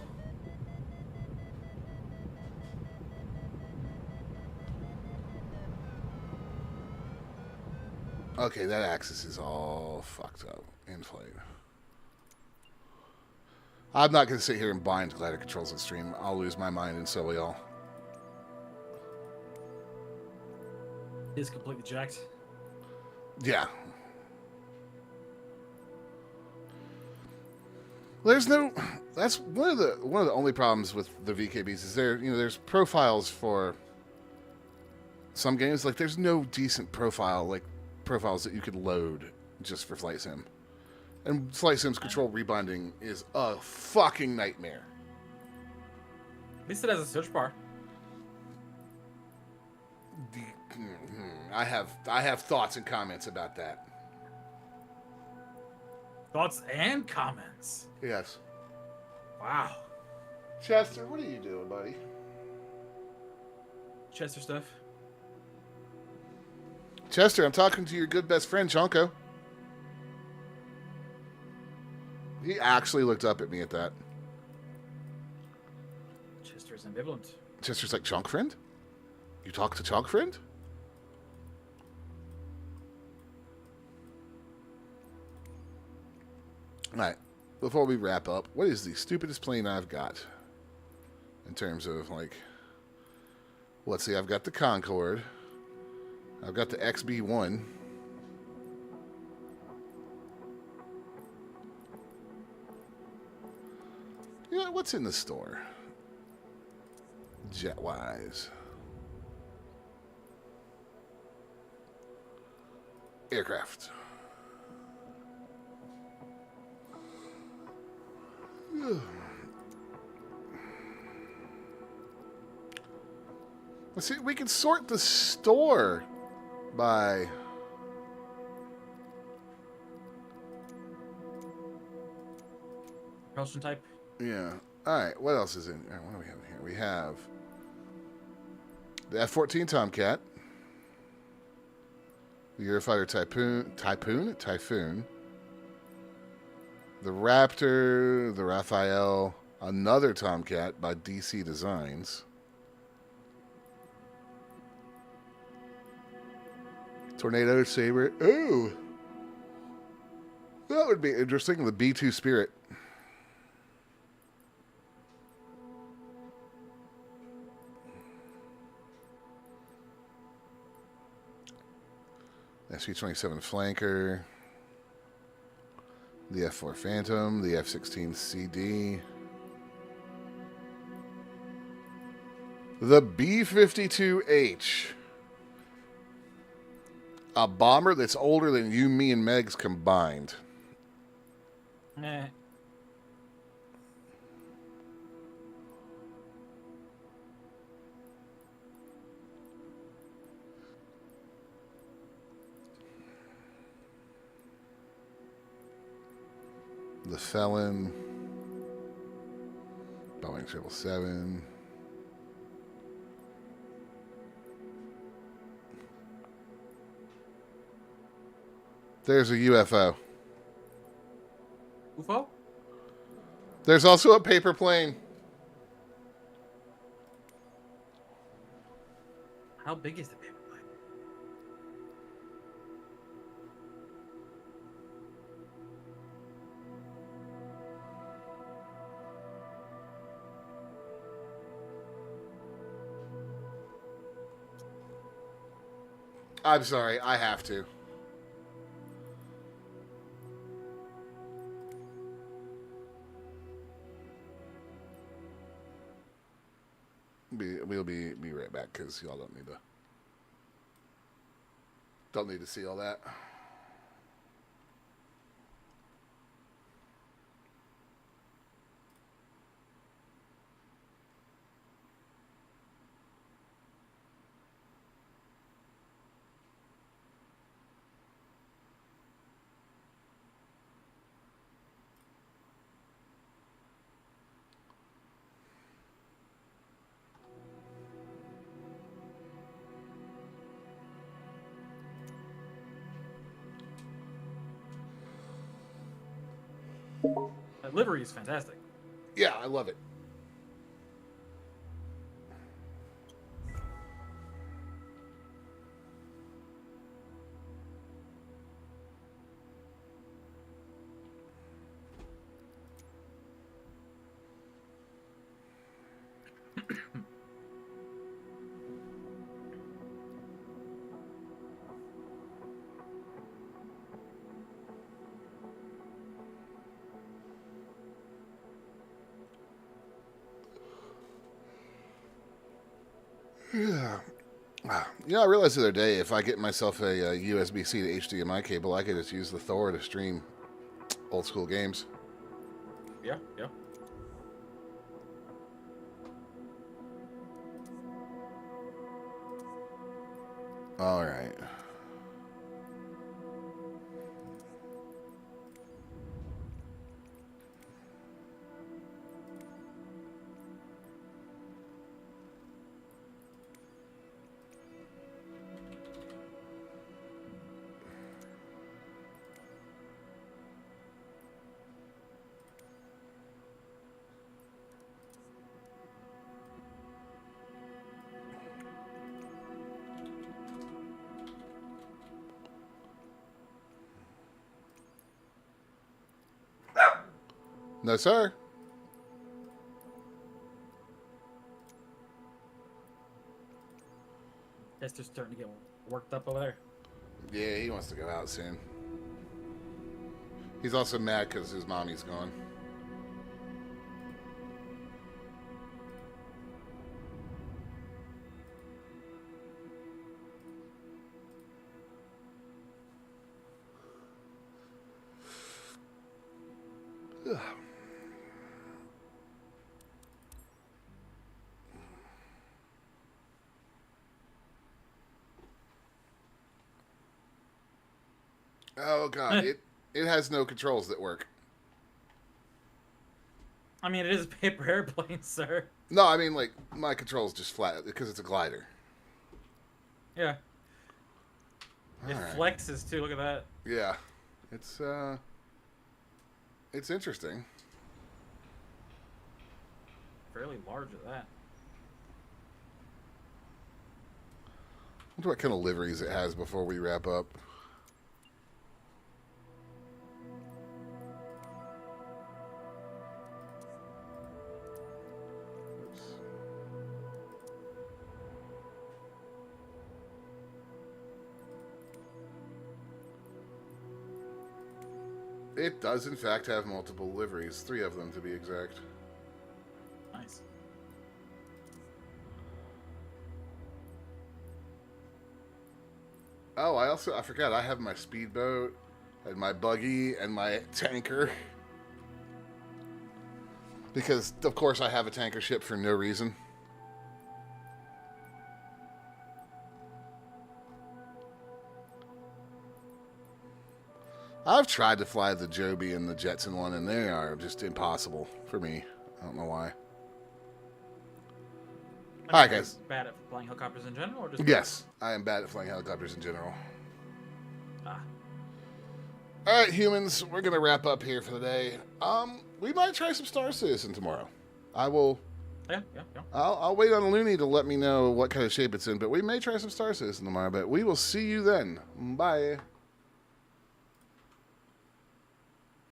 Okay, that axis is all fucked up in flight. I'm not going to sit here and bind glider controls at stream. I'll lose my mind and so will y'all. Is completely jacked. Yeah. There's no. That's one of the only problems with the VKBs is there's profiles for some games. Like there's no decent profiles that you could load just for Flight Sim, and Flight Sim's control rebinding is a fucking nightmare. At least it has a search bar. I have thoughts and comments about that. Thoughts and comments. Yes. Wow. Chester, what are you doing, buddy? Chester stuff. Chester, I'm talking to your good best friend, Chonko. He actually looked up at me at that. Chester is ambivalent. Chester's like, Chonk Friend? You talk to Chonk Friend? Alright, before we wrap up, what is the stupidest plane I've got? In terms of, like, let's see, I've got the Concorde. I've got the XB-1. You know, what's in the store? Jet-wise. Aircraft. Let's see, we can sort the store by... Propulsion type. Yeah. Alright, what else is in... All right, what do we have here? We have the F-14 Tomcat. The Eurofighter Typhoon. The Raptor, the Raphael, another Tomcat by DC Designs. Tornado Saber. Ooh! That would be interesting. The B-2 Spirit. SU-27 Flanker. The F-4 Phantom. The F-16 CD. The B-52H. A bomber that's older than you, me, and Megs combined. Eh. The Felon. Boeing 777. There's a UFO. UFO? There's also a paper plane. How big is the paper plane? I'm sorry, I have to. We'll be right back because y'all don't need to see all that. That livery is fantastic. Yeah, I love it. Yeah. You know, I realized the other day, if I get myself a USB-C to HDMI cable, I could just use the Thor to stream old school games. Yeah, yeah. All right. No, sir. Chester's starting to get worked up over there. Yeah, he wants to go out soon. He's also mad because his mommy's gone. Oh god, it has no controls that work. I mean, it is a paper airplane, sir. No, I mean like my controls just flat because it's a glider. Yeah. It All right. flexes too. Look at that. Yeah, it's interesting. Fairly large at that. I wonder what kind of liveries it has before we wrap up. It does, in fact, have multiple liveries. 3 of them, to be exact. Nice. Oh, I forgot. I have my speedboat, and my buggy, and my tanker. Because, of course, I have a tanker ship for no reason. I've tried to fly the Joby and the Jetson one, and they are just impossible for me. I don't know why. All right, guys. Bad at flying helicopters in general, or just Yes, I am bad at flying helicopters in general. Ah. All right, humans, we're gonna wrap up here for the day. We might try some Star Citizen tomorrow. I will. Yeah. I'll wait on Looney to let me know what kind of shape it's in, but we may try some Star Citizen tomorrow. But we will see you then. Bye.